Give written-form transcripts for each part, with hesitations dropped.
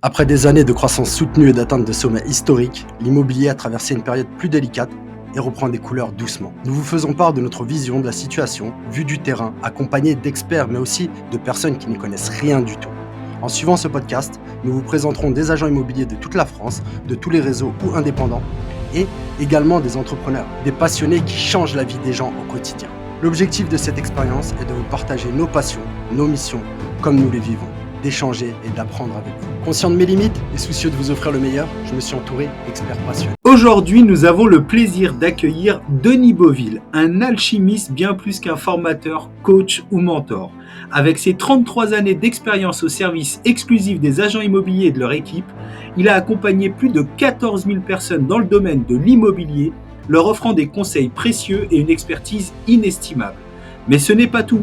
Après des années de croissance soutenue et d'atteinte de sommets historiques, l'immobilier a traversé une période plus délicate et reprend des couleurs doucement. Nous vous faisons part de notre vision de la situation, vue du terrain, accompagnée d'experts mais aussi de personnes qui n'y connaissent rien du tout. En suivant ce podcast, nous vous présenterons des agents immobiliers de toute la France, de tous les réseaux ou indépendants, et également des entrepreneurs, des passionnés qui changent la vie des gens au quotidien. L'objectif de cette expérience est de vous partager nos passions, nos missions, comme nous les vivons, d'échanger et d'apprendre avec vous. Conscient de mes limites et soucieux de vous offrir le meilleur, je me suis entouré d'experts passionnés. Aujourd'hui, nous avons le plaisir d'accueillir Denis Beauville, un alchimiste bien plus qu'un formateur, coach ou mentor. Avec ses 33 années d'expérience au service exclusif des agents immobiliers et de leur équipe, il a accompagné plus de 14 000 personnes dans le domaine de l'immobilier, leur offrant des conseils précieux et une expertise inestimable. Mais ce n'est pas tout.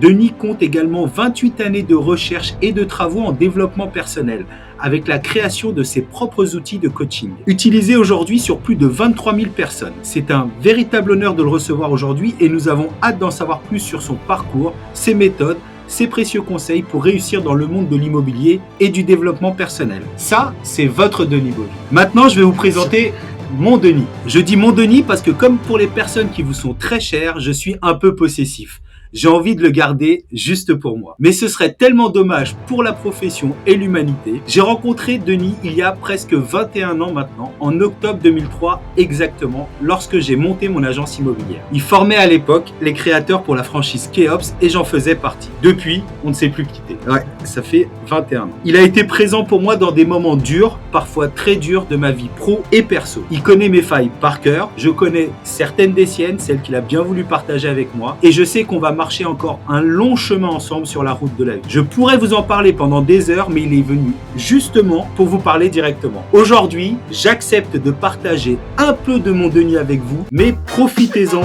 Denis compte également 28 années de recherche et de travaux en développement personnel, avec la création de ses propres outils de coaching, utilisés aujourd'hui sur plus de 23 000 personnes. C'est un véritable honneur de le recevoir aujourd'hui et nous avons hâte d'en savoir plus sur son parcours, ses méthodes, ses précieux conseils pour réussir dans le monde de l'immobilier et du développement personnel. Ça, c'est votre Denis Beauville. Maintenant, je vais vous présenter mon Denis. Je dis mon Denis parce que comme pour les personnes qui vous sont très chères, je suis un peu possessif. J'ai envie de le garder juste pour moi. Mais ce serait tellement dommage pour la profession et l'humanité. J'ai rencontré Denis il y a presque 21 ans maintenant, en octobre 2003 exactement, lorsque j'ai monté mon agence immobilière. Il formait à l'époque les créateurs pour la franchise Keops et j'en faisais partie. Depuis, on ne s'est plus quitté. Ouais, ça fait 21 ans. Il a été présent pour moi dans des moments durs, parfois très durs de ma vie pro et perso. Il connaît mes failles par cœur, je connais certaines des siennes, celles qu'il a bien voulu partager avec moi, et je sais qu'on va marcher encore un long chemin ensemble sur la route de la vie. Je pourrais vous en parler pendant des heures, mais il est venu justement pour vous parler directement. Aujourd'hui, j'accepte de partager un peu de mon Denis avec vous, mais profitez-en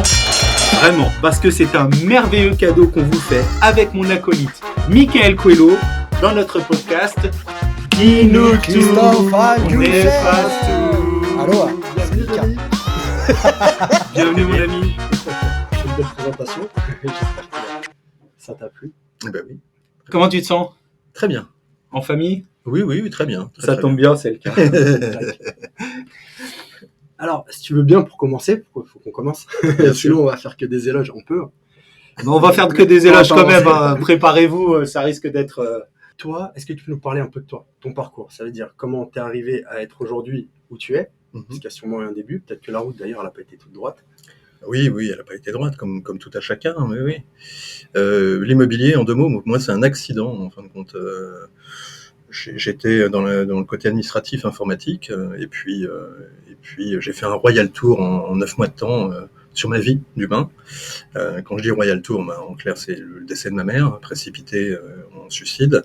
vraiment, parce que c'est un merveilleux cadeau qu'on vous fait avec mon acolyte Michael Coelho dans notre podcast Dis-nous tout, on efface tout. Allô, c'est Mika. Bienvenue mon ami. Une belle présentation. J'espère que ça t'a plu. Ben oui. Comment tu te sens? Très bien. En famille? Oui, très bien. Ça tombe bien, c'est le cas. Alors, si tu veux bien, pour commencer, il faut qu'on commence. Sinon, on va faire que des éloges. On peut. Bon, on va faire que des éloges quand même. Hein. Préparez-vous, ça risque d'être... Toi, est-ce que tu peux nous parler un peu de toi, ton parcours? Ça veut dire comment tu es arrivé à être aujourd'hui où tu es, parce qu'il y a sûrement eu un début. Peut-être que la route, d'ailleurs, elle n'a pas été toute droite. Oui, elle n'a pas été droite, comme tout à chacun, mais oui. L'immobilier, en deux mots, moi, c'est un accident, en fin de compte. J'étais dans le côté administratif informatique, et puis j'ai fait un royal tour en 9 mois de temps sur ma vie d'humain. Quand je dis royal tour, en clair, c'est le décès de ma mère, précipité en suicide.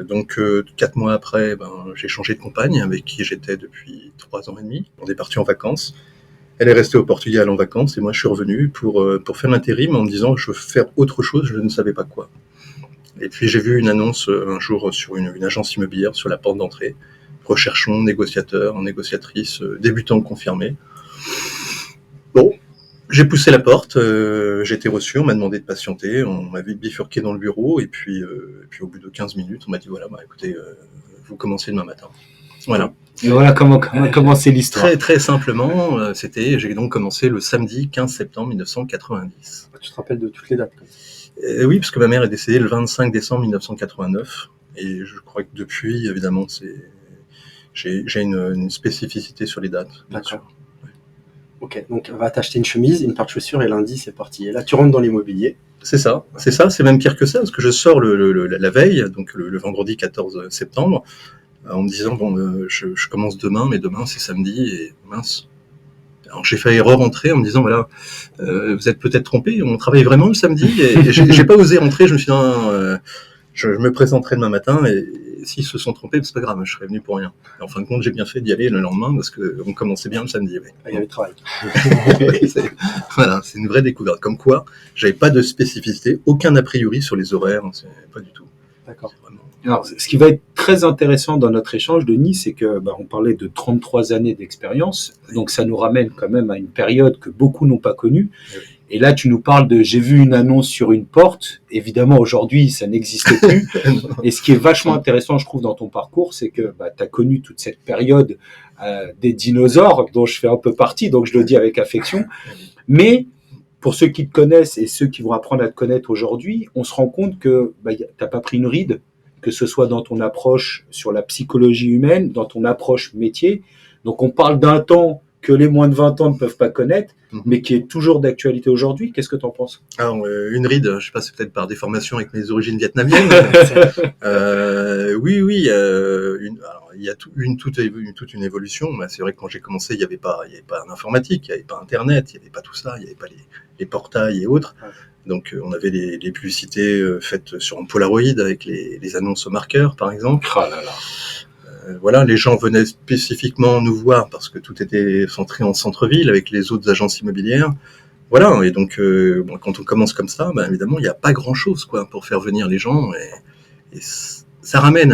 Donc 4 mois après, j'ai changé de compagne, avec qui j'étais depuis 3 ans et demi. On est parti en vacances. Elle est restée au Portugal en vacances et moi je suis revenu pour faire l'intérim en me disant je veux faire autre chose, je ne savais pas quoi. Et puis j'ai vu une annonce un jour sur une agence immobilière sur la porte d'entrée. Recherchons négociateurs, négociatrices, débutants confirmés. Bon, j'ai poussé la porte, j'ai été reçu, on m'a demandé de patienter, on m'a bifurqué dans le bureau et puis au bout de 15 minutes on m'a dit voilà, écoutez, vous commencez demain matin. Voilà. Et voilà comment a commencé l'histoire. Très, très simplement, j'ai donc commencé le samedi 15 septembre 1990. Tu te rappelles de toutes les dates? Oui, parce que ma mère est décédée le 25 décembre 1989. Et je crois que depuis, évidemment, j'ai une spécificité sur les dates. D'accord. Ouais. Ok, donc va t'acheter une chemise, une paire de chaussures et lundi, c'est parti. Et là, tu rentres dans l'immobilier. C'est ça, c'est même pire que ça, parce que je sors la veille, donc le vendredi 14 septembre, en me disant je commence demain, mais demain c'est samedi et mince. Alors j'ai failli re-rentrer en me disant voilà, vous êtes peut-être trompé, on travaille vraiment le samedi et j'ai pas osé rentrer. Je me suis dit je me présenterai demain matin et s'ils se sont trompés, c'est pas grave, je serais venu pour rien. Et en fin de compte, j'ai bien fait d'y aller le lendemain parce que on commençait bien le samedi. Oui. Il y avait travail. Voilà, c'est une vraie découverte. Comme quoi, j'avais pas de spécificité, aucun a priori sur les horaires, pas du tout. D'accord. Alors, ce qui va être très intéressant dans notre échange, Denis, c'est que on parlait de 33 années d'expérience, donc ça nous ramène quand même à une période que beaucoup n'ont pas connue. Oui. Et là, tu nous parles de « j'ai vu une annonce sur une porte ». Évidemment, aujourd'hui, ça n'existe plus. Et ce qui est vachement intéressant, je trouve, dans ton parcours, c'est que tu as connu toute cette période des dinosaures, dont je fais un peu partie, donc je le dis avec affection. Mais pour ceux qui te connaissent et ceux qui vont apprendre à te connaître aujourd'hui, on se rend compte que tu n'as pas pris une ride, que ce soit dans ton approche sur la psychologie humaine, dans ton approche métier. Donc, on parle d'un temps que les moins de 20 ans ne peuvent pas connaître, mais qui est toujours d'actualité aujourd'hui. Qu'est-ce que tu en penses ? Alors, une ride, je sais pas, c'est peut-être par déformation avec mes origines vietnamiennes. Oui. Alors, il y a toute une évolution. C'est vrai que quand j'ai commencé, il y avait pas d'informatique, il y avait pas Internet, il y avait pas tout ça, il y avait pas les portails et autres. Donc, on avait les publicités faites sur un Polaroid avec les annonces au marqueur, par exemple. Oh là là. Voilà, les gens venaient spécifiquement nous voir parce que tout était centré en centre-ville avec les autres agences immobilières. Voilà, et donc quand on commence comme ça, évidemment, il n'y a pas grand-chose pour faire venir les gens. Et ça ramène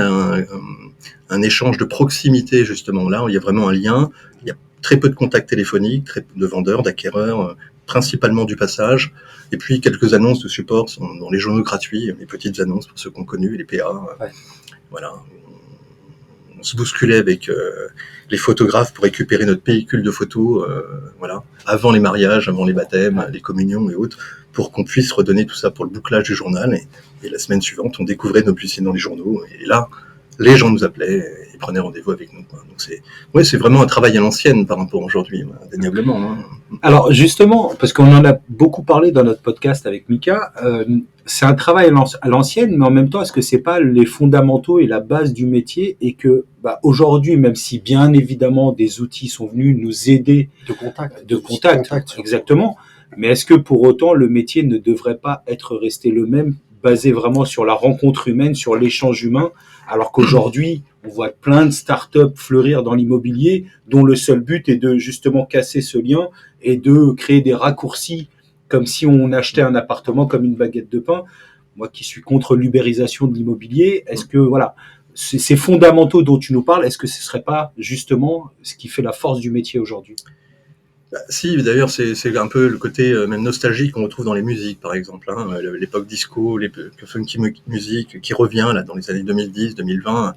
un échange de proximité, justement. Là, il y a vraiment un lien. Il y a très peu de contacts téléphoniques, très peu de vendeurs, d'acquéreurs, principalement du passage. Et puis, quelques annonces de support dans les journaux gratuits, les petites annonces pour ceux qu'on connu, les PA. Ouais. Voilà. On se bousculait avec les photographes pour récupérer notre pellicule de photos, avant les mariages, avant les baptêmes, les communions et autres, pour qu'on puisse redonner tout ça pour le bouclage du journal. Et la semaine suivante, on découvrait nos publicités dans les journaux. Et là, les gens nous appelaient et prenaient rendez-vous avec nous. Donc c'est vraiment un travail à l'ancienne par rapport à aujourd'hui, indéniablement. Alors justement, parce qu'on en a beaucoup parlé dans notre podcast avec Mika, c'est un travail à l'ancienne, mais en même temps, est-ce que c'est pas les fondamentaux et la base du métier, et que aujourd'hui, même si bien évidemment des outils sont venus nous aider de contact, exactement, mais est-ce que pour autant le métier ne devrait pas être resté le même, basé vraiment sur la rencontre humaine, sur l'échange humain, alors qu'aujourd'hui on voit plein de startups fleurir dans l'immobilier, dont le seul but est de justement casser ce lien et de créer des raccourcis, comme si on achetait un appartement comme une baguette de pain. Moi qui suis contre l'ubérisation de l'immobilier, est-ce que ces fondamentaux dont tu nous parles, est-ce que ce serait pas justement ce qui fait la force du métier aujourd'hui ? Si, d'ailleurs, c'est un peu le côté même nostalgique qu'on retrouve dans les musiques, par exemple. L'époque disco, les funky music qui revient là dans les années 2010, 2020.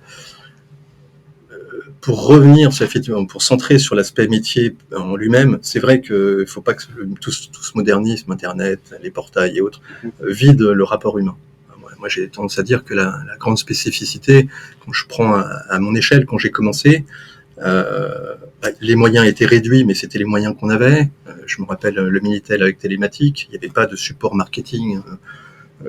Pour revenir, pour centrer sur l'aspect métier en lui-même, c'est vrai qu'il ne faut pas que tout ce modernisme, Internet, les portails et autres, vide le rapport humain. Moi, j'ai tendance à dire que la grande spécificité, quand je prends à mon échelle, quand j'ai commencé, les moyens étaient réduits, mais c'était les moyens qu'on avait. Je me rappelle le Minitel avec télématique, il n'y avait pas de support marketing.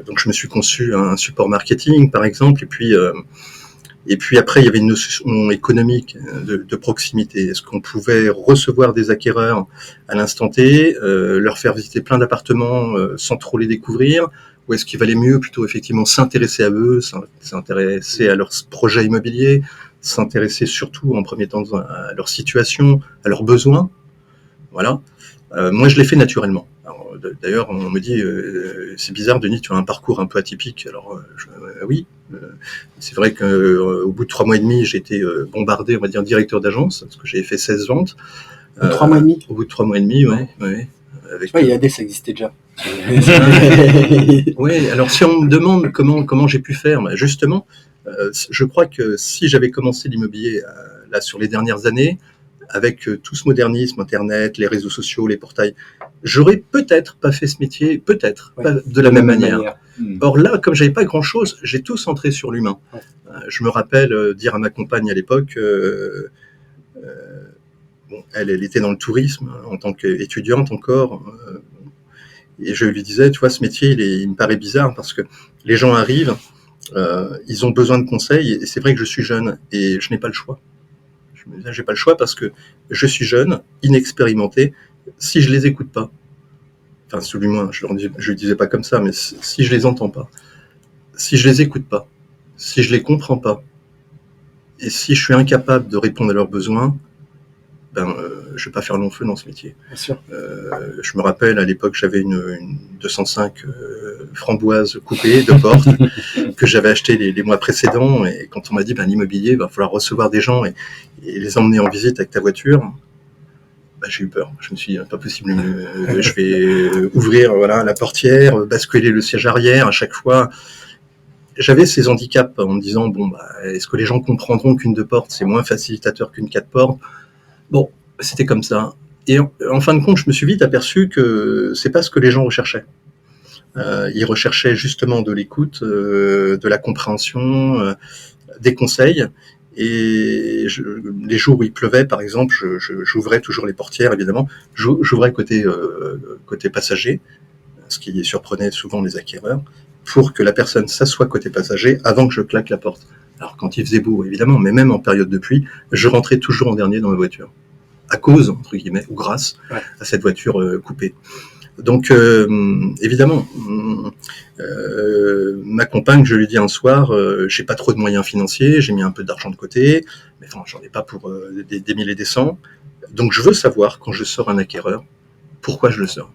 Donc, je me suis conçu un support marketing, par exemple, et puis après, il y avait une notion économique de proximité. Est-ce qu'on pouvait recevoir des acquéreurs à l'instant T, leur faire visiter plein d'appartements sans trop les découvrir, ou est-ce qu'il valait mieux plutôt effectivement s'intéresser à eux, s'intéresser à leur projet immobilier, s'intéresser surtout en premier temps à leur situation, à leurs besoins. Voilà. Moi, je l'ai fait naturellement. Alors, d'ailleurs, on me dit, c'est bizarre, Denis, tu as un parcours un peu atypique. Alors, oui. C'est vrai qu'au bout de 3 mois et demi, j'ai été bombardé, on va dire, directeur d'agence, parce que j'avais fait 16 ventes. 3 mois et demi. Au bout de 3 mois et demi, ouais. IAD, ça existait déjà. Oui, alors si on me demande comment j'ai pu faire, justement, je crois que si j'avais commencé l'immobilier là sur les dernières années, avec tout ce modernisme, Internet, les réseaux sociaux, les portails, j'aurais peut-être pas fait ce métier, peut-être, pas de la même manière. Or là, comme j'avais pas grand-chose, j'ai tout centré sur l'humain. Je me rappelle dire à ma compagne à l'époque, elle était dans le tourisme en tant qu'étudiante encore, et je lui disais, tu vois, ce métier, il me paraît bizarre parce que les gens arrivent, ils ont besoin de conseils, et c'est vrai que je suis jeune et je n'ai pas le choix. Je me disais, j'ai pas le choix parce que je suis jeune, inexpérimenté. Si je les écoute pas, enfin, du moins, je le disais pas comme ça, mais si je les entends pas, si je les écoute pas, si je les comprends pas, et si je suis incapable de répondre à leurs besoins, je vais pas faire long feu dans ce métier. Bien sûr. Je me rappelle, à l'époque, j'avais une 205 framboise coupée de porte que j'avais acheté les mois précédents, et quand on m'a dit l'immobilier, il va falloir recevoir des gens et les emmener en visite avec ta voiture, J'ai eu peur. Je me suis dit, pas possible, je vais ouvrir la portière, basculer le siège arrière à chaque fois. J'avais ces handicaps en me disant, est-ce que les gens comprendront qu'une 2 portes, c'est moins facilitateur qu'une 4 portes? Bon, c'était comme ça. Et en fin de compte, je me suis vite aperçu que c'est pas ce que les gens recherchaient. Ils recherchaient justement de l'écoute, de la compréhension, des conseils. Et les jours où il pleuvait, par exemple, j'ouvrais toujours les portières, évidemment. J'ouvrais côté passager, ce qui surprenait souvent les acquéreurs, pour que la personne s'assoie côté passager avant que je claque la porte. Alors quand il faisait beau, évidemment, mais même en période de pluie, je rentrais toujours en dernier dans ma voiture. À cause, entre guillemets, ou grâce à cette voiture coupée. Donc, évidemment, ma compagne, je lui dis un soir, j'ai pas trop de moyens financiers, j'ai mis un peu d'argent de côté, mais enfin, j'en ai pas pour des mille et des cents. Donc, je veux savoir, quand je sors un acquéreur, pourquoi je le sors.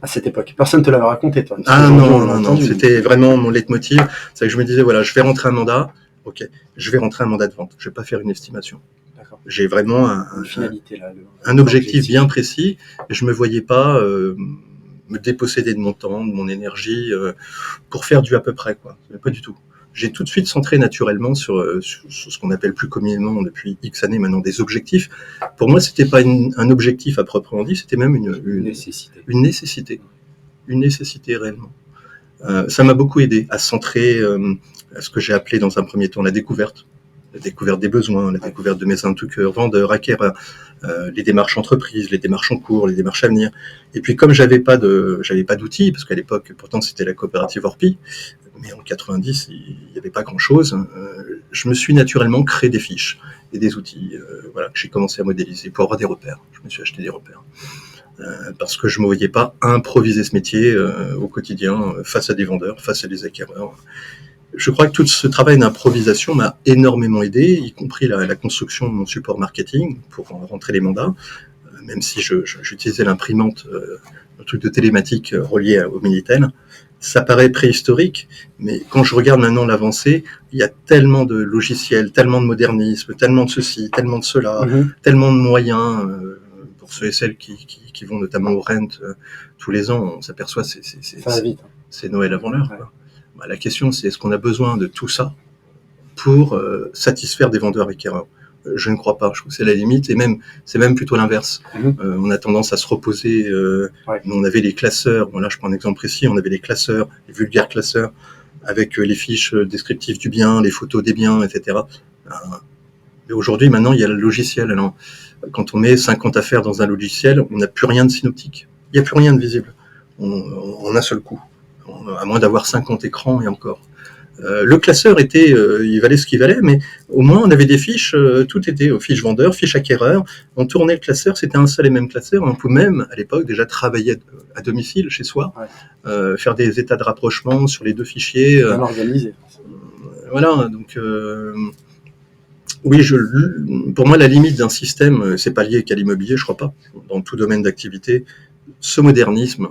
À cette époque, personne te l'avait raconté, toi? Non, c'était vraiment mon leitmotiv. C'est que je me disais, je vais rentrer un mandat, ok, je vais rentrer un mandat de vente, je vais pas faire une estimation. J'ai vraiment un objectif bien précis et je me voyais pas me déposséder de mon temps, de mon énergie pour faire du à peu près, quoi. Pas du tout. J'ai tout de suite centré naturellement sur ce qu'on appelle plus communément depuis X années maintenant des objectifs. Pour moi, c'était pas un objectif à proprement dit, c'était même une nécessité. Une nécessité réellement. Ça m'a beaucoup aidé à centrer ce que j'ai appelé dans un premier temps la découverte des besoins, la découverte de mes interlocuteurs, vendeurs, acquéreurs, les démarches entreprises, les démarches en cours, les démarches à venir. Et puis comme j'avais pas d'outils, parce qu'à l'époque, pourtant c'était la coopérative Orpi, mais en 90 il n'y avait pas grand-chose, je me suis naturellement créé des fiches et des outils, que j'ai commencé à modéliser pour avoir des repères. Je me suis acheté des repères. Parce que je ne me voyais pas improviser ce métier au quotidien face à des vendeurs, face à des acquéreurs. Je crois que tout ce travail d'improvisation m'a énormément aidé, y compris la construction de mon support marketing pour rentrer les mandats, même si j'utilisais l'imprimante, le truc de télématique relié au Minitel. Ça paraît préhistorique, mais quand je regarde maintenant l'avancée, il y a tellement de logiciels, tellement de modernisme, tellement de ceci, tellement de cela, tellement de moyens. Pour ceux et celles qui vont notamment au Rent tous les ans, on s'aperçoit c'est Noël avant l'heure. Ouais. La question, c'est est-ce qu'on a besoin de tout ça pour satisfaire des vendeurs acquéreurs? Je ne crois pas. Je trouve que c'est la limite, et c'est même plutôt l'inverse. On a tendance à se reposer. On avait les classeurs. Là, je prends un exemple précis. On avait les classeurs, les vulgaires classeurs, avec les fiches descriptives du bien, les photos des biens, etc. Mais aujourd'hui, maintenant, il y a le logiciel. Alors, quand on met 50 affaires dans un logiciel, on n'a plus rien de synoptique. Il n'y a plus rien de visible. En un seul coup. À moins d'avoir 50 écrans et encore. Le classeur il valait ce qu'il valait, mais au moins on avait des fiches, tout était aux fiches vendeurs, fiches acquéreurs. On tournait le classeur, c'était un seul et même classeur. On pouvait même, à l'époque, déjà travailler à domicile, chez soi, faire des états de rapprochement sur les deux fichiers. Bien organisé. Donc... oui, pour moi, la limite d'un système, c'est pas lié qu'à l'immobilier, je crois pas. Dans tout domaine d'activité, ce modernisme,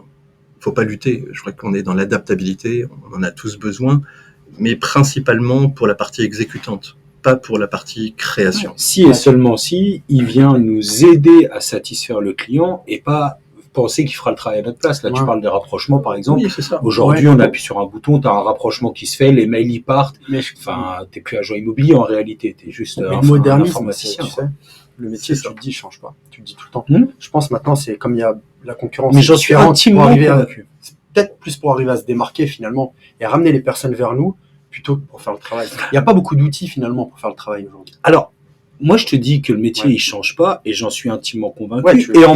faut pas lutter. Je crois qu'on est dans l'adaptabilité, on en a tous besoin, mais principalement pour la partie exécutante, pas pour la partie création. Si et seulement si, il vient nous aider à satisfaire le client et pas penser qu'il fera le travail à notre place. Là, tu parles des rapprochements, par exemple. Oui, c'est ça. Aujourd'hui, on appuie sur un bouton, tu as un rapprochement qui se fait, les mails y partent. T'es plus agent immobilier en réalité, t'es juste un informaticien. Tu sais, le métier, tu te dis, change pas. Tu le dis tout le temps. Je pense maintenant, c'est comme il y a la concurrence. Mais j'en suis intimement convaincu. C'est peut-être plus pour arriver à se démarquer finalement et à ramener les personnes vers nous plutôt que pour faire le travail. Il n'y a pas beaucoup d'outils finalement pour faire le travail aujourd'hui. Alors, moi, je te dis que le métier, il change pas, et j'en suis intimement convaincu. Et en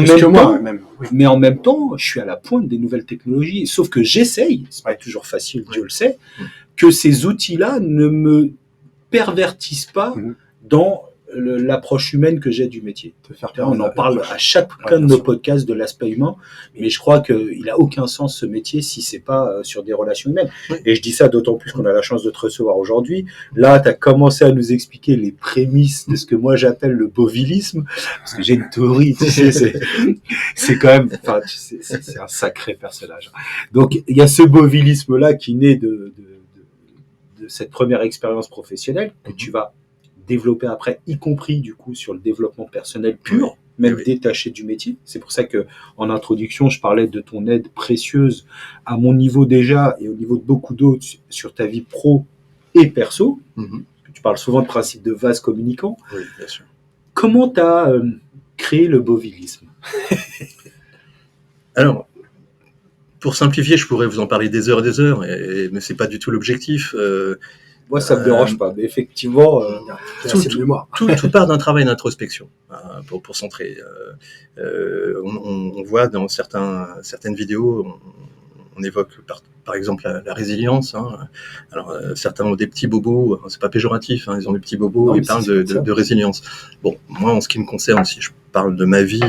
même temps, je suis à la pointe des nouvelles technologies. Sauf que j'essaye, c'est pas toujours facile, Dieu le sait, que ces outils-là ne me pervertissent pas dans l'approche humaine que j'ai du métier. On en parle à chacun de nos podcasts de l'aspect humain, mais je crois qu'il n'a aucun sens ce métier si c'est pas sur des relations humaines. Et je dis ça d'autant plus qu'on a la chance de te recevoir aujourd'hui. Là, tu as commencé à nous expliquer les prémices de ce que moi j'appelle le bovilisme, parce que j'ai une théorie, tu sais, c'est quand même, c'est un sacré personnage. Donc, il y a ce bovilisme-là qui naît de cette première expérience professionnelle que tu vas développer après, y compris du coup sur le développement personnel pur, même détaché du métier. C'est pour ça que en introduction, je parlais de ton aide précieuse à mon niveau déjà et au niveau de beaucoup d'autres sur ta vie pro et perso. Tu parles souvent de principe de vase communicant. Oui, bien sûr. Comment tu as créé le bovilisme? Alors, pour simplifier, je pourrais vous en parler des heures, mais c'est pas du tout l'objectif. Moi, ça me dérange pas, mais effectivement, tout part d'un travail d'introspection pour centrer. On voit dans certaines vidéos, on évoque par exemple la résilience. Alors certains ont des petits bobos, c'est pas péjoratif, ils ont des petits bobos, ils parlent de résilience. Bon, moi en ce qui me concerne, si je parle de ma vie,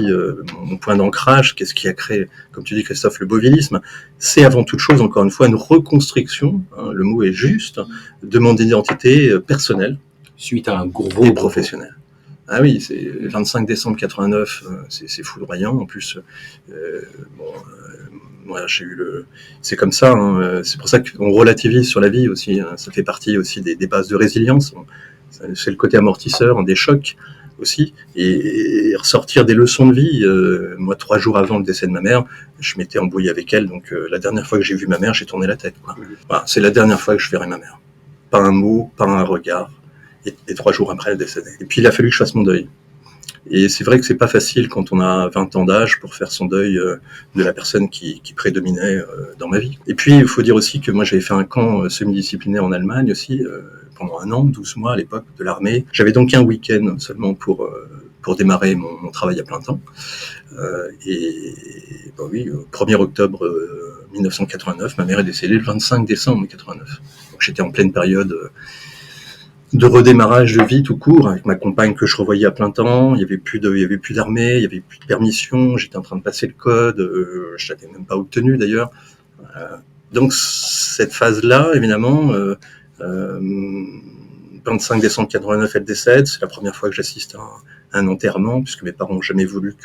mon point d'ancrage, qu'est-ce qui a créé, comme tu dis Christophe, le bovilisme, c'est avant toute chose, encore une fois, une reconstruction, le mot est juste, de mon identité personnelle. Suite à un gros et professionnel. Ah oui, c'est le 25 décembre 89, c'est foudroyant. En plus, voilà, j'ai eu c'est comme ça. C'est pour ça qu'on relativise sur la vie aussi. Ça fait partie aussi des bases de résilience. C'est le côté amortisseur, des chocs aussi, et ressortir des leçons de vie. Moi, 3 jours avant le décès de ma mère, je m'étais embrouillé avec elle. Donc, la dernière fois que j'ai vu ma mère, j'ai tourné la tête. Voilà, c'est la dernière fois que je verrai ma mère. Pas un mot, pas un regard. Et 3 jours après, elle décédait. Et puis, il a fallu que je fasse mon deuil. Et c'est vrai que c'est pas facile quand on a 20 ans d'âge pour faire son deuil de la personne qui prédominait dans ma vie. Et puis, il faut dire aussi que moi, j'avais fait un camp semi-disciplinaire en Allemagne aussi, pendant 1 an, 12 mois à l'époque de l'armée. J'avais donc un week-end seulement pour démarrer mon travail à plein temps. Et bah oui, au 1er octobre 1989, ma mère est décédée le 25 décembre 89. Donc, j'étais en pleine période de redémarrage de vie tout court, avec ma compagne que je revoyais à plein temps. Il y avait plus d'armée, il y avait plus de permission. J'étais en train de passer le code, je l'avais même pas obtenu d'ailleurs. Donc cette phase-là, évidemment, 25 décembre 89, elle décède. C'est la première fois que j'assiste à un enterrement, puisque mes parents n'ont jamais voulu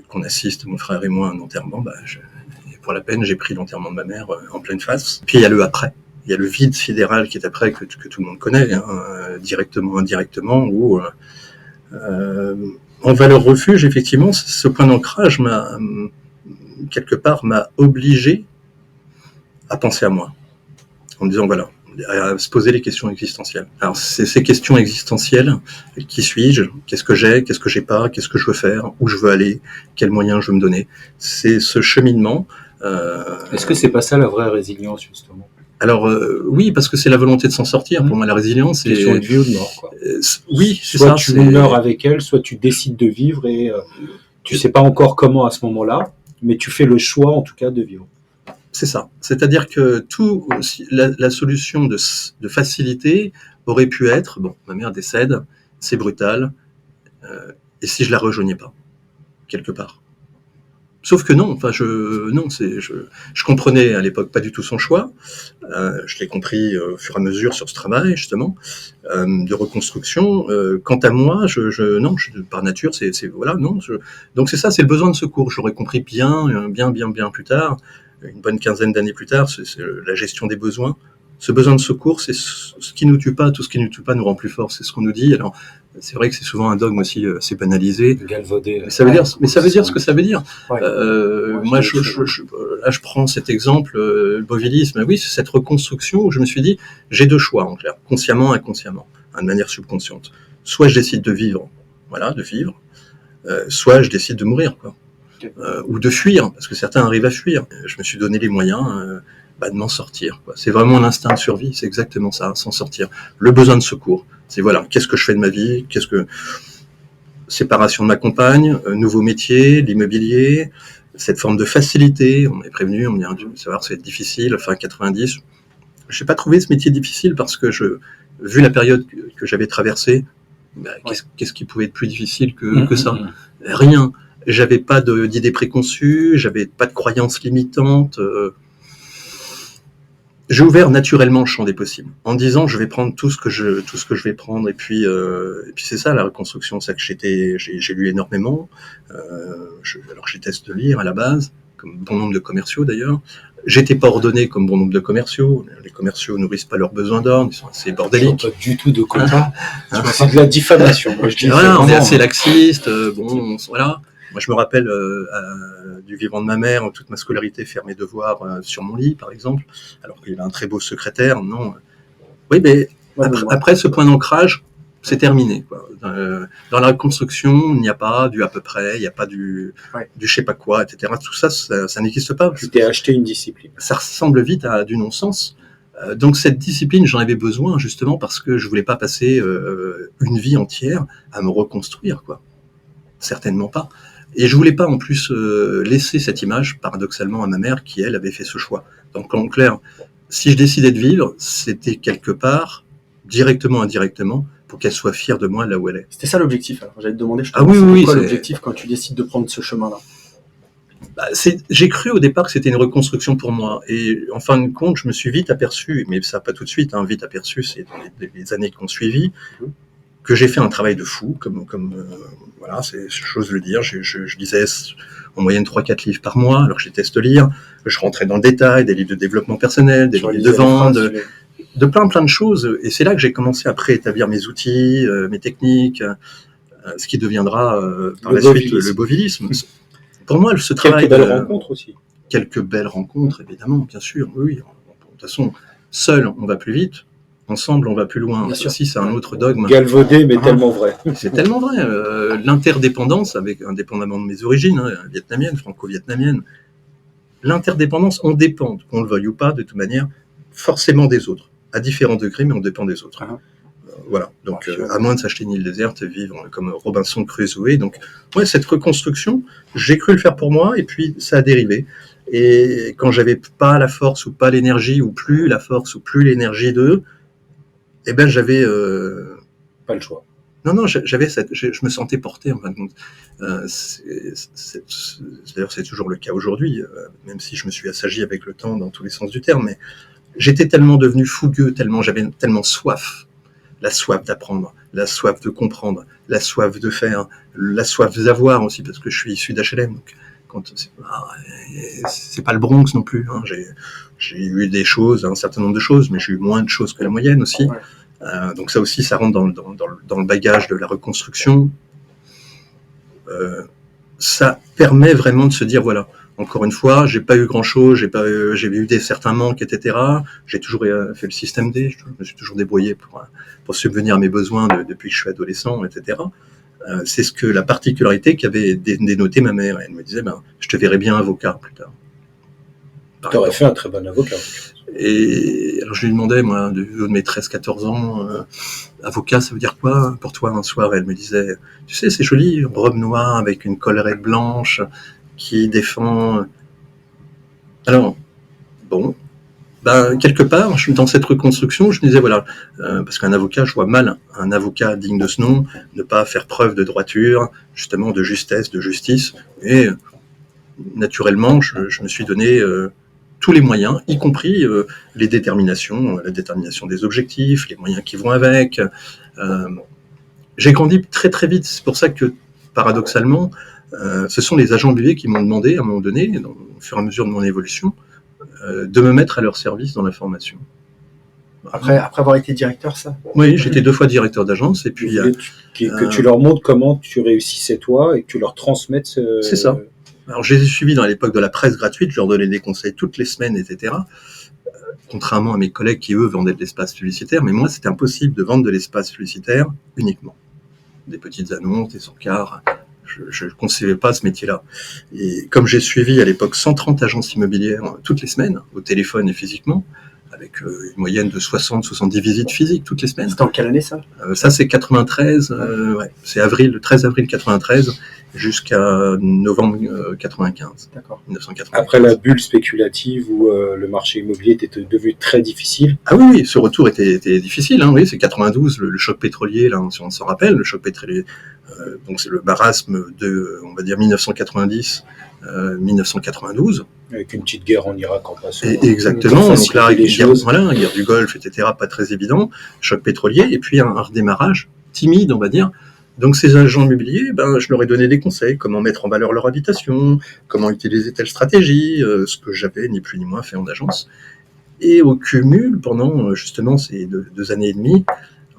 qu'on assiste, mon frère et moi, à un enterrement. Pour la peine, j'ai pris l'enterrement de ma mère en pleine face. Puis il y a le après. Il y a le vide sidéral qui est après, que tout le monde connaît, directement, indirectement, où en valeur refuge, effectivement, ce point d'ancrage m'a obligé à penser à moi, en me disant, voilà, à se poser les questions existentielles. Alors, c'est ces questions existentielles, qui suis-je, qu'est-ce que j'ai pas, qu'est-ce que je veux faire, où je veux aller, quels moyens je veux me donner. C'est ce cheminement. Est-ce que c'est pas ça la vraie résilience, justement? Alors oui, parce que c'est la volonté de s'en sortir. Pour moi, la résilience, c'est question de vie ou de mort, quoi. Oui, c'est soit ça. Tu meurs avec elle, soit tu décides de vivre et tu sais pas encore comment à ce moment-là, mais tu fais le choix, en tout cas, de vivre. C'est ça. C'est-à-dire que la solution de facilité aurait pu être, bon, ma mère décède, c'est brutal, et si je la rejoignais pas, quelque part. Sauf que non, je comprenais à l'époque pas du tout son choix. Je l'ai compris au fur et à mesure sur ce travail justement de reconstruction. Quant à moi, par nature, donc c'est ça, c'est le besoin de secours. J'aurais compris bien plus tard, une bonne quinzaine d'années plus tard, c'est la gestion des besoins. Ce besoin de secours, c'est ce qui nous tue pas. Tout ce qui nous tue pas nous rend plus fort. C'est ce qu'on nous dit. Alors, c'est vrai que c'est souvent un dogme aussi, c'est banalisé. Galvaudé. Mais ça veut dire ce que ça veut dire. Ouais. Moi, je prends cet exemple, le bovilisme. Oui, c'est cette reconstruction où je me suis dit, j'ai 2 choix en clair, consciemment, inconsciemment, de manière subconsciente. Soit je décide de vivre, soit je décide de mourir, quoi. Ou de fuir, parce que certains arrivent à fuir. Je me suis donné les moyens de m'en sortir, quoi. C'est vraiment l'instinct de survie, c'est exactement ça, s'en sortir. Le besoin de secours, c'est voilà, qu'est-ce que je fais de ma vie, séparation de ma compagne, nouveau métier, l'immobilier, cette forme de facilité, on m'est prévenu, on me dit, savoir ça va être difficile, fin 90. Je n'ai pas trouvé ce métier difficile parce que vu la période que j'avais traversée, qu'est-ce qui pouvait être plus difficile que ça? Rien. J'avais pas d'idées préconçues, j'avais pas de croyances limitantes. J'ai ouvert naturellement le champ des possibles, en disant je vais prendre tout ce que je vais prendre, et puis c'est ça la reconstruction, c'est que j'ai lu énormément. Alors j'ai testé de lire à la base, comme bon nombre de commerciaux d'ailleurs. J'étais pas ordonné comme bon nombre de commerciaux. Les commerciaux nourrissent pas leurs besoins d'ordre, ils sont assez bordéliques. Pas du tout de quota. C'est de la diffamation. Moi, je dis voilà, on est assez laxiste. Voilà. Moi, je me rappelle du vivant de ma mère, toute ma scolarité, faire mes devoirs sur mon lit, par exemple, alors qu'il y avait un très beau secrétaire. Non. Oui, mais après ce point d'ancrage, c'est terminé, quoi. Dans la reconstruction, il n'y a pas du à peu près, il n'y a pas du je sais pas quoi, etc. Tout ça, ça n'existe pas. Tu t'es acheté une discipline. Ça ressemble vite à du non-sens. Donc cette discipline, j'en avais besoin justement parce que je voulais pas passer une vie entière à me reconstruire, quoi. Certainement pas. Et je voulais pas en plus laisser cette image, paradoxalement, à ma mère qui, elle, avait fait ce choix. Donc en clair, si je décidais de vivre, c'était quelque part, directement, indirectement, pour qu'elle soit fière de moi là où elle est. C'était ça l'objectif, alors j'allais te demander, oui, quoi l'objectif quand tu décides de prendre ce chemin-là? J'ai cru au départ que c'était une reconstruction pour moi. Et en fin de compte, je me suis vite aperçu, mais ça pas tout de suite, vite aperçu, c'est dans les années qui ont suivi, que j'ai fait un travail de fou, voilà, c'est chose de le dire. Je lisais en moyenne 3-4 livres par mois, alors que je déteste lire. Je rentrais dans le détail, des livres de développement personnel, des livres de vente, de plein de choses. Et c'est là que j'ai commencé à préétablir mes outils, mes techniques, ce qui deviendra par la suite le bovilisme. Pour moi, ce travail... Quelques belles rencontres aussi. Quelques belles rencontres, évidemment, bien sûr. Oui. De toute façon, seul, on va plus vite. Ensemble, on va plus loin. Ça aussi, c'est un autre dogme. Galvaudé, mais tellement vrai. C'est tellement vrai. L'interdépendance, indépendamment de mes origines, vietnamiennes, franco-vietnamiennes, l'interdépendance, on dépend, qu'on le veuille ou pas, de toute manière, forcément des autres. À différents degrés, mais on dépend des autres. Voilà. Donc, à moins de s'acheter une île déserte, vivre comme Robinson Crusoe. Donc, cette reconstruction, j'ai cru le faire pour moi, et puis ça a dérivé. Et quand j'avais pas la force ou pas l'énergie, ou plus la force ou plus l'énergie d'eux, j'avais pas le choix. Non, je me sentais porté en fin de compte. D'ailleurs, c'est toujours le cas aujourd'hui, même si je me suis assagi avec le temps dans tous les sens du terme. Mais j'étais tellement devenu fougueux, j'avais tellement soif. La soif d'apprendre, la soif de comprendre, la soif de faire, la soif d'avoir aussi, parce que je suis issu d'HLM. Donc, c'est pas le Bronx non plus. J'ai eu des choses, un certain nombre de choses, mais j'ai eu moins de choses que la moyenne aussi. Donc ça aussi, ça rentre dans le bagage de la reconstruction. Ça permet vraiment de se dire, voilà, encore une fois, j'ai pas eu grand-chose, j'ai eu certains manques, etc. J'ai toujours fait le système D, je me suis toujours débrouillé pour subvenir à mes besoins depuis que je suis adolescent, etc. C'est la particularité qu'avait dénoté ma mère. Elle me disait, je te verrai bien avocat plus tard. Tu aurais fait un très bon avocat. Et alors je lui demandais, moi, de mes 13-14 ans, avocat, ça veut dire quoi pour toi un soir? Elle me disait, tu sais, c'est joli, robe noire avec une collerette blanche qui défend. Alors, bon, quelque part, dans cette reconstruction, je me disais, voilà, parce qu'un avocat, je vois mal un avocat digne de ce nom, ne pas faire preuve de droiture, justement de justesse, de justice. Et naturellement, je me suis donné tous les moyens, y compris la détermination des objectifs, les moyens qui vont avec. J'ai grandi très très vite, c'est pour ça que, paradoxalement, ce sont les agents BV qui m'ont demandé, à un moment donné, au fur et à mesure de mon évolution, de me mettre à leur service dans la formation. Après avoir été directeur, ça? Oui, j'étais 2 fois directeur d'agence, et puis... que tu leur montres comment tu réussissais toi, et que tu leur transmettes... C'est ça. Alors, je les ai suivis dans l'époque de la presse gratuite, je leur donnais des conseils toutes les semaines, etc. Contrairement à mes collègues qui, eux, vendaient de l'espace publicitaire, mais moi, c'était impossible de vendre de l'espace publicitaire uniquement. Des petites annonces, des encarts. Je ne concevais pas ce métier-là. Et comme j'ai suivi à l'époque 130 agences immobilières toutes les semaines, au téléphone et physiquement, avec une moyenne de 60-70 visites physiques toutes les semaines. C'était en quelle année ça? Ça, c'est 93, c'est le 13 avril 93 jusqu'à novembre 95. D'accord. 1995. Après la bulle spéculative où le marché immobilier était devenu très difficile. Ah oui, ce retour était difficile. Oui, c'est 92, le choc pétrolier, là, si on s'en rappelle, le choc pétrolier. Donc c'est le marasme de, on va dire, 1990. 1992. Avec une petite guerre en Irak en passant. Exactement, donc là, guerre du Golfe, etc., pas très évident, choc pétrolier, et puis un redémarrage timide, on va dire, Donc ces agents immobiliers, je leur ai donné des conseils, comment mettre en valeur leur habitation, comment utiliser telle stratégie, ce que j'avais ni plus ni moins fait en agence. Et au cumul, pendant justement ces 2 années et demie,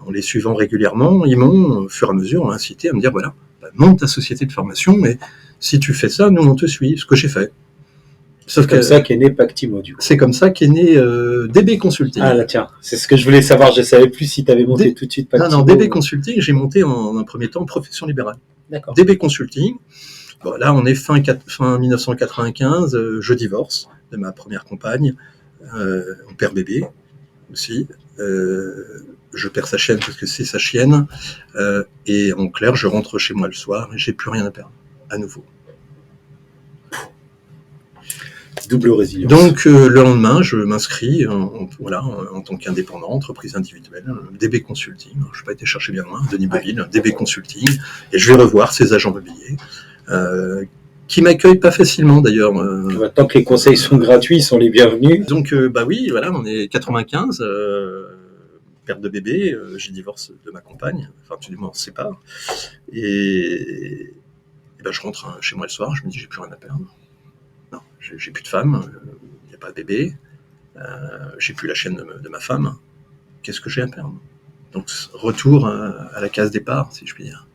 en les suivant régulièrement, ils m'ont, au fur et à mesure, incité à me dire, voilà, monte ta société de formation, et si tu fais ça, nous on te suit, ce que j'ai fait. C'est comme ça qu'est né Pactimo, du coup. C'est comme ça qu'est né DB Consulting. Ah là, tiens, c'est ce que je voulais savoir. Je ne savais plus si tu avais monté tout de suite Pactimo. Non, DB Consulting, j'ai monté en un premier temps profession libérale. D'accord. DB Consulting, bon, là on est fin 1995, je divorce de ma première compagne, on perd bébé aussi, je perds sa chienne parce que c'est sa chienne, et en clair, je rentre chez moi le soir et j'ai plus rien à perdre, à nouveau. Double résilience. Donc le lendemain, je m'inscris en tant qu'indépendant, entreprise individuelle, DB Consulting. Je n'ai pas été chercher bien loin, Denis Beauville, DB Consulting, et je vais revoir ces agents immobiliers qui m'accueillent pas facilement d'ailleurs. Tant que les conseils sont gratuits, ils sont les bienvenus. Donc oui, voilà, on est 95, perte de bébé, j'ai divorce de ma compagne, enfin du moins on se sépare, et je rentre chez moi le soir, je me dis j'ai plus rien à perdre. Non, j'ai plus de femme, il n'y a pas de bébé, j'ai plus la chienne de ma femme. Qu'est-ce que j'ai à perdre? Donc retour à la case départ, si je puis dire.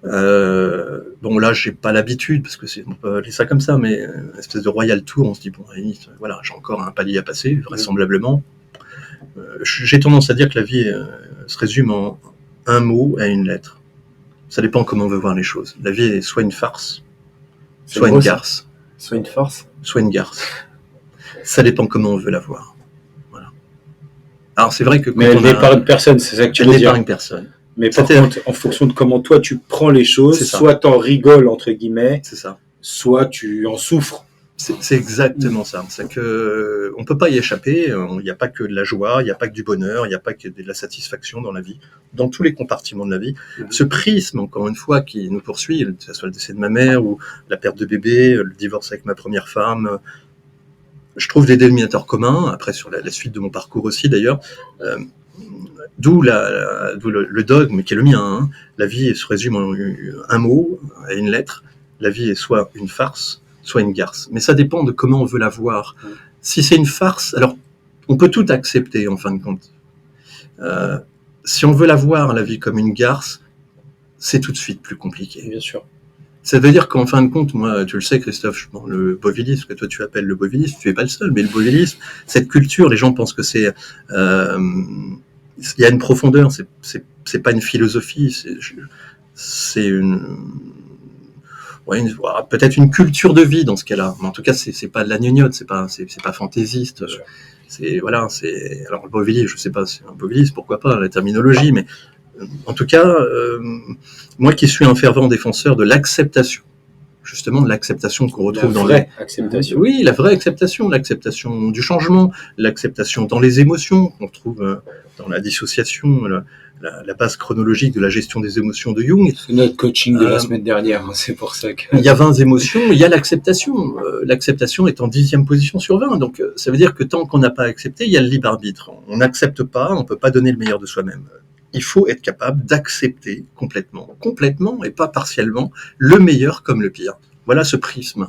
Bon là, j'ai pas l'habitude parce que on peut appeler ça comme ça, mais une espèce de royal tour. On se dit bon, voilà, j'ai encore un palier à passer, vraisemblablement. J'ai tendance à dire que la vie se résume en un mot et une lettre. Ça dépend comment on veut voir les choses. La vie est soit une farce, soit une garce. Soit une farce, soit une garce. Ça dépend comment on veut la voir. Voilà. Alors c'est vrai que mais elle n'épargne personne, c'est ça que tu veux dire. Elle n'épargne personne. Mais par contre, en fonction de comment toi tu prends les choses, soit t'en rigoles entre guillemets, c'est ça. Soit tu en souffres. C'est exactement ça. C'est que on peut pas y échapper. Il n'y a pas que de la joie, il n'y a pas que du bonheur, il n'y a pas que de la satisfaction dans la vie, dans tous les compartiments de la vie. Ce prisme, encore une fois, qui nous poursuit, que ce soit le décès de ma mère ou la perte de bébé, le divorce avec ma première femme, je trouve des dénominateurs communs. Après, sur la suite de mon parcours aussi, d'ailleurs, d'où le dogme qui est le mien. Hein. La vie se résume en un mot et une lettre. La vie est soit une farce, soit une garce. Mais ça dépend de comment on veut la voir. Si c'est une farce, alors on peut tout accepter en fin de compte. Si on veut la voir, la vie, comme une garce, c'est tout de suite plus compliqué. Bien sûr. Ça veut dire qu'en fin de compte, moi, tu le sais, Christophe, le bovilisme, que toi tu appelles le bovilisme, tu n'es pas le seul, mais le bovilisme, cette culture, les gens pensent que c'est... il y a une profondeur, c'est pas une philosophie, c'est peut-être une culture de vie dans ce cas-là, mais en tout cas c'est pas de la gnognotte, c'est pas fantaisiste. Alors le bovilisme, je sais pas, c'est un bovilisme, pourquoi pas la terminologie, mais en tout cas moi qui suis un fervent défenseur de l'acceptation, justement de l'acceptation qu'on retrouve dans la vraie acceptation. Oui, la vraie acceptation, l'acceptation du changement, l'acceptation dans les émotions qu'on retrouve dans la dissociation, la base chronologique de la gestion des émotions de Jung. C'est notre coaching de la semaine dernière, hein, c'est pour ça que... Il y a 20 émotions, il y a l'acceptation. L'acceptation est en 10e position sur 20, donc ça veut dire que tant qu'on n'a pas accepté, il y a le libre arbitre. On n'accepte pas, on ne peut pas donner le meilleur de soi-même. Il faut être capable d'accepter complètement et pas partiellement, le meilleur comme le pire. Voilà ce prisme.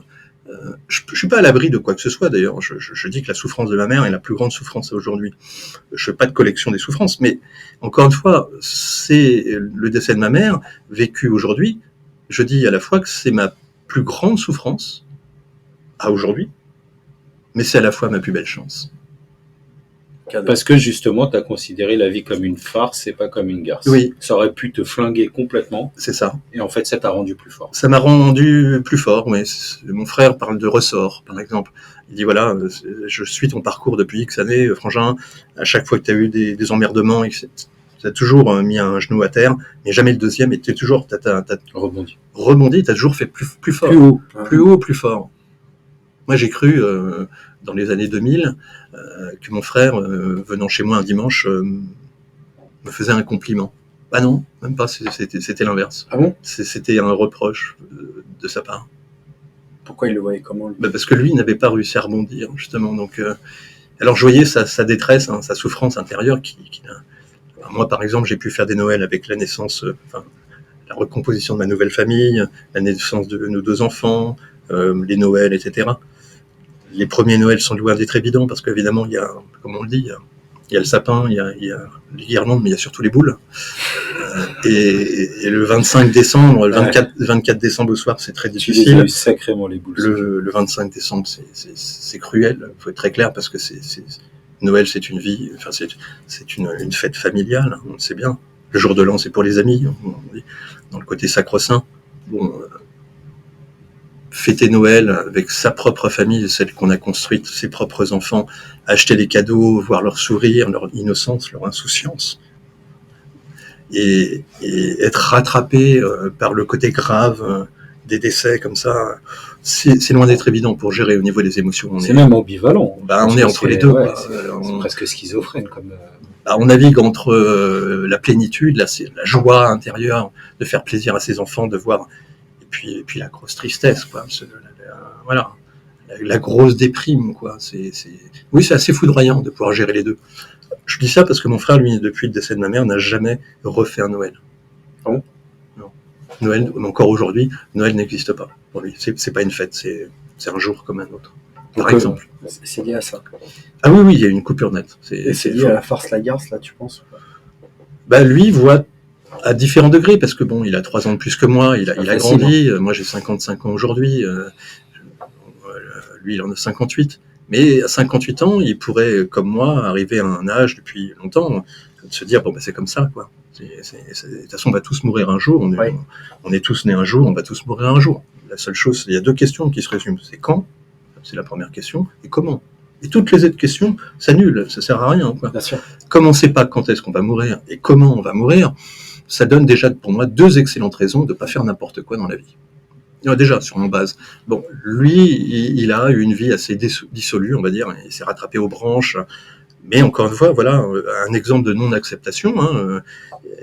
Je ne suis pas à l'abri de quoi que ce soit, d'ailleurs. Je dis que la souffrance de ma mère est la plus grande souffrance aujourd'hui. Je ne fais pas de collection des souffrances, mais encore une fois, c'est le décès de ma mère, vécu aujourd'hui. Je dis à la fois que c'est ma plus grande souffrance à aujourd'hui, mais c'est à la fois ma plus belle chance. Parce que justement, tu as considéré la vie comme une farce et pas comme une garce. Oui. Ça aurait pu te flinguer complètement. C'est ça. Et en fait, ça t'a rendu plus fort. Ça m'a rendu plus fort, oui. Mon frère parle de ressort, par exemple. Il dit, voilà, je suis ton parcours depuis X années, Frangin. À chaque fois que tu as eu des emmerdements, tu as toujours mis un genou à terre, mais jamais le deuxième, et tu es toujours... t'as rebondi, tu as toujours fait plus fort. Plus haut, plus fort. Moi, j'ai cru, dans les années 2000, que mon frère, venant chez moi un dimanche, me faisait un compliment. Ah non, même pas, c'était l'inverse. Ah bon ? C'était un reproche de sa part. Pourquoi il le voyait comment, lui ? Parce que lui, il n'avait pas réussi à rebondir, justement. Donc, alors, je voyais sa détresse, sa souffrance intérieure. Moi, par exemple, j'ai pu faire des Noëls avec la naissance... la recomposition de ma nouvelle famille, la naissance de nos 2 enfants, les Noëls, etc. Les premiers Noëls sont loin d'être évidents parce qu'évidemment, il y a, comme on le dit, il y a le sapin, il y a les guirlandes, mais il y a surtout les boules. Et le 25 décembre, le 24 décembre au soir, c'est très difficile. Tu les as eu sacrément les boules. Le 25 décembre, c'est cruel. Il faut être très clair parce que Noël, c'est une vie, enfin c'est une fête familiale, on le sait bien. Le jour de l'an, c'est pour les amis, on dit, dans le côté sacro-saint. Bon, fêter Noël avec sa propre famille, celle qu'on a construite, ses propres enfants, acheter des cadeaux, voir leur sourire, leur innocence, leur insouciance, et être rattrapé par le côté grave des décès comme ça, c'est loin d'être évident pour gérer au niveau des émotions. C'est même ambivalent. On est entre les deux. Ouais, c'est presque schizophrène comme. On navigue entre la plénitude, la joie intérieure de faire plaisir à ses enfants, de voir, et puis la grosse tristesse, quoi. Voilà, la grosse déprime, quoi. Oui, c'est assez foudroyant de pouvoir gérer les deux. Je dis ça parce que mon frère, lui, depuis le décès de ma mère, n'a jamais refait un Noël. Ah bon ? Non. Noël, encore aujourd'hui, Noël n'existe pas pour lui. C'est pas une fête, c'est un jour comme un autre. Par exemple. C'est lié à ça. Ah oui, il y a une coupure nette. C'est lié à la force Lagarce, là, tu penses ? Lui voit à différents degrés, parce que bon, il a 3 ans de plus que moi, il a grandi. Moi, j'ai 55 ans aujourd'hui. Lui, il en a 58. Mais à 58 ans, il pourrait, comme moi, arriver à un âge depuis longtemps, de se dire, c'est comme ça, quoi. De toute façon, on va tous mourir un jour. On est tous nés un jour, on va tous mourir un jour. La seule chose, il y a 2 questions qui se résument. C'est quand ? C'est la première question. Et comment ? Et toutes les autres questions s'annulent. Ça sert à rien, quoi. Bien sûr. Comme on ne sait pas quand est-ce qu'on va mourir et comment on va mourir, ça donne déjà pour moi 2 excellentes raisons de ne pas faire n'importe quoi dans la vie. Déjà, sur mon base. Bon, lui, il a eu une vie assez dissolue, on va dire. Il s'est rattrapé aux branches. Mais encore une fois, voilà un exemple de non-acceptation. Hein.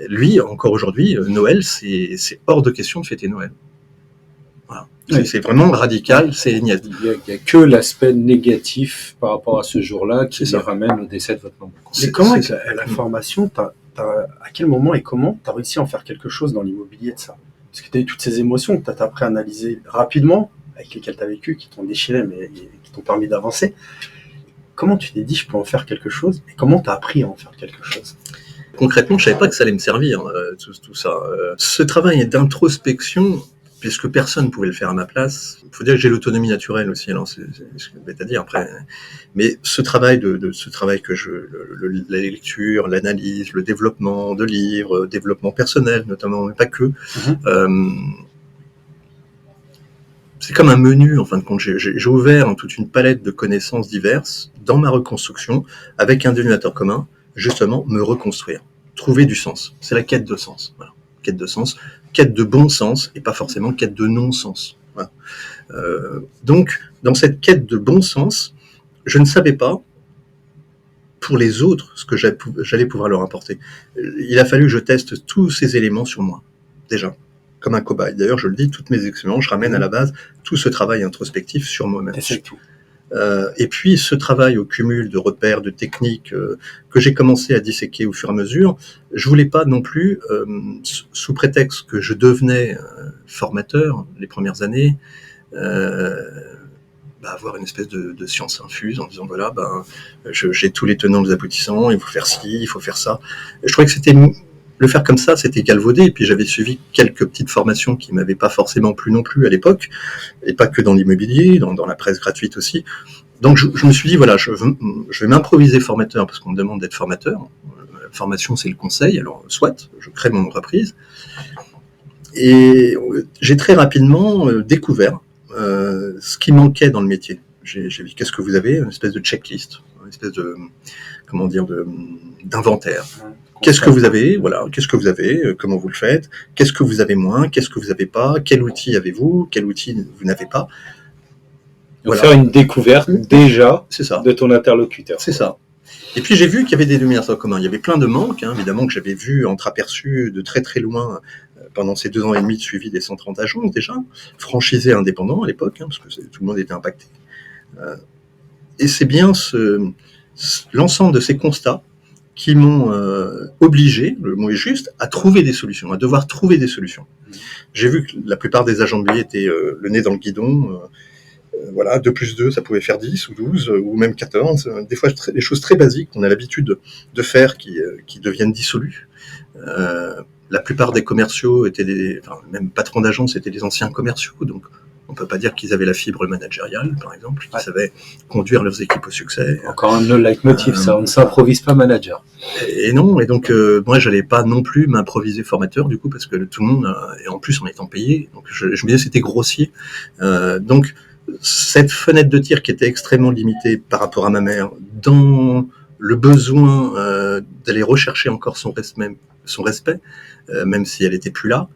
Lui, encore aujourd'hui, Noël, c'est hors de question de fêter Noël. Voilà. Oui. C'est vraiment radical, c'est niet. Il n'y a que l'aspect négatif par rapport à ce jour-là qui les ramène au décès de votre maman. Mais comment, avec la formation, à quel moment et comment tu as réussi à en faire quelque chose dans l'immobilier de ça ? Parce que tu as eu toutes ces émotions que tu as appris à analyser rapidement, avec lesquelles tu as vécu, qui t'ont déchiré, mais qui t'ont permis d'avancer. Comment tu t'es dit, je peux en faire quelque chose ? Et comment tu as appris à en faire quelque chose ? Concrètement, je ne savais pas que ça allait me servir, tout ça. Ce travail d'introspection, puisque personne ne pouvait le faire à ma place, il faut dire que j'ai l'autonomie naturelle aussi, alors c'est bête à dire après. Mais ce travail que la lecture, l'analyse, le développement de livres, développement personnel notamment, mais pas que, c'est comme un menu, en fin de compte. J'ai ouvert toute une palette de connaissances diverses dans ma reconstruction, avec un dénominateur commun, justement, me reconstruire, trouver du sens. C'est la quête de sens. Voilà. Quête de sens, quête de bon sens, et pas forcément quête de non-sens. Voilà. Donc, dans cette quête de bon sens, je ne savais pas, pour les autres, ce que j'allais pouvoir leur apporter. Il a fallu que je teste tous ces éléments sur moi, déjà. Comme un cobaye. D'ailleurs, je le dis, toutes mes expériences, je ramène à la base tout ce travail introspectif sur moi-même. Et puis, ce travail au cumul de repères, de techniques que j'ai commencé à disséquer au fur et à mesure, je voulais pas non plus, sous prétexte que je devenais formateur les premières années, avoir une espèce de science infuse en disant voilà, j'ai tous les tenants, les aboutissants, il faut faire ci, il faut faire ça. Je trouvais que le faire comme ça, c'était galvaudé, et puis j'avais suivi quelques petites formations qui m'avaient pas forcément plu non plus à l'époque, et pas que dans l'immobilier, dans la presse gratuite aussi. Donc je me suis dit, voilà, je vais m'improviser formateur, parce qu'on me demande d'être formateur. La formation, c'est le conseil, alors soit, je crée mon entreprise. Et j'ai très rapidement découvert ce qui manquait dans le métier. J'ai vu, qu'est-ce que vous avez ? Une espèce de checklist, une espèce de, d'inventaire. Qu'est-ce que vous avez ? Voilà, qu'est-ce que vous avez ? Comment vous le faites ? Qu'est-ce que vous avez moins ? Qu'est-ce que vous n'avez pas ? Quel outil avez-vous ? Quel outil vous n'avez pas ? Voilà. Faire une découverte déjà de ton interlocuteur. C'est ça. Et puis j'ai vu qu'il y avait des dénominateurs communs. Il y avait plein de manques, évidemment, que j'avais vu entreaperçus de très très loin pendant ces 2 ans et demi de suivi des 130 agences déjà, franchisés indépendants à l'époque, parce que tout le monde était impacté. Et c'est bien l'ensemble de ces constats qui m'ont obligé, le mot est juste, à trouver des solutions, à devoir trouver des solutions. J'ai vu que la plupart des agents de billets étaient le nez dans le guidon. Voilà, 2 plus 2, ça pouvait faire 10 ou 12 ou même 14. Des fois, des choses très basiques qu'on a l'habitude de faire qui deviennent dissolues. La plupart des commerciaux étaient même patrons d'agence étaient des anciens commerciaux, donc on peut pas dire qu'ils avaient la fibre managériale, par exemple, qu'ils savaient conduire leurs équipes au succès. Encore un autre leitmotiv, ça, on ne s'improvise pas manager. Et non, et donc moi j'allais pas non plus m'improviser formateur du coup parce que tout le monde, et en plus en étant payé, donc je me disais c'était grossier. Donc cette fenêtre de tir qui était extrêmement limitée par rapport à ma mère, dans le besoin d'aller rechercher encore son respect, même si elle était plus là,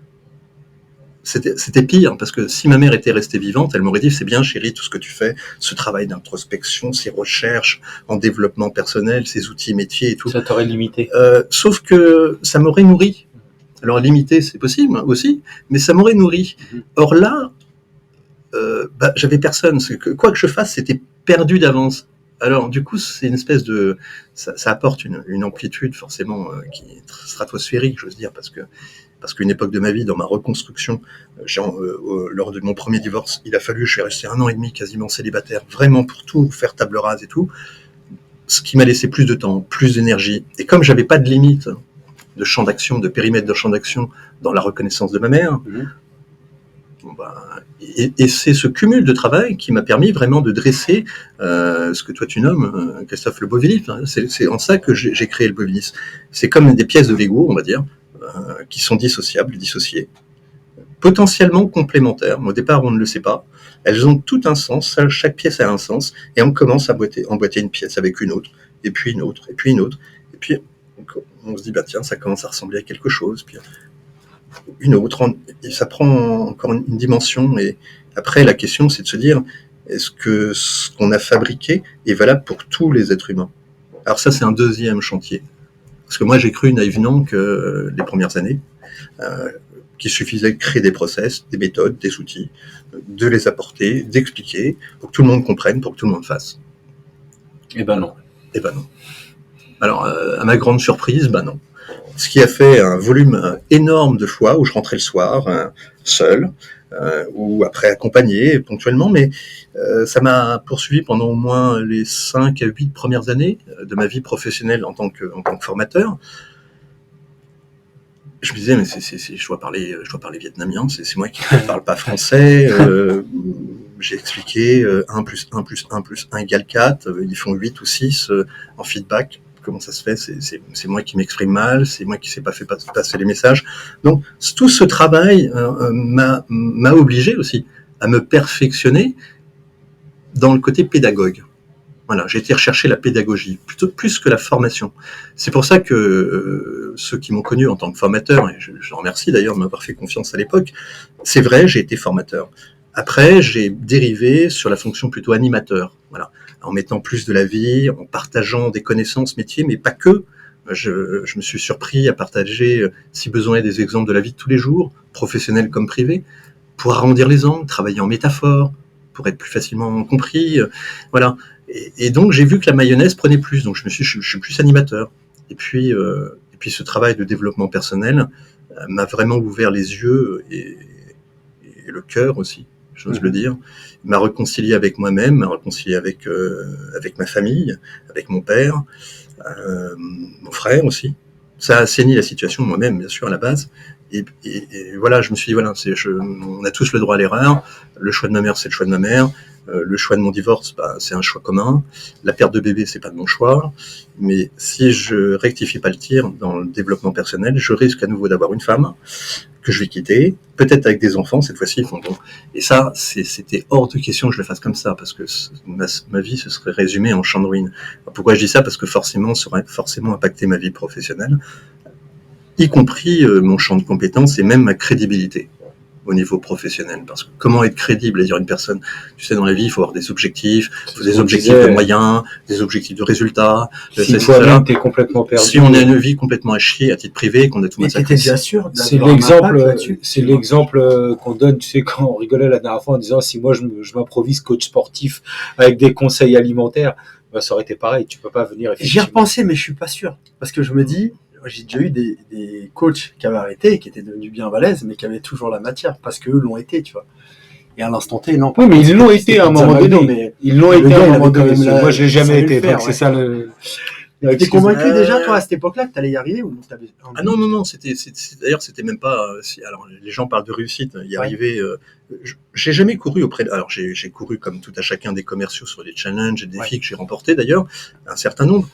c'était pire, parce que si ma mère était restée vivante, elle m'aurait dit, c'est bien chérie, tout ce que tu fais, ce travail d'introspection, ces recherches en développement personnel, ces outils métiers et tout. Ça t'aurait limité. Sauf que ça m'aurait nourri. Alors limité, c'est possible aussi, mais ça m'aurait nourri. Or là, j'avais personne. Quoi que je fasse, c'était perdu d'avance. Alors du coup, c'est une espèce de... Ça apporte une amplitude forcément qui est stratosphérique, j'ose dire, parce qu'une époque de ma vie, dans ma reconstruction, lors de mon premier divorce, il a fallu, je suis resté 1 an et demi quasiment célibataire, vraiment pour tout faire table rase et tout, ce qui m'a laissé plus de temps, plus d'énergie. Et comme j'avais pas de limite de champ d'action, de périmètre de champ d'action dans la reconnaissance de ma mère, et c'est ce cumul de travail qui m'a permis vraiment de dresser ce que toi tu nommes, Christophe, le Bovilis. C'est en ça que j'ai créé le Bovilis. C'est comme des pièces de Lego, on va dire, qui sont dissociables, dissociées, potentiellement complémentaires. Au départ, on ne le sait pas. Elles ont tout un sens, chaque pièce a un sens, et on commence à emboîter une pièce avec une autre, et puis une autre, et puis une autre, et puis on se dit, tiens, ça commence à ressembler à quelque chose, puis une autre, et ça prend encore une dimension, et après, la question, c'est de se dire, est-ce que ce qu'on a fabriqué est valable pour tous les êtres humains? Alors ça, c'est un deuxième chantier. Parce que moi, j'ai cru naïvement que les premières années, qu'il suffisait de créer des process, des méthodes, des outils, de les apporter, d'expliquer, pour que tout le monde comprenne, pour que tout le monde fasse. Eh ben non. Alors, à ma grande surprise, non. Ce qui a fait un volume énorme de fois où je rentrais le soir, seul, ou après accompagné ponctuellement, mais ça m'a poursuivi pendant au moins les 5 à 8 premières années de ma vie professionnelle en tant que formateur. Je me disais, mais je dois parler vietnamien, c'est moi qui ne parle pas français. J'ai expliqué 1 plus 1 plus 1 plus 1 égale 4, ils font 8 ou 6 en feedback. Comment ça se fait? C'est moi qui m'exprime mal, c'est moi qui ne sais pas fait passer les messages. Donc tout ce travail m'a obligé aussi à me perfectionner dans le côté pédagogue. Voilà, j'ai été rechercher la pédagogie, plus que la formation. C'est pour ça que ceux qui m'ont connu en tant que formateur, et je remercie d'ailleurs de m'avoir fait confiance à l'époque, c'est vrai, j'ai été formateur. Après, j'ai dérivé sur la fonction plutôt animateur, voilà, en mettant plus de la vie, en partageant des connaissances métiers, mais pas que. Je me suis surpris à partager, si besoin, des exemples de la vie de tous les jours, professionnels comme privés, pour arrondir les angles, travailler en métaphore, pour être plus facilement compris, voilà. Et donc j'ai vu que la mayonnaise prenait plus, donc je suis plus animateur. Et puis ce travail de développement personnel m'a vraiment ouvert les yeux et le cœur aussi, j'ose le dire. Il m'a réconcilié avec moi-même, m'a réconcilié avec ma famille, avec mon père, mon frère aussi. Ça a assaini la situation moi-même, bien sûr, à la base. Et voilà, je me suis dit, voilà, on a tous le droit à l'erreur. Le choix de ma mère, c'est le choix de ma mère. Le choix de mon divorce, c'est un choix commun. La perte de bébé, c'est pas de mon choix. Mais si je rectifie pas le tir dans le développement personnel, je risque à nouveau d'avoir une femme que je vais quitter, peut-être avec des enfants cette fois-ci. Et ça, c'était hors de question que je le fasse comme ça, parce que ma vie se serait résumée en champ de ruines. Pourquoi je dis ça? Parce que forcément, ça aurait forcément impacté ma vie professionnelle, y compris mon champ de compétences et même ma crédibilité au niveau professionnel. Parce que comment être crédible à dire une personne, tu sais, dans la vie, il faut avoir des objectifs, des objectifs de moyens, des objectifs de résultats. Si toi-même t'es complètement perdu. Si on a une vie complètement à chier à titre privé, qu'on a tout massacré. Bien sûr. C'est l'exemple qu'on donne, tu sais, quand on rigolait la dernière fois en disant si moi je m'improvise coach sportif avec des conseils alimentaires. bah, ça aurait été pareil. Tu peux pas venir. J'y repensais, mais je suis pas sûr. Parce que je me dis, j'ai déjà eu des coachs qui avaient arrêté, qui étaient devenus bien balèzes, mais qui avaient toujours la matière, parce qu'eux l'ont été, tu vois. Et à l'instant T, non. Oui, mais ils l'ont été à un moment donné. Mais ils l'ont été à un moment donné. Moi, je l'ai jamais été. Donc c'est ça le. T'es convaincu déjà, toi, à cette époque-là, que t'allais y arriver ou t'avais... Ah non, d'ailleurs, c'était même pas... alors, les gens parlent de réussite, y arriver... j'ai jamais couru auprès de... Alors, j'ai couru comme tout à chacun des commerciaux sur des challenges et des défis que j'ai remportés, d'ailleurs, un certain nombre.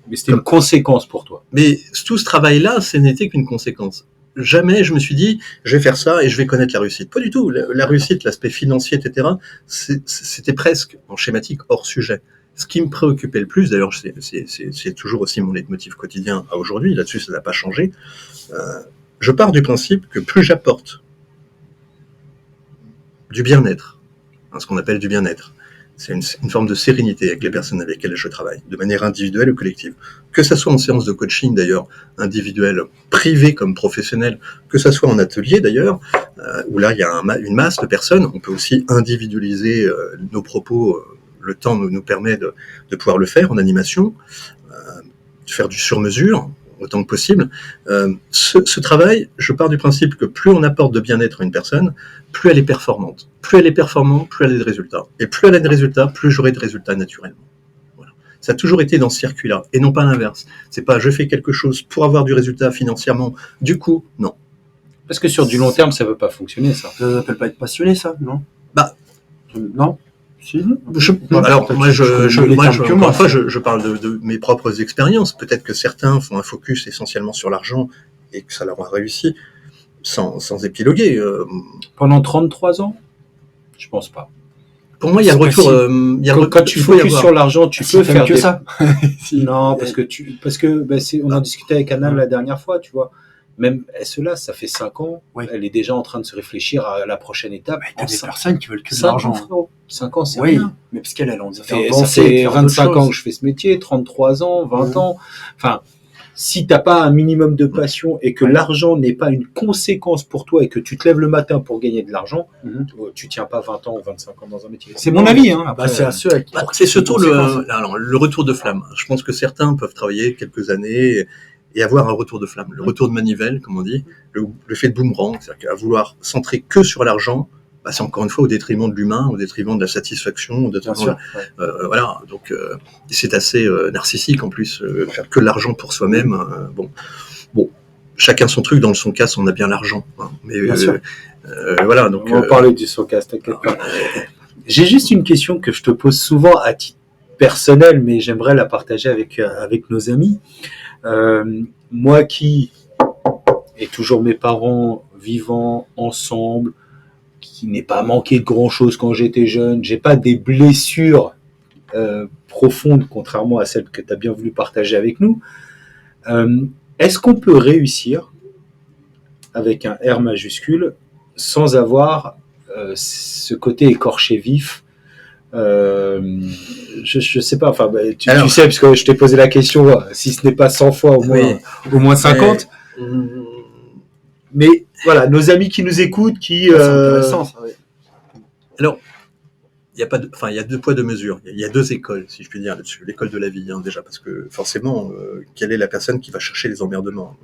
Mais c'était une conséquence pour toi. Mais tout ce travail-là, ce n'était qu'une conséquence. Jamais je me suis dit, je vais faire ça et je vais connaître la réussite. Pas du tout. La réussite, l'aspect financier, etc., c'était presque, en schématique, hors sujet. Ce qui me préoccupait le plus, d'ailleurs, c'est toujours aussi mon leitmotiv quotidien à aujourd'hui, là-dessus ça n'a pas changé, je pars du principe que plus j'apporte du bien-être, ce qu'on appelle du bien-être, c'est une forme de sérénité avec les personnes avec lesquelles je travaille, de manière individuelle ou collective. Que ça soit en séance de coaching d'ailleurs, individuelle, privée comme professionnelle, que ça soit en atelier d'ailleurs, où là il y a une masse de personnes, on peut aussi individualiser nos propos, le temps nous permet de pouvoir le faire en animation, de faire du sur-mesure, autant que possible. Ce travail, je pars du principe que plus on apporte de bien-être à une personne, plus elle est performante. Plus elle est performante, plus elle a des résultats. Et plus elle a des résultats, plus j'aurai de résultats naturellement. Voilà. Ça a toujours été dans ce circuit-là, et non pas l'inverse. C'est pas je fais quelque chose pour avoir du résultat financièrement, du coup, non. Parce que sur du long terme, ça ne veut pas fonctionner, ça. Ça s'appelle pas être passionné, ça, non? Bah, non. Alors, moi, encore une fois, je parle de mes propres expériences. Peut-être que certains font un focus essentiellement sur l'argent et que ça leur a réussi, sans épiloguer. Pendant 33 ans, je pense pas. Pour moi, il y a le retour. Quand tu focuses sur l'argent, tu peux faire que ça. Non, parce que on en discutait avec Anna la dernière fois, tu vois. Même cela, ça fait 5 ans, elle est déjà en train de se réfléchir à la prochaine étape. Il y a des personnes qui veulent que de l'argent. 5 ans, c'est rien. Mais parce qu'elle en ça fait 25 ans que je fais ce métier, 33 ans, 20 ans. Enfin, si t'as pas un minimum de passion et que l'argent n'est pas une conséquence pour toi et que tu te lèves le matin pour gagner de l'argent, tu tiens pas 20 ans ou 25 ans dans un métier. C'est mon avis, hein. Après, c'est à ceux avec qui c'est surtout le retour de flamme. Je pense que certains peuvent travailler quelques années et avoir un retour de flamme, le retour de manivelle, comme on dit, le fait de boomerang, c'est-à-dire qu'à vouloir centrer que sur l'argent, c'est encore une fois au détriment de l'humain, au détriment de la satisfaction, voilà. Donc c'est assez narcissique en plus, faire que l'argent pour soi-même. Bon, chacun son truc. Dans son cas, on a bien l'argent. Hein, mais voilà. Donc on va parler du son cas, t'inquiète pas. J'ai juste une question que je te pose souvent à titre personnel, mais j'aimerais la partager avec nos amis. Moi qui ai toujours mes parents vivant ensemble, qui n'ai pas manqué de grand chose quand j'étais jeune, j'ai pas des blessures profondes contrairement à celles que tu as bien voulu partager avec nous. Est-ce qu'on peut réussir avec un R majuscule sans avoir ce côté écorché vif? Je sais pas, enfin, tu sais, parce que je t'ai posé la question, si ce n'est pas 100 fois, au moins 50. Mais voilà, nos amis qui nous écoutent, c'est intéressant, ça, Alors, il y a deux poids, deux mesures. Il y a deux écoles, si je puis dire, là-dessus. L'école de la vie, hein, déjà, parce que forcément, quelle est la personne qui va chercher les emmerdements?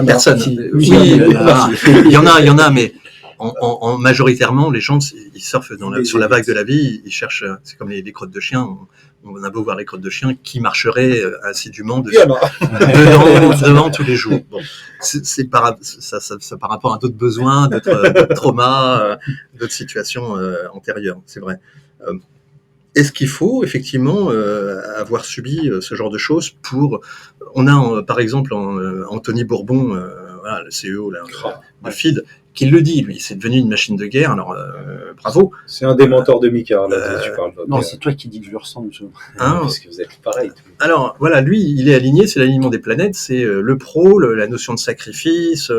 Personne. Oui, il y en a, mais majoritairement, les gens, ils surfent sur la vague de la vie, ils cherchent, c'est comme les crottes de chien. On a beau voir les crottes de chien, qui marcherait assidûment devant tous les jours. Bon, c'est par rapport à d'autres besoins, d'autres traumas, d'autres situations antérieures, c'est vrai. Est-ce qu'il faut effectivement avoir subi ce genre de choses pour... On a par exemple Anthony Bourbon, le CEO de FID, qui le dit, lui, c'est devenu une machine de guerre, alors bravo. C'est un des mentors de Mika, là, tu parles. Non, c'est toi qui dis que je lui ressemble. Parce que vous êtes pareil. Alors, voilà, lui, il est aligné, c'est l'alignement des planètes, c'est le pro, la notion de sacrifice,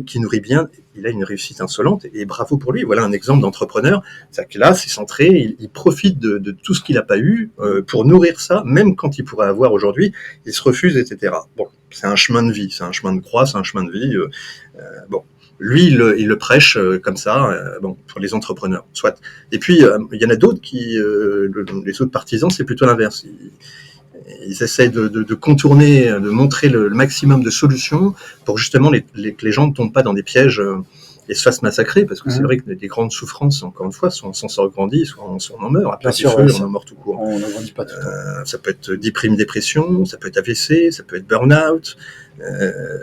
qui nourrit bien, il a une réussite insolente, et bravo pour lui. Voilà un exemple d'entrepreneur, c'est-à-dire que là, c'est centré, il profite de tout ce qu'il n'a pas eu pour nourrir ça, même quand il pourrait avoir aujourd'hui, il se refuse, etc. Bon, c'est un chemin de vie, c'est un chemin de croix, c'est un chemin de vie, bon. Lui, il le prêche comme ça, pour les entrepreneurs, soit. Et puis, il y en a d'autres qui, les autres partisans, c'est plutôt l'inverse. Ils essayent de contourner, de montrer le maximum de solutions pour justement que les gens ne tombent pas dans des pièges et se fassent massacrer, parce que c'est vrai que des grandes souffrances, encore une fois, soit on s'en grandit, soit on en meurt. Après, c'est sûr, on en meurt tout court. On n'en grandit pas tout le temps. Ça peut être dépression, ça peut être AVC, ça peut être burn-out,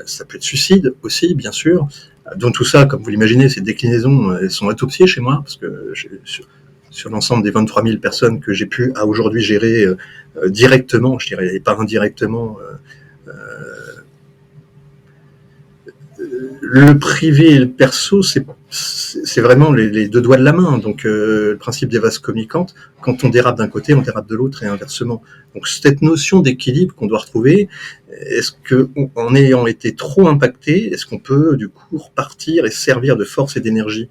ça peut être suicide aussi, bien sûr. Donc tout ça, comme vous l'imaginez, ces déclinaisons, elles sont autopsiées chez moi, parce que sur l'ensemble des 23 000 personnes que j'ai pu à aujourd'hui gérer directement, je dirais, et pas indirectement, le privé et le perso, c'est vraiment les deux doigts de la main. Donc le principe des vases communicants, quand on dérape d'un côté, on dérape de l'autre et inversement. Donc cette notion d'équilibre qu'on doit retrouver, est-ce que, en ayant été trop impacté, est-ce qu'on peut du coup repartir et servir de force et d'énergie?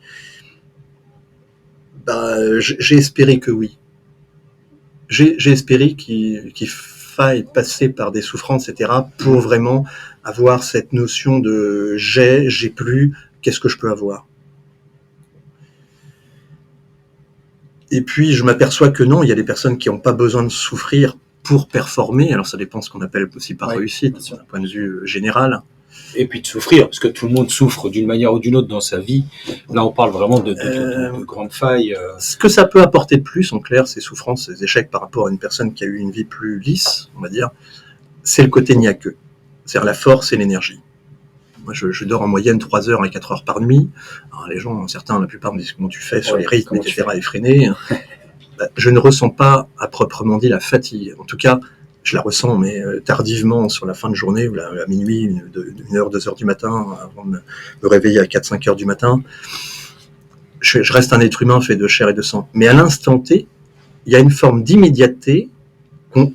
J'ai espéré que oui. J'ai espéré qu'il faille passer par des souffrances, etc., pour vraiment avoir cette notion de j'ai plus, qu'est-ce que je peux avoir? Et puis je m'aperçois que non, il y a des personnes qui n'ont pas besoin de souffrir pour performer. Alors ça dépend ce qu'on appelle aussi par réussite, d'un point de vue général. Et puis de souffrir, parce que tout le monde souffre d'une manière ou d'une autre dans sa vie. Là, on parle vraiment de grandes failles. Ce que ça peut apporter de plus, en clair, ces souffrances, ces échecs par rapport à une personne qui a eu une vie plus lisse, on va dire, c'est le côté n'y a que. C'est-à-dire la force et l'énergie. Moi, je dors en moyenne 3 heures à 4 heures par nuit. Alors, les gens, certains, la plupart me disent comment tu fais sur les rythmes, etc., effrénés. Je ne ressens pas, à proprement dit, la fatigue. En tout cas, je la ressens, mais tardivement, sur la fin de journée, ou à minuit, 1h, 2h du matin, avant de me réveiller à 4-5 heures du matin. Je reste un être humain fait de chair et de sang. Mais à l'instant T, il y a une forme d'immédiateté.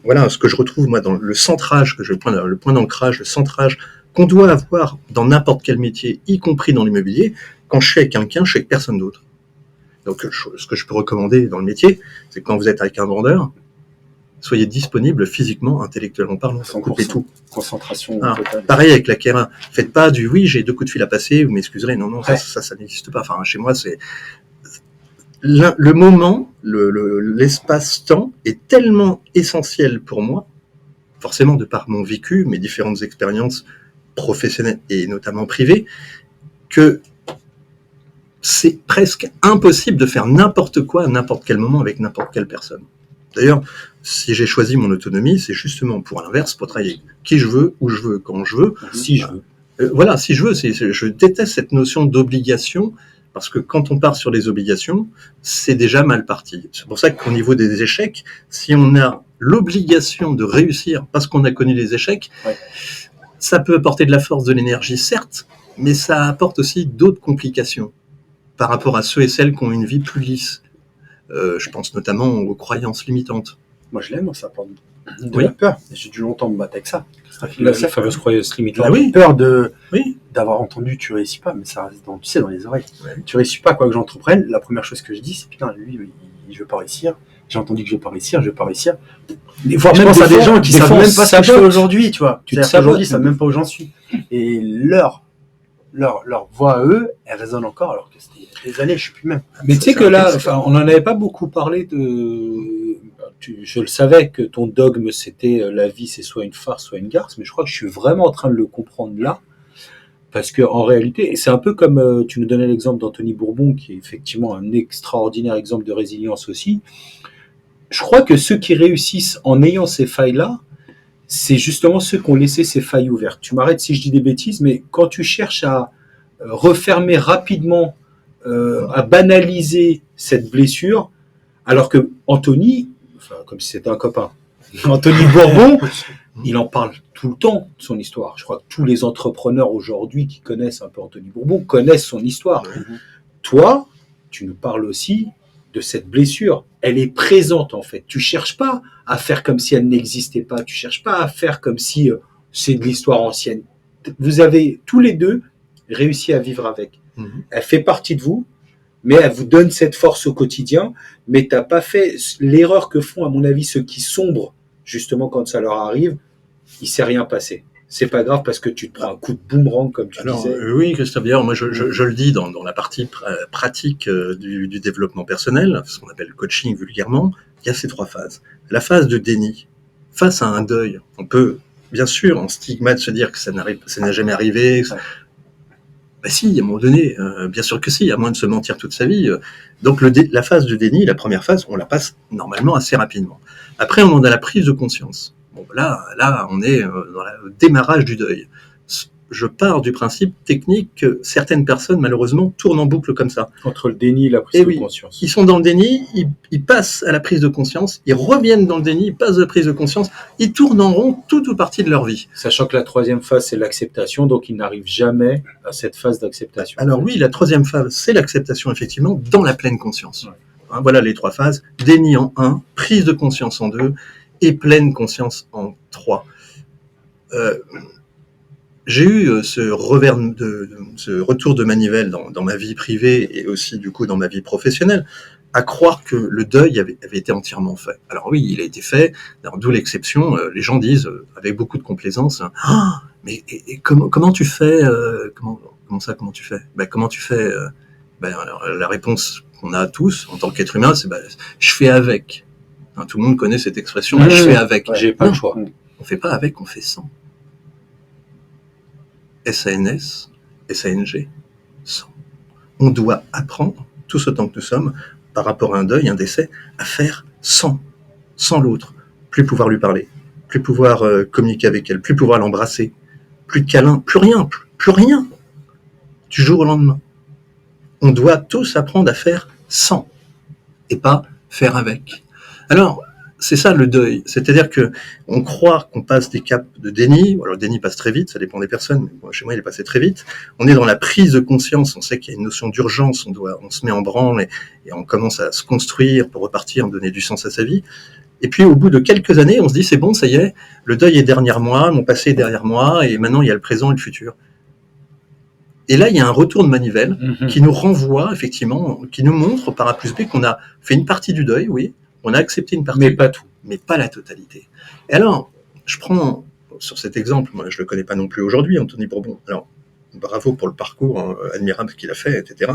Voilà ce que je retrouve, moi, dans le centrage, le point d'ancrage, le centrage qu'on doit avoir dans n'importe quel métier, y compris dans l'immobilier. Quand je suis avec quelqu'un, je suis avec personne d'autre. Donc, ce que je peux recommander dans le métier, c'est que quand vous êtes avec un vendeur, soyez disponible physiquement, intellectuellement parlant, coupez tout. Concentration totale. Pareil avec l'acquéreur. Faites pas du oui, j'ai 2 coups de fil à passer, vous m'excuserez. Non, ça n'existe pas. Enfin, chez moi, c'est le moment, l'espace-temps est tellement essentiel pour moi, forcément de par mon vécu, mes différentes expériences professionnelles et notamment privées, que c'est presque impossible de faire n'importe quoi à n'importe quel moment avec n'importe quelle personne. D'ailleurs, si j'ai choisi mon autonomie, c'est justement pour l'inverse, pour travailler qui je veux, où je veux, quand je veux. Si je veux. Voilà, si je veux. Je déteste cette notion d'obligation, parce que quand on part sur les obligations, c'est déjà mal parti. C'est pour ça qu'au niveau des échecs, si on a l'obligation de réussir parce qu'on a connu les échecs, ça peut apporter de la force, de l'énergie, certes, mais ça apporte aussi d'autres complications par rapport à ceux et celles qui ont une vie plus lisse. Je pense notamment aux croyances limitantes. Moi, je l'aime, ça apporte de la peur. J'ai dû longtemps me battre avec ça. La fameuse croyance limitante. Peur d'avoir entendu tu réussis pas, mais ça reste dans les oreilles. Tu réussis pas, quoi que j'entreprenne. La première chose que je dis, c'est putain, lui, je veux pas réussir. J'ai entendu que je vais pas réussir. Voire même à des gens qui savent même pas ce que je fais aujourd'hui, tu vois. Aujourd'hui, ils savent même pas où j'en suis. Et leur voix à eux, elle résonne encore, alors que c'était des années, je suis plus même. Mais tu sais que là, on n'en avait pas beaucoup parlé je le savais que ton dogme, c'était la vie, c'est soit une farce, soit une garce, mais je crois que je suis vraiment en train de le comprendre là. Parce qu'en réalité, c'est un peu comme tu nous donnais l'exemple d'Anthony Bourbon, qui est effectivement un extraordinaire exemple de résilience aussi. Je crois que ceux qui réussissent en ayant ces failles-là, c'est justement ceux qui ont laissé ces failles ouvertes. Tu m'arrêtes si je dis des bêtises, mais quand tu cherches à refermer rapidement, à banaliser cette blessure, alors que Anthony, comme si c'était un copain, Anthony Bourbon, il en parle tout le temps de son histoire. Je crois que tous les entrepreneurs aujourd'hui qui connaissent un peu Anthony Bourbon connaissent son histoire. Toi, tu nous parles aussi de cette blessure. Elle est présente en fait. Tu cherches pas à faire comme si elle n'existait pas. Tu cherches pas à faire comme si c'est de l'histoire ancienne. Vous avez tous les deux réussi à vivre avec. Elle fait partie de vous, mais elle vous donne cette force au quotidien. Mais t'as pas fait l'erreur que font, à mon avis, ceux qui sombrent justement quand ça leur arrive. Il s'est rien passé. c'est pas grave parce que tu te prends un coup de boomerang, comme tu disais. Oui, Christophe, d'ailleurs, moi je le dis dans la partie pratique du développement personnel, ce qu'on appelle coaching vulgairement, il y a ces 3 phases. La phase de déni, face à un deuil, on peut bien sûr en stigmate se dire que ça n'a jamais arrivé. Ben si, à un moment donné, bien sûr que si, à moins de se mentir toute sa vie. Donc la phase de déni, la première phase, on la passe normalement assez rapidement. Après, on en a la prise de conscience. Bon, là, on est dans le démarrage du deuil. Je pars du principe technique que certaines personnes, malheureusement, tournent en boucle comme ça. Entre le déni et la prise de conscience. Ils sont dans le déni, ils passent à la prise de conscience, ils reviennent dans le déni, ils passent à la prise de conscience, ils tournent en rond toute ou partie de leur vie. Sachant que la 3e phase, c'est l'acceptation, donc ils n'arrivent jamais à cette phase d'acceptation. Alors oui, la 3e phase, c'est l'acceptation, effectivement, dans la pleine conscience. Ouais. Hein, voilà les 3 phases. Déni en 1, prise de conscience en 2 et pleine conscience en 3. J'ai eu ce retour de manivelle dans ma vie privée et aussi du coup dans ma vie professionnelle, à croire que le deuil avait été entièrement fait. Alors oui, il a été fait, d'où l'exception. Les gens disent avec beaucoup de complaisance, mais comment tu fais comment tu fais comment tu fais alors, la réponse qu'on a tous en tant qu'être humain, c'est je fais avec. Hein, tout le monde connaît cette expression, je fais avec. J'ai pas le choix. On fait pas avec, on fait sans. S-A-N-S, S-A-N-G, sans. On doit apprendre, tous autant que nous sommes, par rapport à un deuil, un décès, à faire sans l'autre. Plus pouvoir lui parler, plus pouvoir communiquer avec elle, plus pouvoir l'embrasser, plus de câlins, plus rien, du jour au lendemain. On doit tous apprendre à faire sans, et pas faire avec. Alors, c'est ça le deuil, c'est-à-dire que on croit qu'on passe des caps de déni. Alors le déni passe très vite, ça dépend des personnes, mais moi, chez moi il est passé très vite. On est dans la prise de conscience, on sait qu'il y a une notion d'urgence, on se met en branle et on commence à se construire pour repartir, donner du sens à sa vie. Et puis au bout de quelques années, on se dit c'est bon, ça y est, le deuil est derrière moi, mon passé est derrière moi, et maintenant il y a le présent et le futur. Et là, il y a un retour de manivelle qui nous renvoie, effectivement, qui nous montre par A plus B qu'on a fait une partie du deuil, oui, on a accepté une partie. Mais pas tout. Mais pas la totalité. Et alors, je prends, sur cet exemple, moi je le connais pas non plus aujourd'hui, Anthony Bourbon. Alors, bravo pour le parcours admirable qu'il a fait, etc.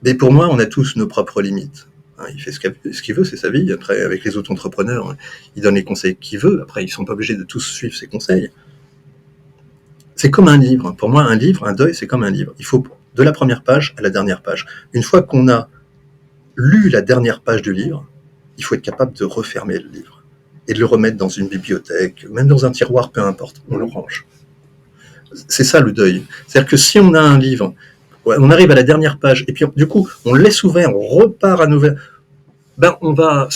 Mais pour moi, on a tous nos propres limites. Il fait ce qu'il veut, c'est sa vie. Après, avec les autres entrepreneurs, il donne les conseils qu'il veut. Après, ils sont pas obligés de tous suivre ses conseils. C'est comme un livre. Pour moi, un livre, un deuil, c'est comme un livre. Il faut de la première page à la dernière page. Une fois qu'on a lu la dernière page du livre, il faut être capable de refermer le livre et de le remettre dans une bibliothèque, même dans un tiroir, peu importe, on le range. C'est ça le deuil. C'est-à-dire que si on a un livre, on arrive à la dernière page, et puis du coup, on le laisse ouvert, on repart à nouveau, on va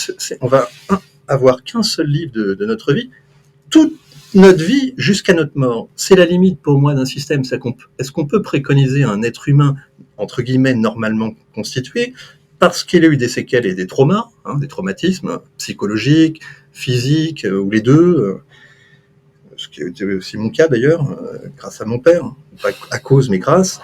avoir qu'un seul livre de notre vie, toute notre vie jusqu'à notre mort. C'est la limite pour moi d'un système. Est-ce qu'on peut préconiser un être humain, entre guillemets, normalement constitué, parce qu'il a eu des séquelles et des traumas, des traumatismes psychologiques, physiques, ou les deux, ce qui était aussi mon cas d'ailleurs, grâce à mon père, pas à cause mais grâce,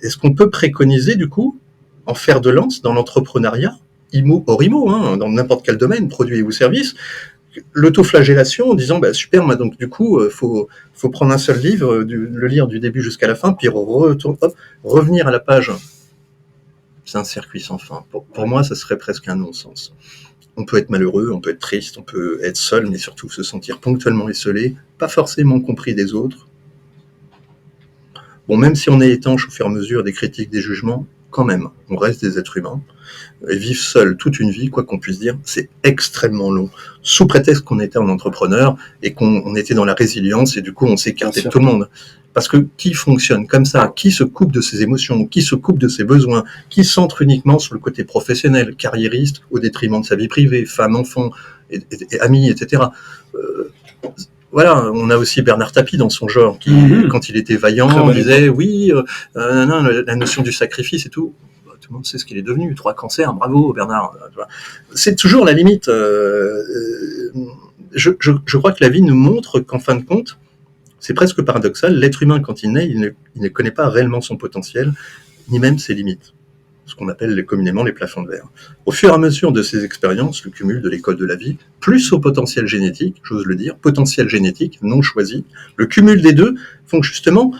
est-ce qu'on peut préconiser du coup, en fer de lance dans l'entrepreneuriat, IMO hors IMO, dans n'importe quel domaine, produit ou service, l'autoflagellation en disant super, donc du coup faut prendre un seul livre, le lire du début jusqu'à la fin, puis revenir à la page. C'est un circuit sans fin. Pour moi, ça serait presque un non-sens. On peut être malheureux, on peut être triste, on peut être seul, mais surtout se sentir ponctuellement esseulé, pas forcément compris des autres. Bon, même si on est étanche au fur et à mesure des critiques, des jugements, quand même, on reste des êtres humains. Et vivre seul toute une vie, quoi qu'on puisse dire, c'est extrêmement long. Sous prétexte qu'on était un entrepreneur et qu'on était dans la résilience et du coup on s'écartait de tout le monde. Parce que qui fonctionne comme ça, qui se coupe de ses émotions, qui se coupe de ses besoins, qui centre uniquement sur le côté professionnel, carriériste, au détriment de sa vie privée, femme, enfant, et amis, etc. Voilà, on a aussi Bernard Tapie dans son genre, qui, quand il était vaillant, disait oui, la notion du sacrifice et tout. Tout le monde sait ce qu'il est devenu, 3 cancers, bravo Bernard. C'est toujours la limite. Je crois que la vie nous montre qu'en fin de compte, c'est presque paradoxal, l'être humain quand il naît, il ne connaît pas réellement son potentiel, ni même ses limites. ce qu'on appelle communément les plafonds de verre. Au fur et à mesure de ces expériences, le cumul de l'école de la vie, plus au potentiel génétique, j'ose le dire, potentiel génétique, non choisi, le cumul des deux font que justement,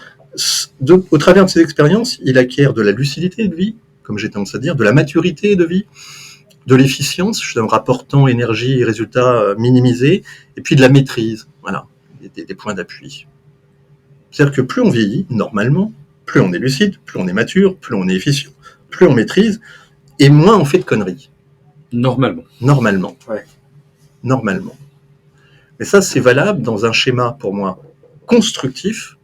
au travers de ces expériences, il acquiert de la lucidité de vie, comme j'ai tendance à dire, de la maturité de vie, de l'efficience, en rapportant énergie et résultats minimisés, et puis de la maîtrise, voilà, des points d'appui. C'est-à-dire que plus on vieillit, normalement, plus on est lucide, plus on est mature, plus on est efficient, plus on maîtrise, et moins on fait de conneries. Normalement. Ouais. Normalement. Mais ça, c'est valable dans un schéma, pour moi, constructif,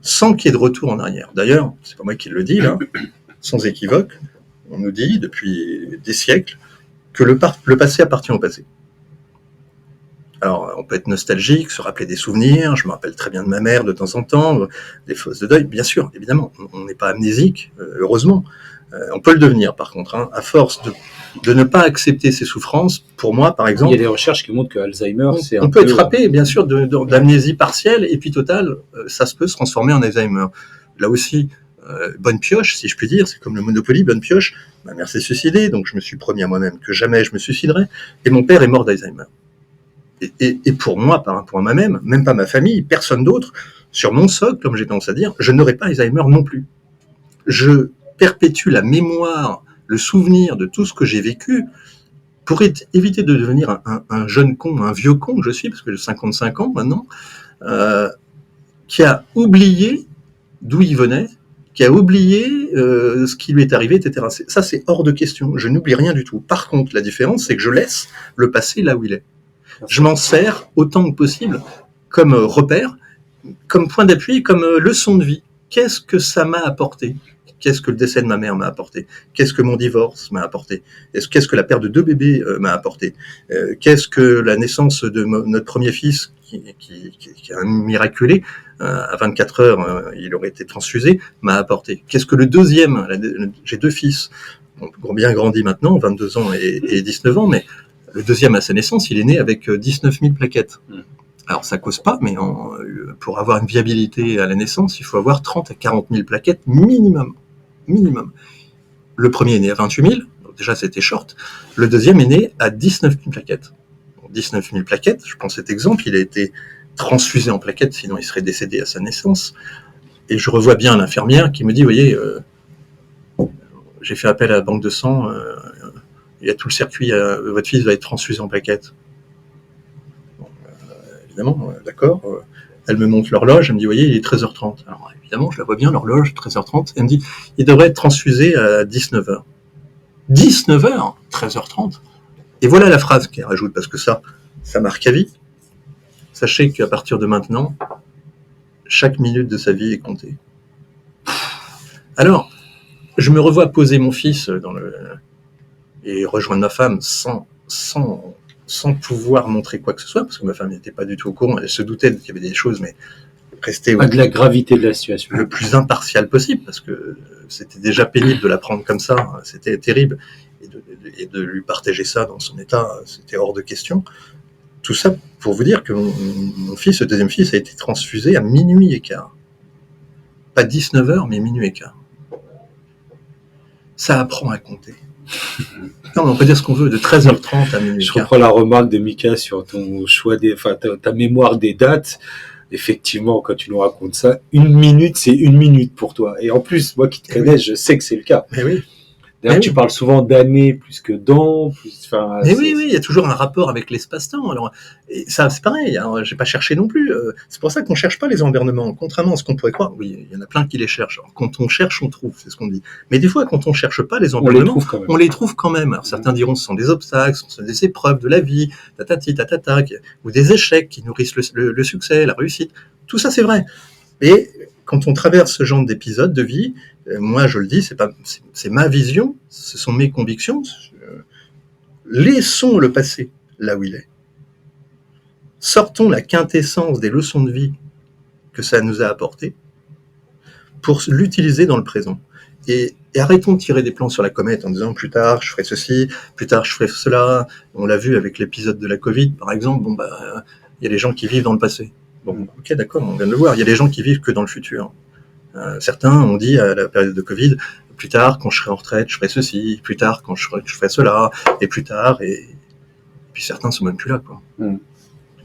sans qu'il y ait de retour en arrière. D'ailleurs, c'est pas moi qui le dis, là, sans équivoque, on nous dit, depuis des siècles, que le passé appartient au passé. Alors, on peut être nostalgique, se rappeler des souvenirs, je me rappelle très bien de ma mère de temps en temps, des fausses de deuil, bien sûr, évidemment, on n'est pas amnésique, heureusement. On peut le devenir, par contre, hein, à force de ne pas accepter ses souffrances. Pour moi, par exemple... Il y a des recherches qui montrent que Alzheimer, c'est un peu... On peut être frappé, bien sûr, d'amnésie partielle, et puis totale, ça peut se transformer en Alzheimer. Là aussi, bonne pioche, si je puis dire, c'est comme le Monopoly, bonne pioche. Ma mère s'est suicidée, donc je me suis promis à moi-même que jamais je me suiciderais, et mon père est mort d'Alzheimer. Et pour moi, par rapport à moi-même, même pas ma famille, personne d'autre, sur mon socle, comme j'ai tendance à dire, je n'aurai pas Alzheimer non plus. Je perpétue la mémoire, le souvenir de tout ce que j'ai vécu pour éviter de devenir un jeune con, un vieux con que je suis, parce que j'ai 55 ans maintenant, qui a oublié d'où il venait, qui a oublié ce qui lui est arrivé, etc. Ça, c'est hors de question. Je n'oublie rien du tout. Par contre, la différence, c'est que je laisse le passé là où il est. Je m'en sers autant que possible comme repère, comme point d'appui, comme leçon de vie. Qu'est-ce que ça m'a apporté ? Qu'est-ce que le décès de ma mère m'a apporté ? Qu'est-ce que mon divorce m'a apporté ? Qu'est-ce que la perte de 2 bébés m'a apporté ? Qu'est-ce que la naissance de notre premier fils, qui est un miraculé, à 24 heures, il aurait été transfusé, m'a apporté ? Qu'est-ce que le deuxième, j'ai 2 fils, ont bien grandi maintenant, 22 ans et 19 ans, mais le deuxième à sa naissance, il est né avec 19 000 plaquettes. Alors ça cause pas, mais pour avoir une viabilité à la naissance, il faut avoir 30 à 40 000 plaquettes minimum. Le premier est né à 28 000, donc déjà c'était short. Le deuxième est né à 19 000 plaquettes. Donc 19 000 plaquettes, je prends cet exemple, il a été transfusé en plaquettes, sinon il serait décédé à sa naissance. Et je revois bien l'infirmière qui me dit, voyez, j'ai fait appel à la banque de sang, il y a tout le circuit, votre fils va être transfusé en plaquettes. Bon, évidemment, d'accord. Elle me montre l'horloge, elle me dit, voyez, il est 13h30. Alors évidemment, je la vois bien, l'horloge, 13h30. Elle me dit, il devrait être transfusé à 19h. 19h 13h30. Et voilà la phrase qu'elle rajoute, parce que ça marque à vie. Sachez qu'à partir de maintenant, chaque minute de sa vie est comptée. Alors, je me revois poser mon fils et rejoindre ma femme sans pouvoir montrer quoi que ce soit, parce que ma femme n'était pas du tout au courant, elle se doutait qu'il y avait des choses, mais rester de la gravité de la situation, le plus impartial possible, parce que c'était déjà pénible de la prendre comme ça, c'était terrible, et de lui partager ça dans son état, c'était hors de question. Tout ça pour vous dire que mon fils, le deuxième fils, a été transfusé à minuit et quart. Pas 19h, mais minuit et quart. Ça apprend à compter. Non, on peut dire ce qu'on veut, de 13h30 à minuit. Je reprends la remarque de Mika sur ton choix ta mémoire des dates. Effectivement, quand tu nous racontes ça, 1 minute, c'est 1 minute pour toi. Et en plus, moi qui te connais, je sais que c'est le cas. Mais oui. D'ailleurs, tu parles souvent d'années plus que d'ans. Mais oui, il y a toujours un rapport avec l'espace-temps. Alors, et ça, c'est pareil, hein, j'ai pas cherché non plus. C'est pour ça qu'on cherche pas les environnements. Contrairement à ce qu'on pourrait croire, oui, il y en a plein qui les cherchent. Alors, quand on cherche, on trouve, c'est ce qu'on dit. Mais des fois, quand on cherche pas les environnements, on les trouve quand même. Alors, certains diront que ce sont des obstacles, ce sont des épreuves de la vie, ou des échecs qui nourrissent le succès, la réussite. Tout ça, c'est vrai. Et quand on traverse ce genre d'épisode de vie, moi je le dis, c'est ma vision, ce sont mes convictions. Laissons le passé là où il est. Sortons la quintessence des leçons de vie que ça nous a apportées pour l'utiliser dans le présent. Et arrêtons de tirer des plans sur la comète en disant plus tard je ferai ceci, plus tard je ferai cela. On l'a vu avec l'épisode de la Covid par exemple, il y a des gens qui vivent dans le passé. Bon, ok, d'accord, on vient de le voir. Il y a des gens qui vivent que dans le futur. Certains ont dit à la période de Covid, plus tard, quand je serai en retraite, je ferai ceci, plus tard, quand je ferai cela, et plus tard, et puis certains sont même plus là, quoi.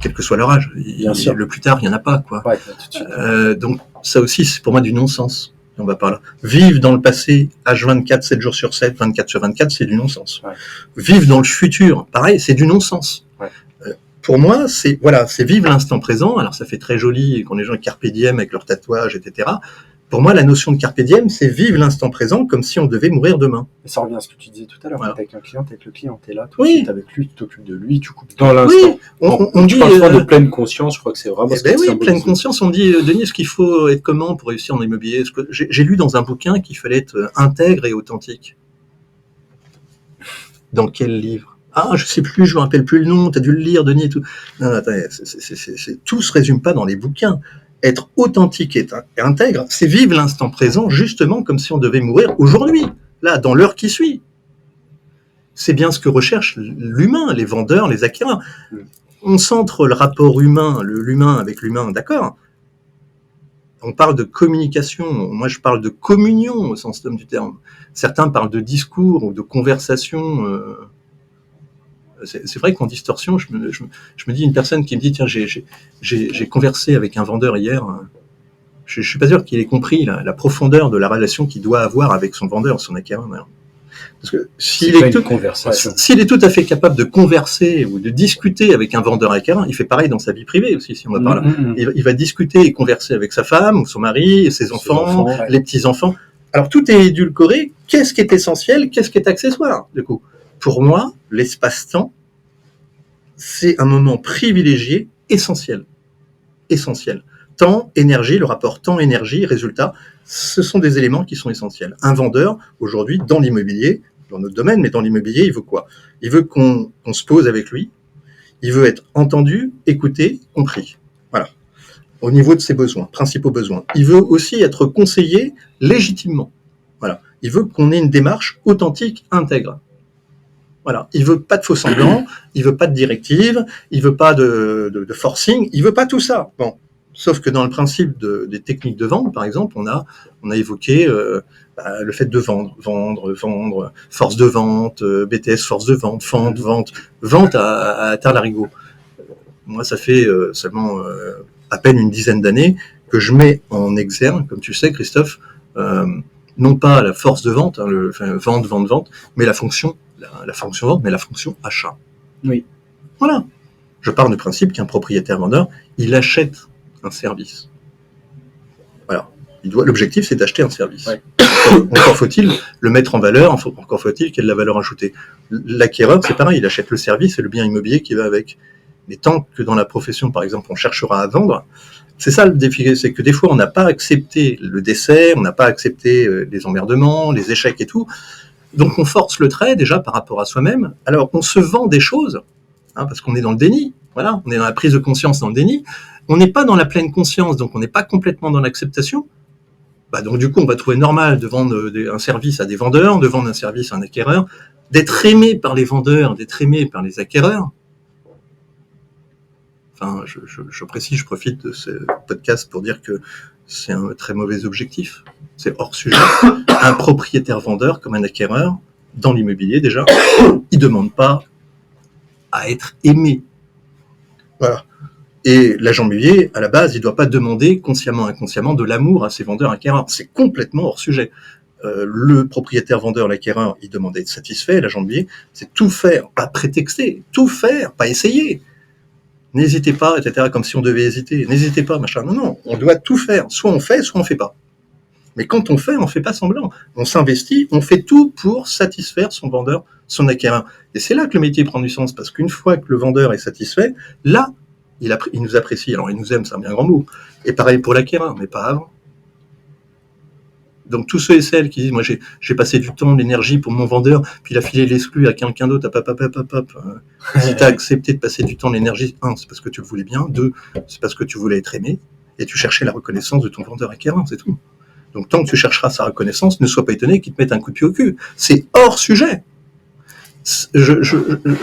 Quel que soit leur âge. Le plus tard, il n'y en a pas, quoi. Ouais, tout de suite. Donc, ça aussi, c'est pour moi du non-sens. On va par là. Vivre dans le passé, H24, 7 jours sur 7, 24 sur 24, c'est du non-sens. Ouais. Vivre dans le futur, pareil, c'est du non-sens. Ouais. Pour moi, c'est vivre l'instant présent. Alors, ça fait très joli quand les gens carpe diem avec leurs tatouages, etc. Pour moi, la notion de carpe diem, c'est vivre l'instant présent comme si on devait mourir demain. Et ça revient à ce que tu disais tout à l'heure. Avec un client, t'es avec le client, t'es là, oui. Tu es avec lui, tu t'occupes de lui, tu coupes dans l'instant. Oui. On dit de pleine conscience, je crois que c'est vraiment pleine conscience. On dit, Denis, est-ce qu'il faut être comment pour réussir en immobilier? J'ai lu dans un bouquin qu'il fallait être intègre et authentique. Dans quel livre? Ah, je sais plus, je me rappelle plus le nom, t'as dû le lire, Denis, et tout. Non, attendez, tout se résume pas dans les bouquins. Être authentique et intègre, c'est vivre l'instant présent justement comme si on devait mourir aujourd'hui, là, dans l'heure qui suit. C'est bien ce que recherche l'humain, les vendeurs, les acquéreurs. On centre le rapport humain, l'humain avec l'humain, d'accord. On parle de communication, moi je parle de communion au sens même du terme. Certains parlent de discours ou de conversation. C'est vrai qu'en distorsion, je me dis, une personne qui me dit, tiens, j'ai conversé avec un vendeur hier, je suis pas sûr qu'il ait compris la profondeur de la relation qu'il doit avoir avec son vendeur, son acquéreur. Parce que s'il est tout à fait capable de converser ou de discuter avec un vendeur acquéreur, il fait pareil dans sa vie privée aussi, si on va par là. Il va discuter et converser avec sa femme ou son mari, ses enfants, les petits-enfants. Alors tout est édulcoré. Qu'est-ce qui est essentiel? Qu'est-ce qui est accessoire, du coup? Pour moi, l'espace-temps, c'est un moment privilégié, essentiel. Essentiel. Temps, énergie, le rapport temps-énergie, résultat, ce sont des éléments qui sont essentiels. Un vendeur, aujourd'hui, dans l'immobilier, dans notre domaine, mais dans l'immobilier, il veut quoi? Il veut qu'on se pose avec lui, il veut être entendu, écouté, compris. Voilà. Au niveau de ses besoins, principaux besoins. Il veut aussi être conseillé légitimement. Voilà. Il veut qu'on ait une démarche authentique, intègre. Voilà, il veut pas de faux semblants, il veut pas de directives, il veut pas de forcing, il veut pas tout ça. Bon, sauf que dans le principe des techniques de vente, par exemple, on a évoqué le fait de vendre, force de vente, BTS, force de vente, vente à Tard-Larigot. Moi, ça fait seulement à peine une dizaine d'années que je mets en exergue, comme tu sais, Christophe, non pas la force de vente, vente, mais la fonction vente, mais la fonction achat. Oui. Voilà. Je pars du principe qu'un propriétaire-vendeur, il achète un service. Voilà. L'objectif, c'est d'acheter un service. Ouais. Encore faut-il le mettre en valeur, encore faut-il qu'il y ait de la valeur ajoutée. L'acquéreur, c'est pareil, il achète le service et le bien immobilier qui va avec. Mais tant que dans la profession, par exemple, on cherchera à vendre, c'est ça le défi, c'est que des fois, on n'a pas accepté le décès, on n'a pas accepté les emmerdements, les échecs et tout. Donc on force le trait déjà par rapport à soi-même. Alors on se vend des choses, parce qu'on est dans le déni. Voilà, on est dans la prise de conscience, dans le déni. On n'est pas dans la pleine conscience, donc on n'est pas complètement dans l'acceptation. Donc du coup, on va trouver normal de vendre un service à des vendeurs, de vendre un service à un acquéreur, d'être aimé par les vendeurs, d'être aimé par les acquéreurs. Enfin, je précise, je profite de ce podcast pour dire que c'est un très mauvais objectif. C'est hors sujet. Un propriétaire-vendeur comme un acquéreur, dans l'immobilier déjà, il ne demande pas à être aimé. Voilà. Et l'agent immobilier, à la base, il ne doit pas demander consciemment, inconsciemment de l'amour à ses vendeurs-acquéreurs. C'est complètement hors sujet. Le propriétaire-vendeur, l'acquéreur, il demande à être satisfait. L'agent immobilier, c'est tout faire, pas prétexter, tout faire, pas essayer. N'hésitez pas, etc., comme si on devait hésiter. N'hésitez pas, machin. Non, on doit tout faire. Soit on fait, soit on fait pas. Mais quand on fait, on fait pas semblant. On s'investit, on fait tout pour satisfaire son vendeur, son acquéreur. Et c'est là que le métier prend du sens, parce qu'une fois que le vendeur est satisfait, là, il nous apprécie. Alors, il nous aime, c'est un bien grand mot. Et pareil pour l'acquéreur, mais pas avant. Donc, tous ceux et celles qui disent, moi, j'ai passé du temps, de l'énergie pour mon vendeur, puis il a filé l'exclu à quelqu'un d'autre, Si tu as accepté de passer du temps, de l'énergie, 1, c'est parce que tu le voulais bien, 2, c'est parce que tu voulais être aimé, et tu cherchais la reconnaissance de ton vendeur acquéreur, c'est tout. Donc, tant que tu chercheras sa reconnaissance, ne sois pas étonné qu'il te mette un coup de pied au cul. C'est hors sujet.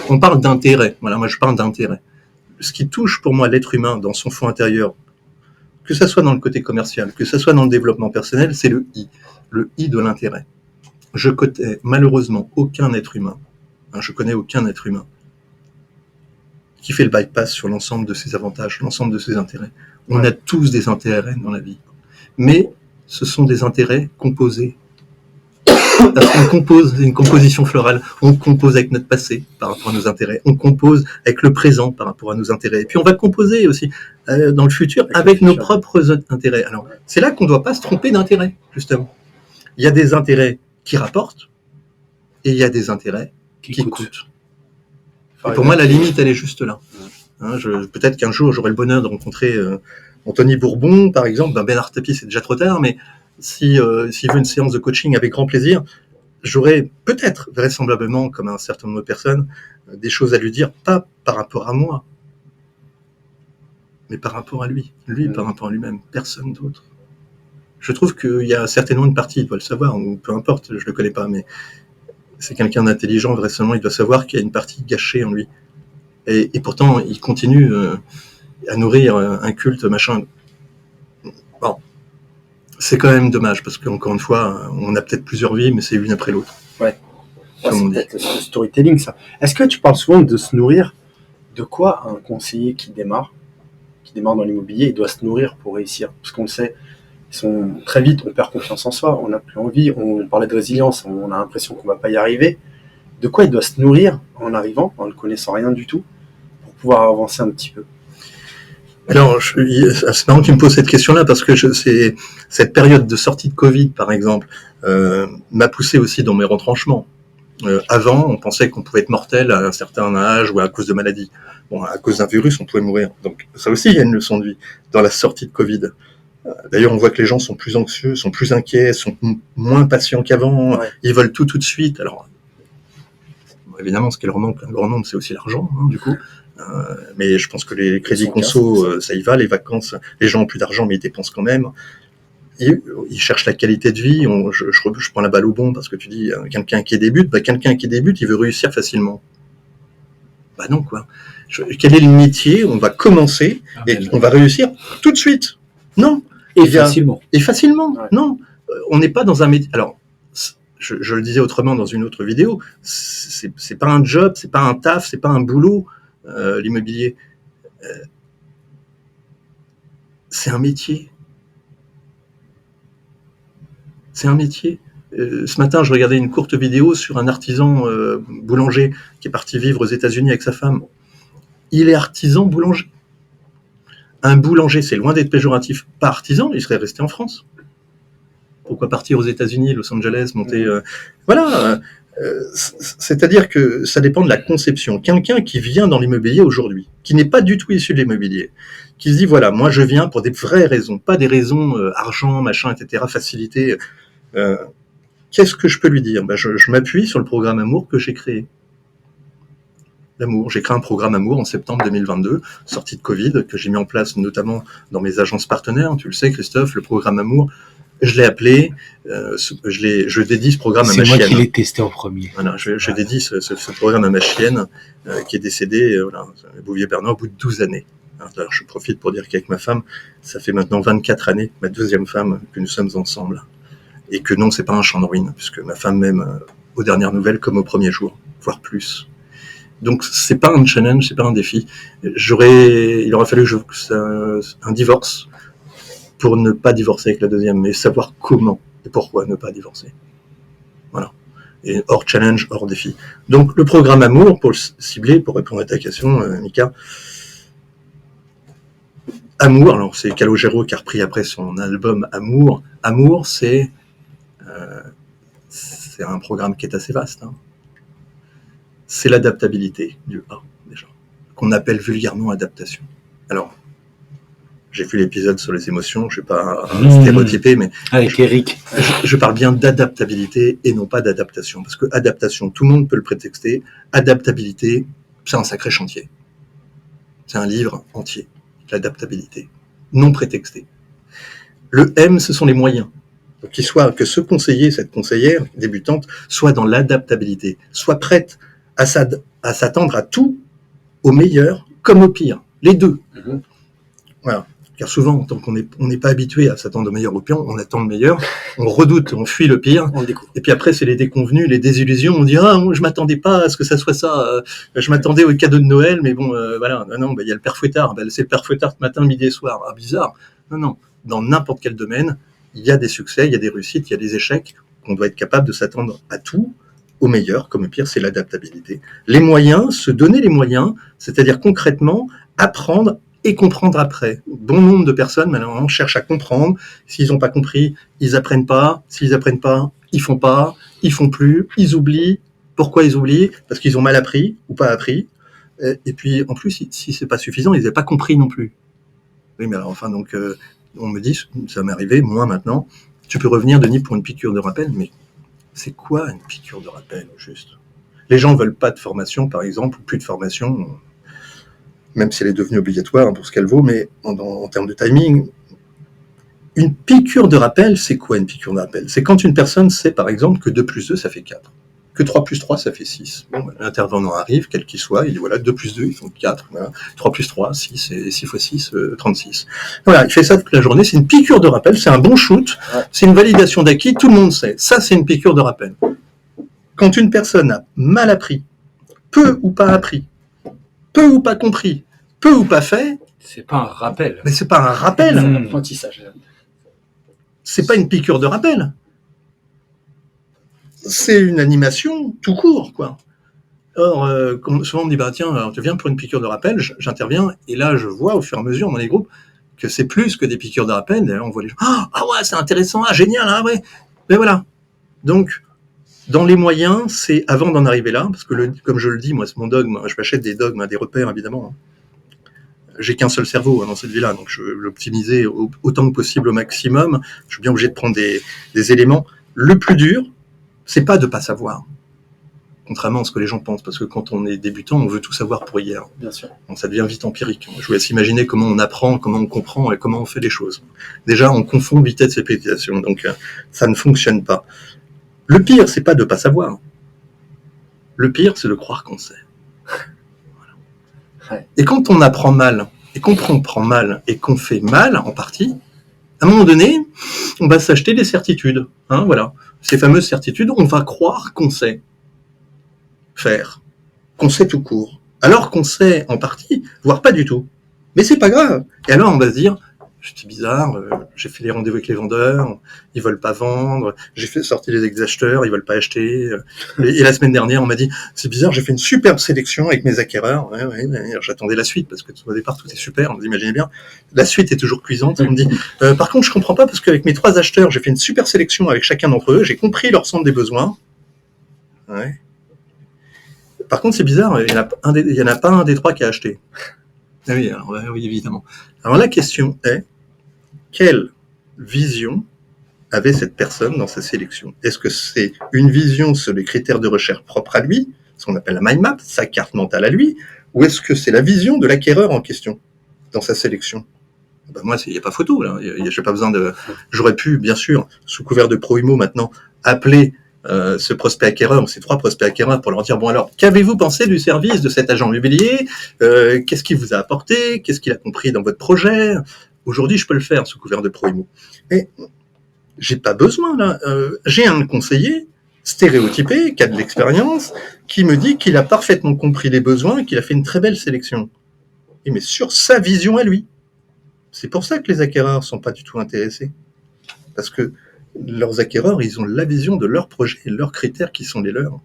On parle d'intérêt. Voilà, moi, je parle d'intérêt. Ce qui touche pour moi l'être humain dans son fond intérieur, que ça soit dans le côté commercial, que ça soit dans le développement personnel, c'est le I de l'intérêt. je connais malheureusement aucun être humain, je connais aucun être humain qui fait le bypass sur l'ensemble de ses avantages, l'ensemble de ses intérêts. On a tous des intérêts dans la vie, mais ce sont des intérêts composés. Parce qu'on compose une composition florale, on compose avec notre passé par rapport à nos intérêts, on compose avec le présent par rapport à nos intérêts, et puis on va composer aussi dans le futur avec nos propres intérêts. Alors, c'est là qu'on ne doit pas se tromper d'intérêt, justement. Il y a des intérêts qui rapportent, et il y a des intérêts qui coûtent. Et pour moi, la limite, elle est juste là. Peut-être qu'un jour, j'aurai le bonheur de rencontrer Anthony Bourbon, par exemple. Bernard Tapie, c'est déjà trop tard, mais s'il veut une séance de coaching avec grand plaisir, j'aurai peut-être, vraisemblablement, comme un certain nombre de personnes, des choses à lui dire, pas par rapport à moi, mais par rapport à lui. Lui, par rapport à lui-même, personne d'autre. Je trouve qu'il y a certainement une partie, il doit le savoir, ou peu importe, je le connais pas, mais c'est quelqu'un d'intelligent, vraisemblablement, il doit savoir qu'il y a une partie gâchée en lui. Et pourtant, il continue à nourrir un culte, machin. Bon. C'est quand même dommage, parce qu'encore une fois, on a peut-être plusieurs vies, mais c'est une après l'autre. Ouais, c'est peut-être le storytelling, ça. Est-ce que tu parles souvent de se nourrir? De quoi un conseiller qui démarre dans l'immobilier, il doit se nourrir pour réussir? Parce qu'on le sait, très vite, on perd confiance en soi, on n'a plus envie, on parlait de résilience, on a l'impression qu'on ne va pas y arriver. De quoi il doit se nourrir en arrivant, en ne connaissant rien du tout, pour pouvoir avancer un petit peu? Alors, c'est marrant que tu me poses cette question-là, parce que cette période de sortie de Covid, par exemple, m'a poussé aussi dans mes retranchements. Avant, on pensait qu'on pouvait être mortel à un certain âge ou à cause de maladies. Bon, à cause d'un virus, on pouvait mourir. Donc, ça aussi, il y a une leçon de vie dans la sortie de Covid. D'ailleurs, on voit que les gens sont plus anxieux, sont plus inquiets, sont moins patients qu'avant. Ouais. Ils veulent tout de suite. Alors, évidemment, ce qui leur manque un grand nombre, c'est aussi l'argent, du coup. Mais je pense que les crédits conso, ça y va, les vacances, les gens ont plus d'argent, mais ils dépensent quand même. Ils cherchent la qualité de vie. Je prends la balle au bon parce que tu dis quelqu'un qui débute, il veut réussir facilement. Bah non, quoi. Quel est le métier? On va commencer et on va réussir tout de suite. Non. Facilement. Et facilement. Ouais. Non. On n'est pas dans un métier. Alors, je le disais autrement dans une autre vidéo. C'est pas un job, c'est pas un taf, c'est pas un boulot. L'immobilier, c'est un métier. C'est un métier. Ce matin, je regardais une courte vidéo sur un artisan boulanger qui est parti vivre aux États-Unis avec sa femme. Il est artisan boulanger. Un boulanger, c'est loin d'être péjoratif. Pas artisan, il serait resté en France. Pourquoi partir aux États-Unis, Los Angeles, monter... Voilà. C'est-à-dire que ça dépend de la conception. Quelqu'un qui vient dans l'immobilier aujourd'hui, qui n'est pas du tout issu de l'immobilier, qui se dit, voilà, moi je viens pour des vraies raisons, pas des raisons argent, machin, etc., facilité. Qu'est-ce que je peux lui dire? Je m'appuie sur le programme Amour que j'ai créé. L'Amour. J'ai créé un programme Amour en septembre 2022, sortie de Covid, que j'ai mis en place notamment dans mes agences partenaires. Tu le sais, Christophe, le programme Amour. Je l'ai appelé, je dédie ce programme à ma chienne. C'est moi qui l'ai testé en premier. Voilà, je dédie ce programme à ma chienne, qui est décédée, Bouvier-Bernard, au bout de 12 années. Alors, je profite pour dire qu'avec ma femme, ça fait maintenant 24 années, ma deuxième femme, que nous sommes ensemble. Et que non, c'est pas un champ de ruines, puisque ma femme m'aime aux dernières nouvelles comme au premier jour, voire plus. Donc, c'est pas un challenge, c'est pas un défi. Il aurait fallu un divorce pour ne pas divorcer avec la deuxième, mais savoir comment et pourquoi ne pas divorcer. Voilà. Et hors challenge, hors défi. Donc, le programme Amour, pour le cibler, pour répondre à ta question, Mika. Amour, alors c'est Calogero qui a repris après son album Amour. Amour, c'est un programme qui est assez vaste. C'est l'adaptabilité du A, déjà, qu'on appelle vulgairement adaptation. Alors, j'ai vu l'épisode sur les émotions, je ne vais pas stéréotyper, mais avec Eric. Je parle bien d'adaptabilité et non pas d'adaptation. Parce que adaptation, tout le monde peut le prétexter. Adaptabilité, c'est un sacré chantier. C'est un livre entier, l'adaptabilité, non prétexté. Le M, ce sont les moyens. Donc, que ce conseiller, cette conseillère débutante, soit dans l'adaptabilité, soit prête à s'attendre à tout, au meilleur comme au pire. Les deux. Voilà. Car souvent, tant qu'on n'est pas habitué à s'attendre au meilleur ou au pire, on attend le meilleur, on redoute, on fuit le pire. On le découvre. Et puis après, c'est les déconvenus, les désillusions. On dit je m'attendais pas à ce que ça soit ça. Je m'attendais au cadeau de Noël, mais bon, voilà. Non, il y a le père Fouettard. C'est le père Fouettard matin, midi et soir. Ah, bizarre. Non. Dans n'importe quel domaine, il y a des succès, il y a des réussites, il y a des échecs. On doit être capable de s'attendre à tout, au meilleur. Comme le pire, c'est l'adaptabilité. Les moyens, se donner les moyens, c'est-à-dire concrètement apprendre et comprendre après. Bon nombre de personnes, maintenant, cherchent à comprendre. S'ils n'ont pas compris, ils apprennent pas. S'ils apprennent pas, ils font pas. Ils font plus. Ils oublient. Pourquoi ils oublient ? Parce qu'ils ont mal appris ou pas appris. Et puis, en plus, si c'est pas suffisant, ils n'avaient pas compris non plus. Oui, mais alors, enfin, donc, on me dit, ça m'est arrivé, moi, maintenant, tu peux revenir, Denis, pour une piqûre de rappel, mais c'est quoi une piqûre de rappel, juste ? Les gens veulent pas de formation, par exemple, ou plus de formation, même si elle est devenue obligatoire pour ce qu'elle vaut, mais en termes de timing, une piqûre de rappel, c'est quoi une piqûre de rappel ? C'est quand une personne sait, par exemple, que 2 plus 2, ça fait 4. Que 3 plus 3, ça fait 6. Bon, l'intervenant arrive, quel qu'il soit, il dit voilà, 2 plus 2, ils font 4. Voilà. 3 plus 3, 6, et 6 fois 6, 36. Voilà, il fait ça toute la journée, c'est une piqûre de rappel, c'est un bon shoot, c'est une validation d'acquis, tout le monde sait. Ça, c'est une piqûre de rappel. Quand une personne a mal appris, peu ou pas appris, peu ou pas compris, peu ou pas fait, c'est pas un rappel. Mais c'est pas un rappel. C'est un apprentissage. C'est pas une piqûre de rappel. C'est une animation tout court, quoi. Or, souvent on me dit, tiens, alors, tu viens pour une piqûre de rappel, j'interviens, et là je vois au fur et à mesure dans les groupes que c'est plus que des piqûres de rappel. D'ailleurs, on voit les gens, ah ouais, c'est intéressant, génial, ouais. Mais voilà. Donc, dans les moyens, c'est avant d'en arriver là, parce que comme je le dis, moi, c'est mon dogme, je m'achète des dogmes, des repères, évidemment. J'ai qu'un seul cerveau dans cette vie-là, donc je veux l'optimiser autant que possible au maximum. Je suis bien obligé de prendre des éléments. Le plus dur, c'est pas de pas savoir, contrairement à ce que les gens pensent, parce que quand on est débutant, on veut tout savoir pour hier. Bien sûr. Donc ça devient vite empirique. Je vous laisse imaginer comment on apprend, comment on comprend et comment on fait les choses. Déjà, on confond vitesse et précipitation, donc ça ne fonctionne pas. Le pire, c'est pas de pas savoir. Le pire, c'est de croire qu'on sait. Voilà. Ouais. Et quand on apprend mal, et qu'on comprend mal, et qu'on fait mal, en partie, à un moment donné, on va s'acheter des certitudes. Voilà. Ces fameuses certitudes, on va croire qu'on sait faire, qu'on sait tout court, alors qu'on sait en partie, voire pas du tout. Mais c'est pas grave. Et alors on va se dire, c'est bizarre, j'ai fait les rendez-vous avec les vendeurs, ils veulent pas vendre, j'ai fait sortir les acheteurs, ils veulent pas acheter. Et la semaine dernière, on m'a dit, c'est bizarre, j'ai fait une superbe sélection avec mes acquéreurs. Ouais, j'attendais la suite, parce que au départ, tout est super, vous imaginez bien. La suite est toujours cuisante. On me dit, par contre, je comprends pas, parce qu'avec mes 3 acheteurs, j'ai fait une super sélection avec chacun d'entre eux, j'ai compris leur centre des besoins. Ouais. Par contre, c'est bizarre, il y en a pas un des 3 qui a acheté. Ah oui, alors, oui, évidemment. Alors la question est, quelle vision avait cette personne dans sa sélection ? Est-ce que c'est une vision sur les critères de recherche propres à lui, ce qu'on appelle la mind map, sa carte mentale à lui, ou est-ce que c'est la vision de l'acquéreur en question dans sa sélection ? Moi, il n'y a pas photo, là. J'ai pas besoin de. J'aurais pu, bien sûr, sous couvert de Proimo maintenant, appeler ce prospect acquéreur, ces 3 prospects acquéreurs, pour leur dire, bon alors, qu'avez-vous pensé du service de cet agent immobilier ? Qu'est-ce qu'il vous a apporté ? Qu'est-ce qu'il a compris dans votre projet ? Aujourd'hui, je peux le faire sous couvert de Proimo. Mais j'ai pas besoin, là. J'ai un conseiller stéréotypé, qui a de l'expérience, qui me dit qu'il a parfaitement compris les besoins et qu'il a fait une très belle sélection. Et mais sur sa vision à lui. C'est pour ça que les acquéreurs sont pas du tout intéressés. Parce que leurs acquéreurs, ils ont la vision de leur projet et leurs critères qui sont les leurs.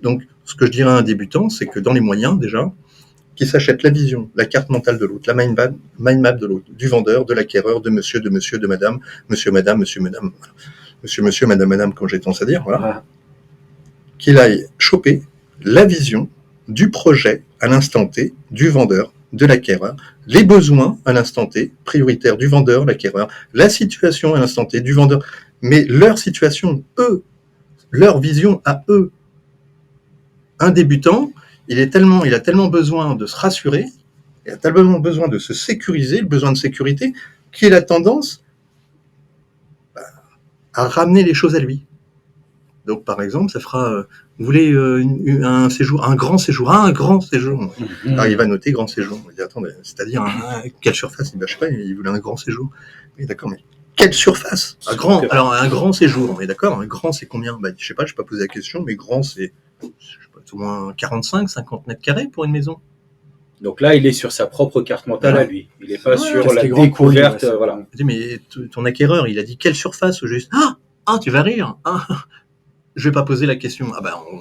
Donc, ce que je dirais à un débutant, c'est que dans les moyens, déjà, qu'ils s'achètent la vision, la carte mentale de l'autre, la mind map de l'autre, du vendeur, de l'acquéreur, de monsieur, de madame, monsieur, madame, monsieur, madame, quand j'ai tendance à dire, voilà. Qu'il aille choper la vision du projet à l'instant T, du vendeur, de l'acquéreur, les besoins à l'instant T, prioritaires du vendeur, l'acquéreur, la situation à l'instant T du vendeur, mais leur situation, eux, leur vision à eux. Un débutant, il a tellement besoin de se rassurer, il a tellement besoin de se sécuriser, le besoin de sécurité, qu'il a tendance à ramener les choses à lui. Donc, par exemple, ça fera, vous voulez un séjour, un grand séjour. Alors, il va noter grand séjour. Il dit, attendez, c'est-à-dire, quelle surface? Je sais pas, il voulait un grand séjour. Oui, d'accord, mais quelle surface? Alors, un grand séjour, on est d'accord? Un grand, c'est combien? Je sais pas, je n'ai pas posé la question, mais grand, c'est, je sais pas, au moins 45, 50 mètres carrés pour une maison. Donc là, il est sur sa propre carte mentale à lui. Il n'est pas sur la découverte. Voilà. Mais ton acquéreur, il a dit quelle surface au juste? Tu vas rire. Je vais pas poser la question.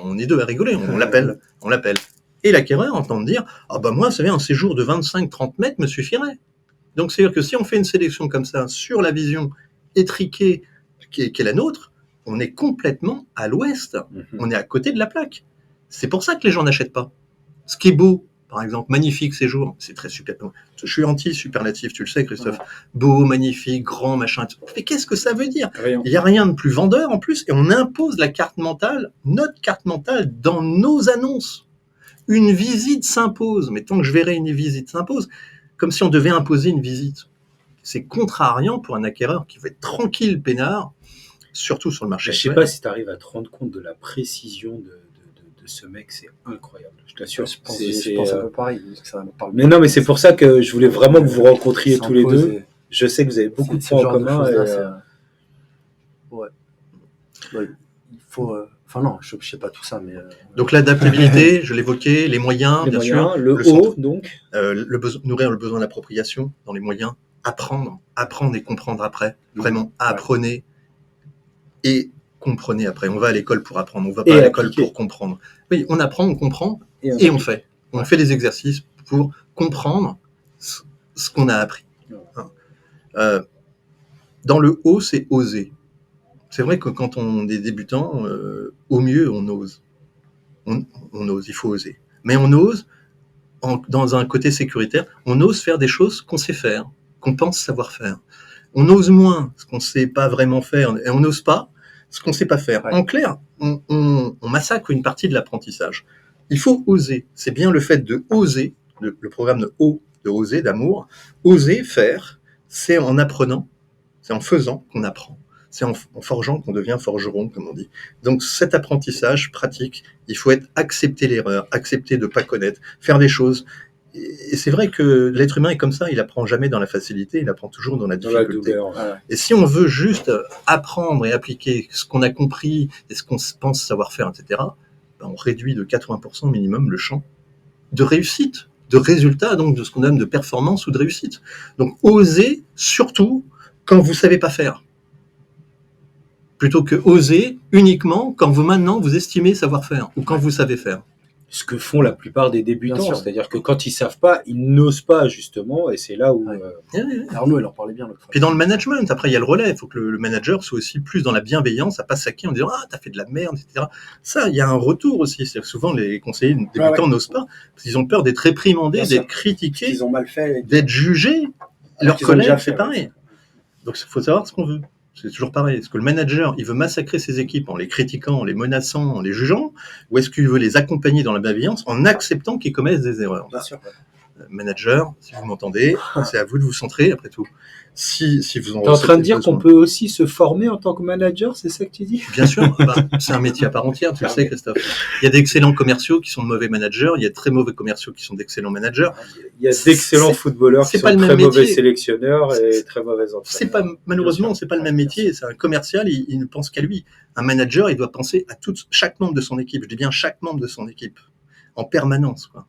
On est deux à rigoler. On l'appelle. Et l'acquéreur entend dire, moi, vous savez, un séjour de 25-30 mètres me suffirait. Donc, c'est-à-dire que si on fait une sélection comme ça sur la vision étriquée qui est la nôtre, on est complètement à l'ouest. On est à côté de la plaque. C'est pour ça que les gens n'achètent pas. Ce qui est beau, par exemple, magnifique séjour, c'est très super. Je suis anti-superlatif, tu le sais, Christophe. Beau, magnifique, grand, machin. Mais qu'est-ce que ça veut dire? Il n'y a rien de plus vendeur en plus, et on impose la carte mentale, notre carte mentale, dans nos annonces. Une visite s'impose. Mais tant que je verrai une visite s'impose, comme si on devait imposer une visite. C'est contrariant pour un acquéreur qui veut être tranquille, peinard, surtout sur le marché. Je ne sais pas si tu arrives à te rendre compte de la précision de ce mec, c'est incroyable. Je t'assure. Je pense un peu pareil. Ça parle. Mais non, mais c'est pour ça que je voulais vraiment que vous rencontriez tous les deux. Je sais que vous avez beaucoup de points en commun. Ouais. Il faut. Enfin non, je sais pas tout ça, mais. Donc l'adaptabilité, je l'évoquais, les moyens, bien sûr. Le haut, donc. Nourrir le besoin d'appropriation dans les moyens. Apprendre et comprendre après. Vraiment, apprenez et comprenez après. On va à l'école pour apprendre, on va pas à l'école pour comprendre. Oui, on apprend, on comprend et on fait. On fait des exercices pour comprendre ce qu'on a appris. Dans le haut, c'est oser. C'est vrai que quand on est débutant, au mieux, on ose. On ose, il faut oser. Mais on ose, dans un côté sécuritaire, on ose faire des choses qu'on sait faire, qu'on pense savoir faire. On ose moins ce qu'on ne sait pas vraiment faire, et on n'ose pas ce qu'on ne sait pas faire. Ouais. En clair, on massacre une partie de l'apprentissage. Il faut oser. C'est bien le fait de oser, le programme de oser, d'amour. Oser faire, c'est en apprenant, c'est en faisant qu'on apprend. C'est en forgeant qu'on devient forgeron, comme on dit. Donc cet apprentissage pratique, il faut accepter l'erreur, accepter de ne pas connaître, faire des choses. Et c'est vrai que l'être humain est comme ça, il apprend jamais dans la facilité, il apprend toujours dans la difficulté. Et si on veut juste apprendre et appliquer ce qu'on a compris et ce qu'on pense savoir faire, etc., on réduit de 80% minimum le champ de réussite, de résultat, donc de ce qu'on nomme de performance ou de réussite. Donc oser, surtout quand vous ne savez pas faire. Plutôt que oser uniquement quand vous estimez savoir faire ou quand vous savez faire. Ce que font la plupart des débutants, c'est-à-dire que quand ils savent pas, ils n'osent pas justement, et c'est là où... Arnaud, il en parlait bien l'autre fois. Puis dans le management, après il y a le relais, il faut que le manager soit aussi plus dans la bienveillance, à pas saquer en disant « Ah, t'as fait de la merde, etc. » Ça, il y a un retour aussi, c'est-à-dire que souvent les conseillers débutants n'osent pas, parce qu'ils ont peur d'être réprimandés, d'être critiqués, ils ont mal fait, d'être jugés, leurs collègues, c'est pareil. Donc il faut savoir ce qu'on veut. C'est toujours pareil. Est-ce que le manager, il veut massacrer ses équipes en les critiquant, en les menaçant, en les jugeant, ou est-ce qu'il veut les accompagner dans la bienveillance en acceptant qu'ils commettent des erreurs? Bien sûr. Manager, si vous m'entendez, c'est à vous de vous centrer, après tout. Si vous T'es en train de dire qu'on peut aussi se former en tant que manager, c'est ça que tu dis? Bien sûr, c'est un métier à part entière, tu le sais, Christophe. Il y a d'excellents commerciaux qui sont de mauvais managers, il y a de très mauvais commerciaux qui sont d'excellents managers. Il y a d'excellents footballeurs qui sont très mauvais sélectionneurs et très mauvais entraîneurs. Malheureusement, c'est pas le même métier. C'est un commercial, il ne pense qu'à lui. Un manager, il doit penser à chaque membre de son équipe. Je dis bien chaque membre de son équipe, en permanence, quoi.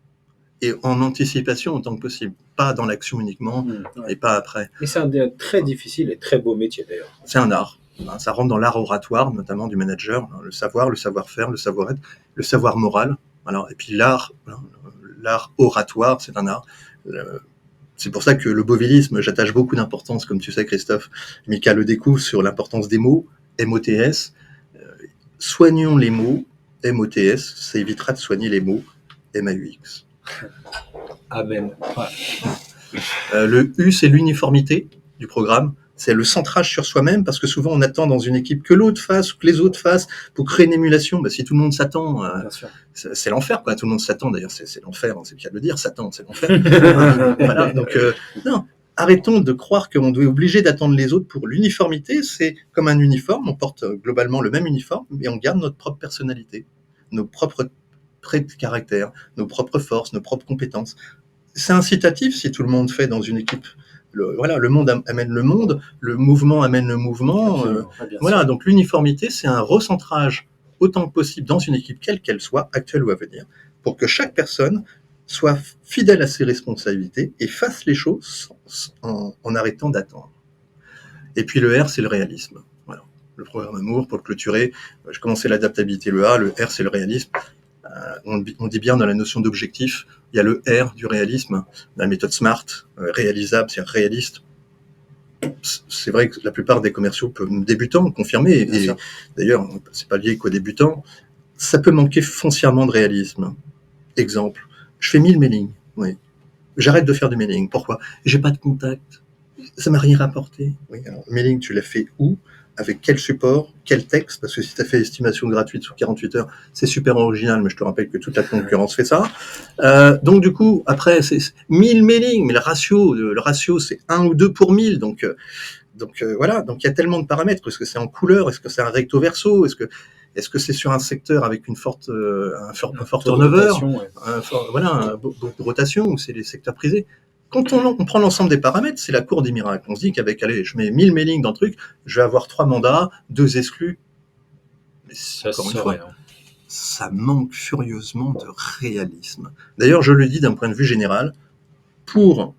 Et en anticipation autant que possible, pas dans l'action uniquement et pas après. Mais c'est un très difficile et très beau métier d'ailleurs. C'est un art. Ça rentre dans l'art oratoire, notamment du manager, le savoir, le savoir-faire, le savoir-être, le savoir moral. Alors, et puis l'art oratoire, c'est un art. C'est pour ça que le bovillisme, j'attache beaucoup d'importance, comme tu sais, Christophe. Mika le découvre sur l'importance des mots, MOTS. Soignons les mots, MOTS, ça évitera de soigner les mots, MAUX. Amen. Le U, c'est l'uniformité du programme. C'est le centrage sur soi-même, parce que souvent on attend dans une équipe que l'autre fasse ou que les autres fassent pour créer une émulation. Si tout le monde s'attend, c'est l'enfer, quoi. Tout le monde s'attend, d'ailleurs, c'est l'enfer, c'est le cas de le dire, s'attend, c'est l'enfer. Voilà, donc non, arrêtons de croire qu'on doit être obligé d'attendre les autres pour l'uniformité. C'est comme un uniforme, on porte globalement le même uniforme, mais on garde notre propre personnalité, nos propres traits de caractère, nos propres forces, nos propres compétences. C'est incitatif si tout le monde fait dans une équipe. Le monde amène le monde, le mouvement amène le mouvement. Voilà, donc l'uniformité, c'est un recentrage autant que possible dans une équipe, quelle qu'elle soit, actuelle ou à venir, pour que chaque personne soit fidèle à ses responsabilités et fasse les choses en arrêtant d'attendre. Et puis le R, c'est le réalisme. Voilà. Le programme Amour, pour le clôturer, je commençais l'adaptabilité, le A, le R, c'est le réalisme. On dit bien dans la notion d'objectif, il y a le R du réalisme, la méthode SMART, réalisable, c'est réaliste. C'est vrai que la plupart des commerciaux, débutants, confirmés, et d'ailleurs, c'est pas lié qu'aux débutants, ça peut manquer foncièrement de réalisme. Exemple, je fais 1000 mailings, oui. J'arrête de faire du mailing. Pourquoi ? J'ai pas de contact. Ça m'a rien rapporté. Oui, alors, mailing, tu l'as fait où ? Avec quel support, quel texte, parce que si tu as fait estimation gratuite sous 48 heures, c'est super original, mais je te rappelle que toute la concurrence fait ça. Donc du coup, après, c'est 1000 mailings, mais le ratio c'est 1 ou 2 pour 1000, donc voilà, donc il y a tellement de paramètres. Est-ce que c'est en couleur ? Est-ce que c'est un recto verso ? Est-ce que c'est sur un secteur avec un fort turnover, beaucoup de rotation, ou c'est les secteurs prisés ? Quand on prend l'ensemble des paramètres, c'est la cour des miracles. On se dit qu'avec, allez, je mets 1000 mailings dans le truc, je vais avoir 3 mandats, 2 exclus. Mais encore une fois, ça manque furieusement de réalisme. D'ailleurs, je le dis d'un point de vue général, pour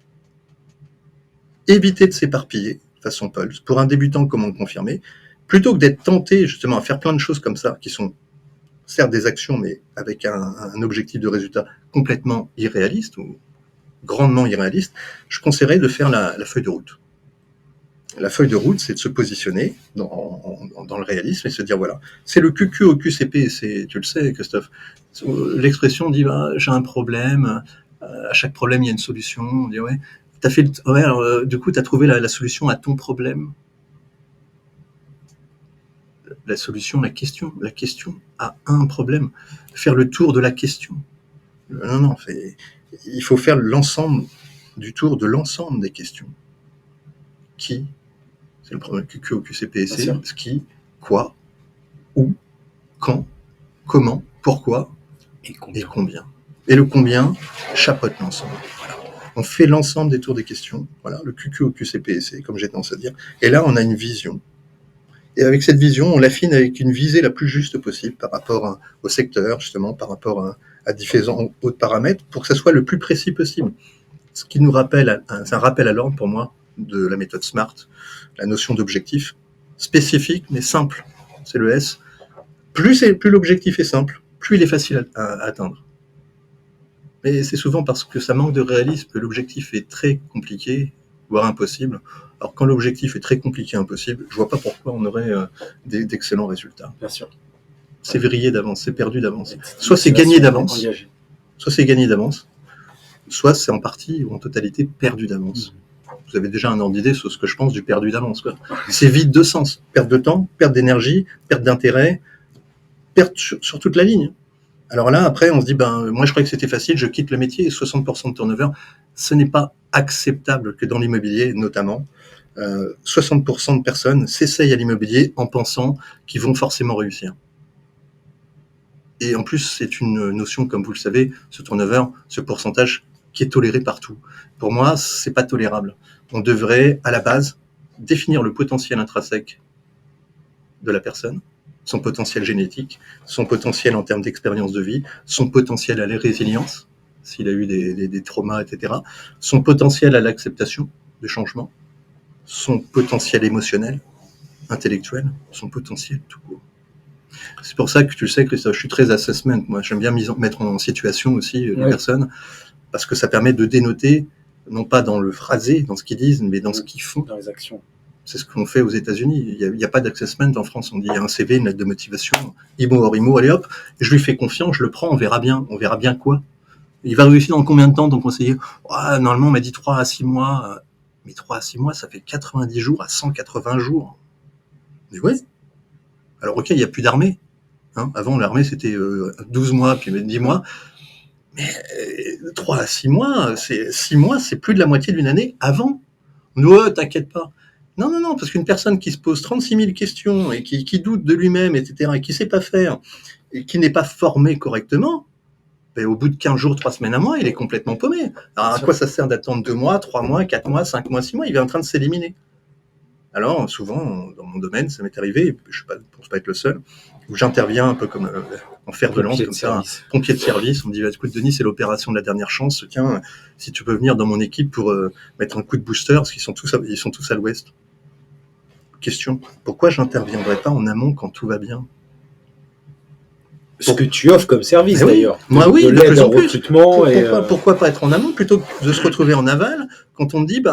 éviter de s'éparpiller, façon Pulse, pour un débutant comment le confirmer, plutôt que d'être tenté justement à faire plein de choses comme ça, qui sont certes des actions, mais avec un objectif de résultat complètement irréaliste, ou grandement irréaliste, je conseillerais de faire la feuille de route. La feuille de route, c'est de se positionner dans le réalisme et se dire, voilà, c'est le QQ au QCP, tu le sais, Christophe. L'expression dit, j'ai un problème, à chaque problème, il y a une solution. On dit, ouais, alors, du coup, tu as trouvé la solution à ton problème. La solution, la question à un problème. Faire le tour de la question. Non, il faut faire du tour de l'ensemble des questions. Qui ? C'est le problème QQ au QCPSC. Qui ? Quoi ? Où ? Quand ? Comment ? Pourquoi ? Et combien ? Et le combien chapeaute l'ensemble. Voilà. On fait l'ensemble des tours des questions. Voilà, le QQ au QCPSC, comme j'ai tendance à dire. Et là, on a une vision. Et avec cette vision, on l'affine avec une visée la plus juste possible par rapport au secteur, justement, par rapport à différents autres paramètres, pour que ça soit le plus précis possible. Ce qui nous rappelle, c'est un rappel à l'ordre pour moi de la méthode SMART, la notion d'objectif spécifique mais simple. C'est le S. Plus l'objectif est simple, plus il est facile à atteindre. Mais c'est souvent parce que ça manque de réalisme que l'objectif est très compliqué, voire impossible. Alors quand l'objectif est très compliqué, impossible, je vois pas pourquoi on aurait d'excellents résultats. Bien sûr. C'est vrillé d'avance, c'est perdu d'avance. Soit c'est gagné d'avance, soit c'est en partie ou en totalité perdu d'avance. Vous avez déjà un ordre d'idée sur ce que je pense du perdu d'avance, quoi. C'est vide de sens. Perte de temps, perte d'énergie, perte d'intérêt, perte sur toute la ligne. Alors là, après, on se dit, moi je croyais que c'était facile, je quitte le métier, et 60% de turnover, ce n'est pas acceptable que dans l'immobilier, notamment, 60% de personnes s'essayent à l'immobilier en pensant qu'ils vont forcément réussir. Et en plus, c'est une notion, comme vous le savez, ce turnover, ce pourcentage qui est toléré partout. Pour moi, c'est pas tolérable. On devrait, à la base, définir le potentiel intrinsèque de la personne, son potentiel génétique, son potentiel en termes d'expérience de vie, son potentiel à la résilience, s'il a eu des traumas, etc., son potentiel à l'acceptation de changement, son potentiel émotionnel, intellectuel, son potentiel tout court. C'est pour ça que tu le sais, Christophe, je suis très assessment. Moi, j'aime bien mettre en situation aussi les personnes, parce que ça permet de dénoter, non pas dans le phrasé, dans ce qu'ils disent, mais dans ce qu'ils font. Dans les actions. C'est ce qu'on fait aux États-Unis. Il n'y a pas d'assessment en France. On dit il y a un CV, une lettre de motivation, IMO hors IMO, allez hop, je lui fais confiance, je le prends, on verra bien quoi. Il va réussir dans combien de temps, ton conseiller ? Normalement, on m'a dit 3 à 6 mois. Mais 3 à 6 mois, ça fait 90 jours à 180 jours. Mais ouais. Alors, ok, il n'y a plus d'armée. Avant, l'armée, c'était 12 mois, puis 10 mois. Mais 3 à 6 mois, 6 mois, c'est plus de la moitié d'une année avant. On dit, oh, t'inquiète pas. Non, parce qu'une personne qui se pose 36 000 questions et qui doute de lui-même, etc., et qui sait pas faire, et qui n'est pas formé correctement, au bout de 15 jours, 3 semaines, un mois, il est complètement paumé. Alors, à quoi ça sert d'attendre 2 mois, 3 mois, 4 mois, 5 mois, 6 mois? Il est en train de s'éliminer. Alors, souvent, dans mon domaine, ça m'est arrivé, je ne pense pas être le seul, où j'interviens un peu comme en fer de lance, comme ça, un pompier de service. On me dit, écoute, Denis, c'est l'opération de la dernière chance. Tiens, si tu peux venir dans mon équipe pour mettre un coup de booster, parce qu'ils sont tous à l'ouest. Question, pourquoi je n'interviendrai pas en amont quand tout va bien? Ce que tu offres comme service, d'ailleurs. Moi, oui, de l'aide au recrutement. Pourquoi pas être en amont plutôt que de se retrouver en aval quand on me dit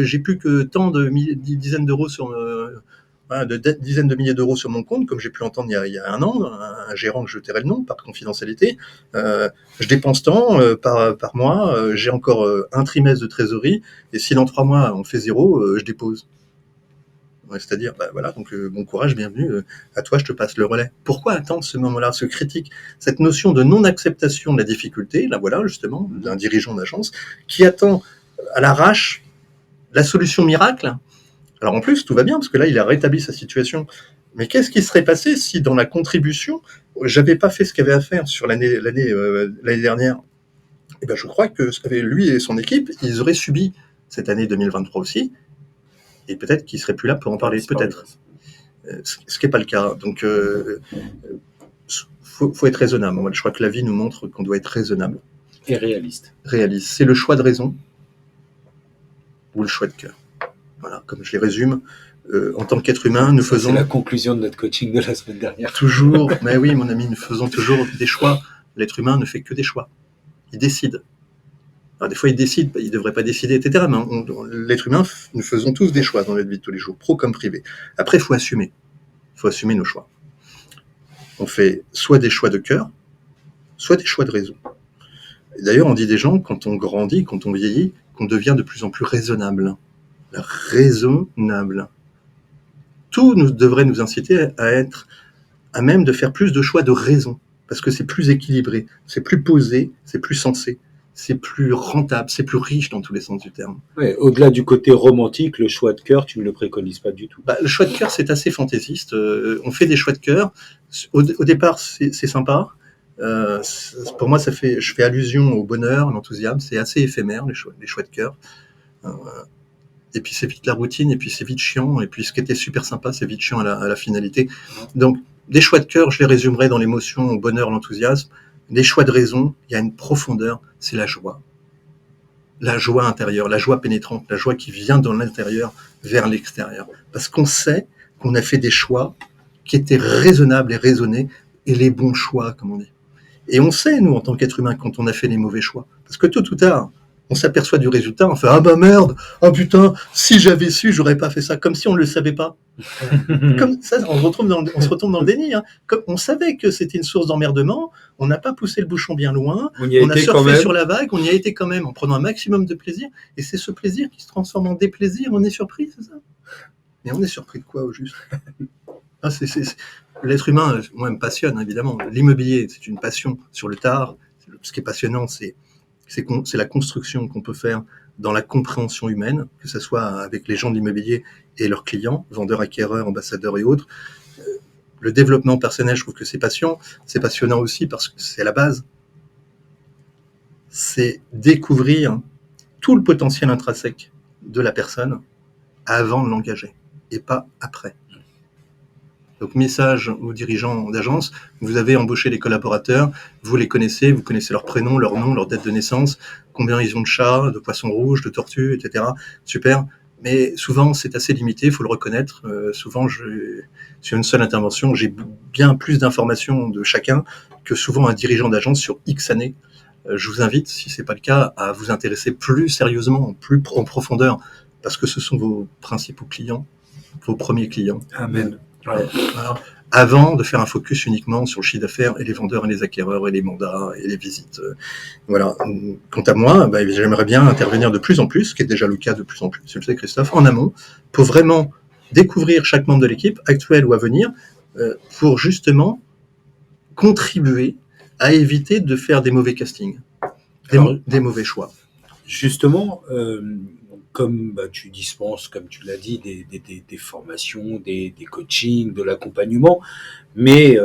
j'ai plus que tant de dizaines d'euros dizaines de milliers d'euros sur mon compte, comme j'ai pu l'entendre il y a un an, un gérant que je tairai le nom par confidentialité. Je dépense tant par mois, j'ai encore un trimestre de trésorerie, et si dans 3 mois on fait 0, je dépose. C'est-à-dire, voilà, donc bon courage, bienvenue, à toi, je te passe le relais. Pourquoi attendre ce moment-là, ce critique, cette notion de non-acceptation de la difficulté, là voilà, justement, d'un dirigeant d'agence, qui attend à l'arrache la solution miracle? Alors en plus, tout va bien, parce que là, il a rétabli sa situation. Mais qu'est-ce qui serait passé si, dans la contribution, j'avais pas fait ce qu'il y avait à faire sur l'année dernière? Eh ben, je crois que lui et son équipe, ils auraient subi cette année 2023 aussi, et peut-être qu'il ne serait plus là pour en parler, peut-être. Ce qui n'est pas le cas. Donc, faut être raisonnable. Moi, je crois que la vie nous montre qu'on doit être raisonnable. Et réaliste. Réaliste. C'est le choix de raison ou le choix de cœur. Voilà, comme je les résume. En tant qu'être humain, nous faisons... C'est la conclusion de notre coaching de la semaine dernière. Toujours, mais oui, mon ami, nous faisons toujours des choix. L'être humain ne fait que des choix. Il décide. Alors, des fois, il décide, il ne devrait pas décider, etc. Mais l'être humain, nous faisons tous des choix dans notre vie de tous les jours, pro comme privé. Après, il faut assumer. Il faut assumer nos choix. On fait soit des choix de cœur, soit des choix de raison. Et d'ailleurs, on dit des gens, quand on grandit, quand on vieillit, qu'on devient de plus en plus raisonnable. Raisonnable. Tout devrait nous inciter à être à même de faire plus de choix de raison, parce que c'est plus équilibré, c'est plus posé, c'est plus sensé. C'est plus rentable, c'est plus riche dans tous les sens du terme. Ouais, au-delà du côté romantique, le choix de cœur, tu ne le préconises pas du tout. Le choix de cœur, c'est assez fantaisiste. On fait des choix de cœur. Au départ, c'est sympa. Pour moi, je fais allusion au bonheur, l'enthousiasme. C'est assez éphémère, les choix de cœur. Et puis c'est vite la routine, et puis c'est vite chiant. Et puis ce qui était super sympa, c'est vite chiant à la finalité. Donc, des choix de cœur, je les résumerai dans l'émotion, au bonheur, l'enthousiasme. Des choix de raison, il y a une profondeur, c'est la joie. La joie intérieure, la joie pénétrante, la joie qui vient de l'intérieur vers l'extérieur. Parce qu'on sait qu'on a fait des choix qui étaient raisonnables et raisonnés, et les bons choix, comme on dit. Et on sait, nous, en tant qu'être humain, quand on a fait les mauvais choix. Parce que tôt ou tard, on s'aperçoit du résultat, on fait « Ah bah merde, ah putain, si j'avais su, j'aurais pas fait ça », comme si on ne le savait pas. Comme ça, on se retombe dans le déni. Hein. Comme on savait que c'était une source d'emmerdement, on n'a pas poussé le bouchon bien loin, on a surfé sur la vague, on y a été quand même en prenant un maximum de plaisir, et c'est ce plaisir qui se transforme en déplaisir, on est surpris, c'est ça? Mais on est surpris de quoi au juste? L'être humain, moi, me passionne, évidemment. L'immobilier, c'est une passion sur le tard. Ce qui est passionnant, c'est la construction qu'on peut faire dans la compréhension humaine, que ce soit avec les gens de l'immobilier et leurs clients, vendeurs, acquéreurs, ambassadeurs et autres. Le développement personnel, je trouve que c'est passionnant aussi parce que c'est à la base. C'est découvrir tout le potentiel intrinsèque de la personne avant de l'engager et pas après. Donc, message aux dirigeants d'agence, vous avez embauché les collaborateurs, vous les connaissez, vous connaissez leur prénom, leur nom, leur date de naissance, combien ils ont de chats, de poissons rouges, de tortues, etc. Super. Mais souvent, c'est assez limité, il faut le reconnaître. Souvent, sur une seule intervention, j'ai bien plus d'informations de chacun que souvent un dirigeant d'agence sur X années. Je vous invite, si ce n'est pas le cas, à vous intéresser plus sérieusement, plus en profondeur, parce que ce sont vos principaux clients, vos premiers clients. Amen. Ouais. Alors, avant de faire un focus uniquement sur le chiffre d'affaires et les vendeurs et les acquéreurs et les mandats et les visites. Voilà. Quant à moi, j'aimerais bien intervenir de plus en plus, ce qui est déjà le cas de plus en plus, tu le sais Christophe, en amont, pour vraiment découvrir chaque membre de l'équipe, actuel ou à venir, pour justement contribuer à éviter de faire des mauvais castings, des mauvais choix. Justement, comme tu dispenses, comme tu l'as dit, des formations, des coachings, de l'accompagnement, mais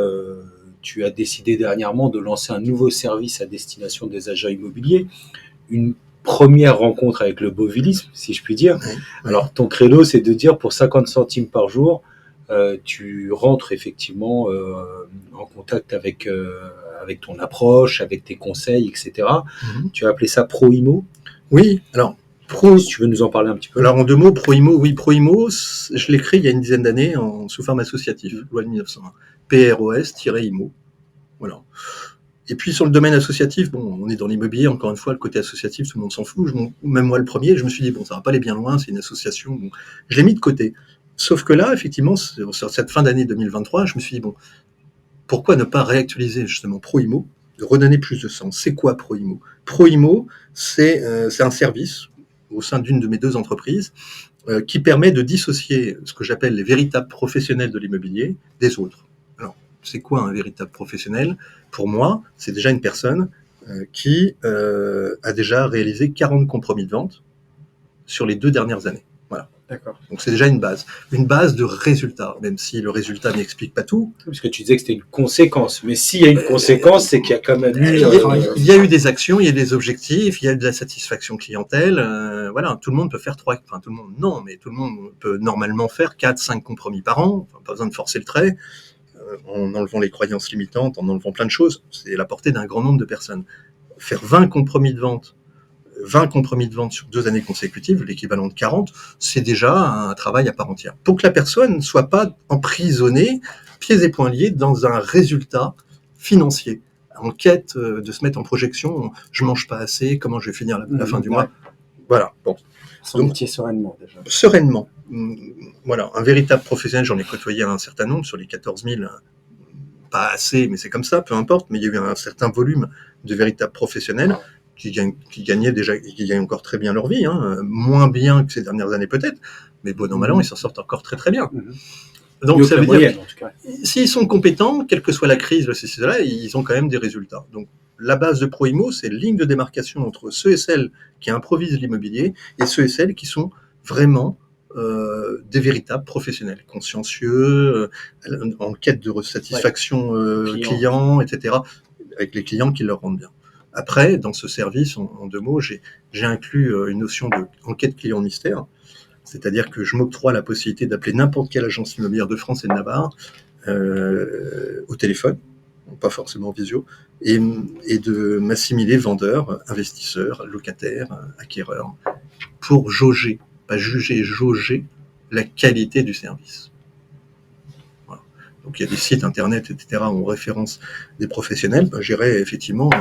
tu as décidé dernièrement de lancer un nouveau service à destination des agents immobiliers, une première rencontre avec le bovilisme, si je puis dire. Oui. Alors, ton credo, c'est de dire pour 50 centimes par jour, tu rentres effectivement en contact avec ton approche, avec tes conseils, etc. Mm-hmm. Tu as appelé ça ProImo. Oui, alors, si tu veux nous en parler un petit peu. Alors, en 2 mots, ProImo, oui, ProImo, je l'ai créé il y a une dizaine d'années sous forme associative, loi de 1901. PROS-IMO. Voilà. Et puis, sur le domaine associatif, bon, on est dans l'immobilier, encore une fois, le côté associatif, tout le monde s'en fout. Même moi, le premier, je me suis dit, bon, ça va pas aller bien loin, c'est une association. Bon, je l'ai mis de côté. Sauf que là, effectivement, sur cette fin d'année 2023, je me suis dit, bon, pourquoi ne pas réactualiser justement ProImo, de redonner plus de sens. C'est quoi ProImo ? ProImo, c'est un service au sein d'une de mes 2 entreprises qui permet de dissocier ce que j'appelle les véritables professionnels de l'immobilier des autres. Alors, c'est quoi un véritable professionnel ? Pour moi, c'est déjà une personne qui a déjà réalisé 40 compromis de vente sur les 2 dernières années. Voilà. D'accord. Donc c'est déjà une base de résultat, même si le résultat n'explique pas tout. Parce que tu disais que c'était une conséquence, mais s'il y a une conséquence, c'est qu'il y a quand même eu... Il y a eu des actions, il y a des objectifs, il y a de la satisfaction clientèle. Voilà, tout le monde peut faire 3, enfin tout le monde, non, mais tout le monde peut normalement faire 4, 5 compromis par an. Enfin, pas besoin de forcer le trait, en enlevant les croyances limitantes, en enlevant plein de choses. C'est la portée d'un grand nombre de personnes. Faire 20 compromis de vente sur 2 années consécutives, l'équivalent de 40, c'est déjà un travail à part entière. Pour que la personne ne soit pas emprisonnée, pieds et poings liés, dans un résultat financier, en quête de se mettre en projection, je mange pas assez, comment je vais finir la fin du mois. Voilà, bon. Son métier sereinement, déjà. Sereinement. Voilà, un véritable professionnel, j'en ai côtoyé un certain nombre, sur les 14 000, pas assez, mais c'est comme ça, peu importe, mais il y a eu un certain volume de véritables professionnels qui gagnaient déjà, qui gagnent encore très bien leur vie, moins bien que ces dernières années peut-être, mais bon an mal an, ils s'en sortent encore très très bien. Donc ça veut dire que s'ils sont compétents, quelle que soit la crise, cela, ils ont quand même des résultats. Donc la base de ProImo, c'est une ligne de démarcation entre ceux et celles qui improvisent l'immobilier et ceux et celles qui sont vraiment des véritables professionnels, consciencieux, en quête de satisfaction client, etc., avec les clients qui leur rendent bien. Après, dans ce service, en 2 mots, j'ai inclus une notion d'enquête client mystère, c'est-à-dire que je m'octroie la possibilité d'appeler n'importe quelle agence immobilière de France et de Navarre au téléphone, pas forcément en visio, et de m'assimiler vendeur, investisseur, locataire, acquéreur, pour jauger, pas juger, jauger la qualité du service. Voilà. Donc il y a des sites internet, etc., où on référence des professionnels. J'irai effectivement,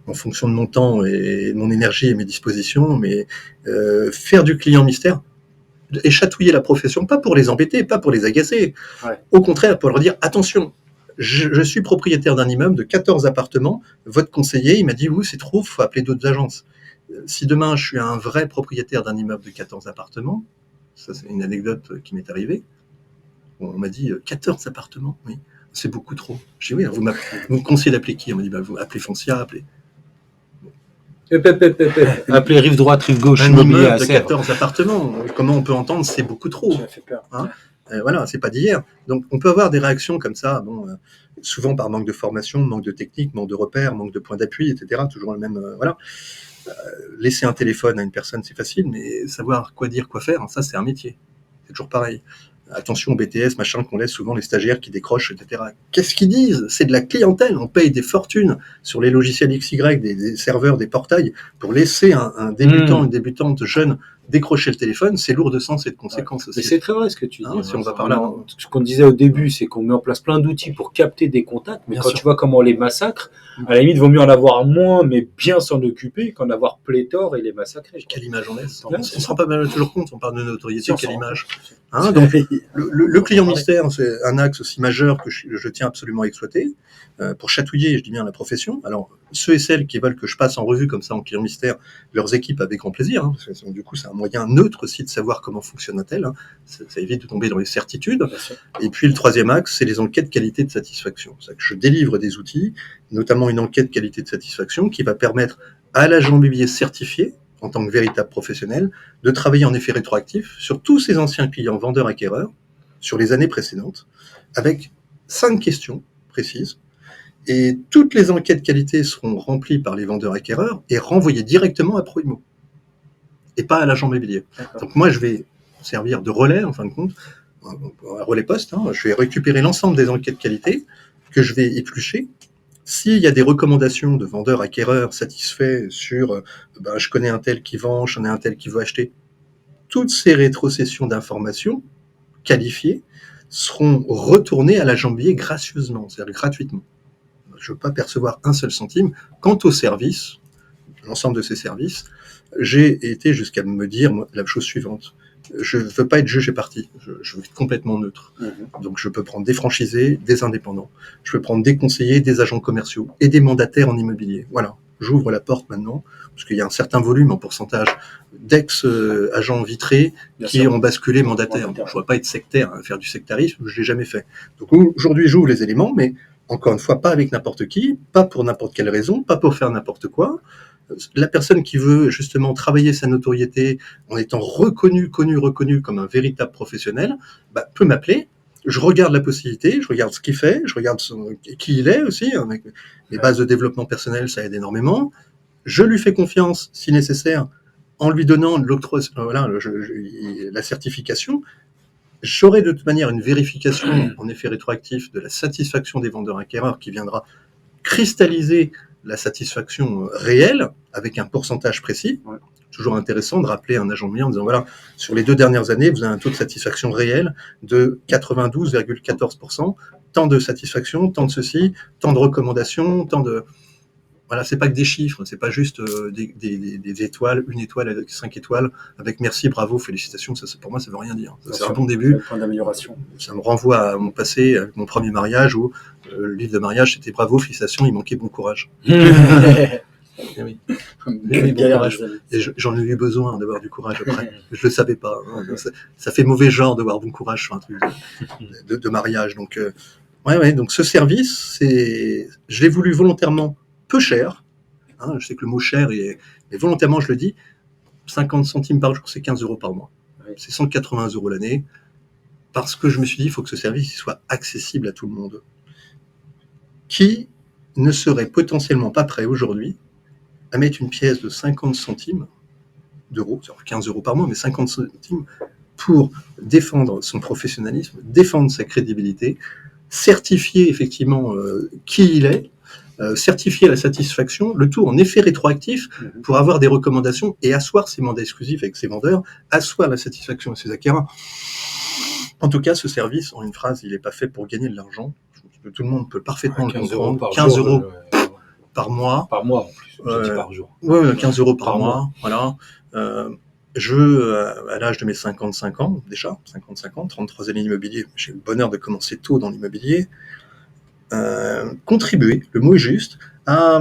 en fonction de mon temps et de mon énergie et mes dispositions, mais faire du client mystère et chatouiller la profession, pas pour les embêter, pas pour les agacer, au contraire pour leur dire attention, je suis propriétaire d'un immeuble de 14 appartements, votre conseiller il m'a dit c'est trop, il faut appeler d'autres agences. Si demain je suis un vrai propriétaire d'un immeuble de 14 appartements, ça c'est une anecdote qui m'est arrivée, on m'a dit 14 appartements, oui, c'est beaucoup trop. J'ai dit oui, vous me conseillez d'appeler qui? On m'a dit vous appelez Foncia, appelez. Appelez rive droite, rive gauche, un immeuble de 14 appartements, comment on peut entendre c'est beaucoup trop. Ça fait peur. Voilà, c'est pas d'hier. Donc on peut avoir des réactions comme ça, souvent par manque de formation, manque de technique, manque de repères, manque de points d'appui, etc. Toujours le même, voilà. Laisser un téléphone à une personne c'est facile, mais savoir quoi dire, quoi faire, ça c'est un métier. C'est toujours pareil. Attention au BTS, machin, qu'on laisse souvent les stagiaires qui décrochent, etc. Qu'est-ce qu'ils disent? C'est de la clientèle, on paye des fortunes sur les logiciels XY, des serveurs, des portails, pour laisser un débutant, une débutante jeune décrocher le téléphone, c'est lourd de sens et de conséquences aussi. Mais c'est très vrai ce que tu dis. Si on va par là. Ce qu'on disait au début, c'est qu'on met en place plein d'outils pour capter des contacts, mais tu vois comment on les massacre, à la limite, il vaut mieux en avoir moins, mais bien s'en occuper, qu'en avoir pléthore et les massacrer. Quelle image on laisse? On ne se rend pas toujours compte, on parle de notoriété, quelle image. Donc, le client mystère, c'est un axe aussi majeur que je tiens absolument à exploiter, pour chatouiller, je dis bien, la profession. Alors, ceux et celles qui veulent que je passe en revue comme ça en client mystère, leurs équipes avec grand plaisir, parce que, du coup, c'est un moyen neutre aussi de savoir comment fonctionne-t-elle. Ça évite de tomber dans les certitudes. Et puis, le 3e axe, c'est les enquêtes qualité de satisfaction. C'est-à-dire que je délivre des outils, notamment une enquête qualité de satisfaction qui va permettre à l'agent immobilier certifié, en tant que véritable professionnel, de travailler en effet rétroactif sur tous ces anciens clients vendeurs-acquéreurs sur les années précédentes, avec 5 questions précises. Et toutes les enquêtes qualité seront remplies par les vendeurs-acquéreurs et renvoyées directement à Proimo, et pas à l'agent immobilier. Donc moi, je vais servir de relais, en fin de compte, un relais poste. Je vais récupérer l'ensemble des enquêtes qualité que je vais éplucher. S'il y a des recommandations de vendeurs-acquéreurs satisfaits sur je connais un tel qui vend, j'en ai un tel qui veut acheter, toutes ces rétrocessions d'informations qualifiées seront retournées à l'agent immobilier gracieusement, c'est-à-dire gratuitement. Je ne veux pas percevoir un seul centime. Quant au service, l'ensemble de ces services, j'ai été jusqu'à me dire la chose suivante. Je ne veux pas être juge et partie. Je veux être complètement neutre. Donc je peux prendre des franchisés, des indépendants. Je peux prendre des conseillers, des agents commerciaux et des mandataires en immobilier. Voilà. J'ouvre la porte maintenant, parce qu'il y a un certain volume en pourcentage d'ex-agents vitrés qui ont basculé mandataires. Je ne vois pas être sectaire, faire du sectarisme, je ne l'ai jamais fait. Donc aujourd'hui, j'ouvre les éléments, mais encore une fois, pas avec n'importe qui, pas pour n'importe quelle raison, pas pour faire n'importe quoi. La personne qui veut justement travailler sa notoriété en étant reconnu comme un véritable professionnel, peut m'appeler. Je regarde la possibilité, je regarde ce qu'il fait, je regarde qui il est aussi. Avec les bases de développement personnel, ça aide énormément. Je lui fais confiance, si nécessaire, en lui donnant la certification. J'aurai de toute manière une vérification en effet rétroactif de la satisfaction des vendeurs-acquéreurs qui viendra cristalliser la satisfaction réelle avec un pourcentage précis. Ouais. Toujours intéressant de rappeler un agent immobilier en disant voilà, sur les 2 dernières années, vous avez un taux de satisfaction réel de 92,14%, tant de satisfaction, tant de ceci, tant de recommandations, tant de... Voilà, c'est pas que des chiffres, c'est pas juste des étoiles, 1 étoile avec 5 étoiles, avec merci, bravo, félicitations, ça pour moi ça veut rien dire. C'est un bon début. Point d'amélioration. Ça me renvoie à mon passé, avec mon premier mariage, où le livre de mariage c'était bravo, félicitations, il manquait bon courage. Et oui. Bon courage. Et j'en ai eu besoin d'avoir du courage après. Je le savais pas. Hein. Ça fait mauvais genre d'avoir bon courage sur un truc de mariage. Donc, donc ce service, je l'ai voulu volontairement peu cher. Hein, je sais que le mot cher, mais volontairement je le dis, 50 centimes par jour, c'est 15 € par mois. Oui. C'est 180 € l'année. Parce que je me suis dit, il faut que ce service soit accessible à tout le monde. Qui ne serait potentiellement pas prêt aujourd'hui à mettre une pièce de 50 centimes d'euros, c'est-à-dire 15 € par mois, mais 50 centimes, pour défendre son professionnalisme, défendre sa crédibilité, certifier effectivement qui il est, certifier la satisfaction, le tout en effet rétroactif, pour avoir des recommandations et asseoir ses mandats exclusifs avec ses vendeurs, asseoir la satisfaction de ses acquéreurs. En tout cas, ce service, en une phrase, il n'est pas fait pour gagner de l'argent. Tout le monde peut parfaitement le comprendre. 15 € par mois. Par mois en plus, je dis par jour. Oui, 15 € par mois. Voilà. À l'âge de mes 55 ans, déjà, 55 ans, 33 années d'immobilier, j'ai eu le bonheur de commencer tôt dans l'immobilier, contribuer, le mot est juste, à,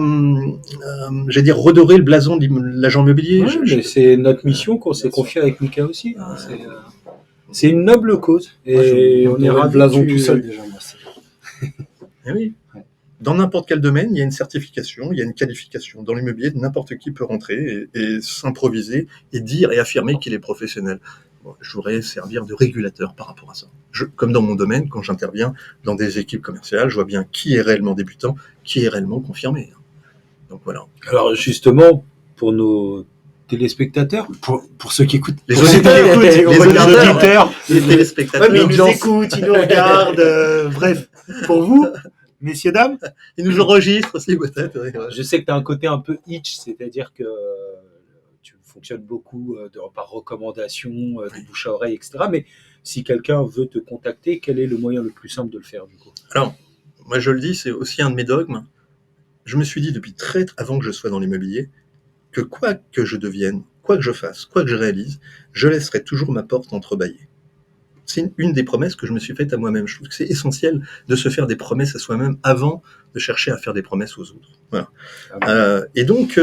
j'allais dire, redorer le blason de l'agent immobilier. Mais c'est notre mission qu'on s'est confiée avec Mika aussi. C'est une noble cause. Et on est ravis le blason tout seul déjà. Et oui. Dans n'importe quel domaine, il y a une certification, il y a une qualification. Dans l'immobilier, n'importe qui peut rentrer et s'improviser et dire et affirmer qu'il est professionnel. Bon, je voudrais servir de régulateur par rapport à ça. Comme dans mon domaine, quand j'interviens dans des équipes commerciales, je vois bien qui est réellement débutant, qui est réellement confirmé. Donc voilà. Alors justement, pour nos téléspectateurs, pour ceux qui écoutent, les auditeurs, les téléspectateurs, ils nous écoutent, ils nous regardent, bref, pour vous, messieurs, dames, ils nous enregistrent aussi peut-être. Je sais que tu as un côté un peu itch, c'est-à-dire que tu fonctionnes beaucoup par recommandation, de bouche à oreille, etc. Mais si quelqu'un veut te contacter, quel est le moyen le plus simple de le faire du coup ? Alors, moi je le dis, c'est aussi un de mes dogmes. Je me suis dit depuis très avant que je sois dans l'immobilier, que quoi que je devienne, quoi que je fasse, quoi que je réalise, je laisserai toujours ma porte entrebâillée. C'est une des promesses que je me suis faite à moi-même. Je trouve que c'est essentiel de se faire des promesses à soi-même avant de chercher à faire des promesses aux autres. Voilà. Et donc,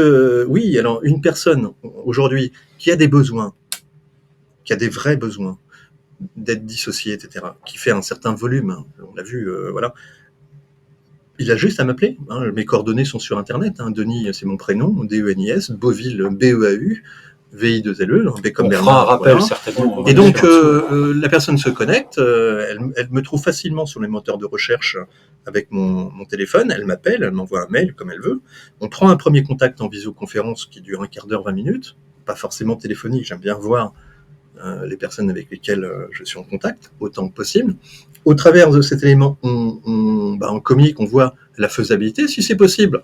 oui, alors une personne aujourd'hui qui a des besoins, qui a des vrais besoins d'être dissocié, etc., qui fait un certain volume, hein, on l'a vu, voilà. Il a juste à m'appeler. Hein, mes coordonnées sont sur Internet. Hein, Denis, c'est mon prénom, D-E-N-I-S, Beauville, B-E-A-U. VI2LE, B comme On Bernard. fera un rappel voilà. certainement. Et donc, la personne se connecte, elle me trouve facilement sur les moteurs de recherche avec mon téléphone, elle m'appelle, elle m'envoie un mail comme elle veut. On prend un premier contact en visioconférence qui dure un quart d'heure, 20 minutes, pas forcément téléphonique, j'aime bien voir les personnes avec lesquelles je suis en contact, autant que possible. Au travers de cet élément, on communique, on voit la faisabilité. Si c'est possible,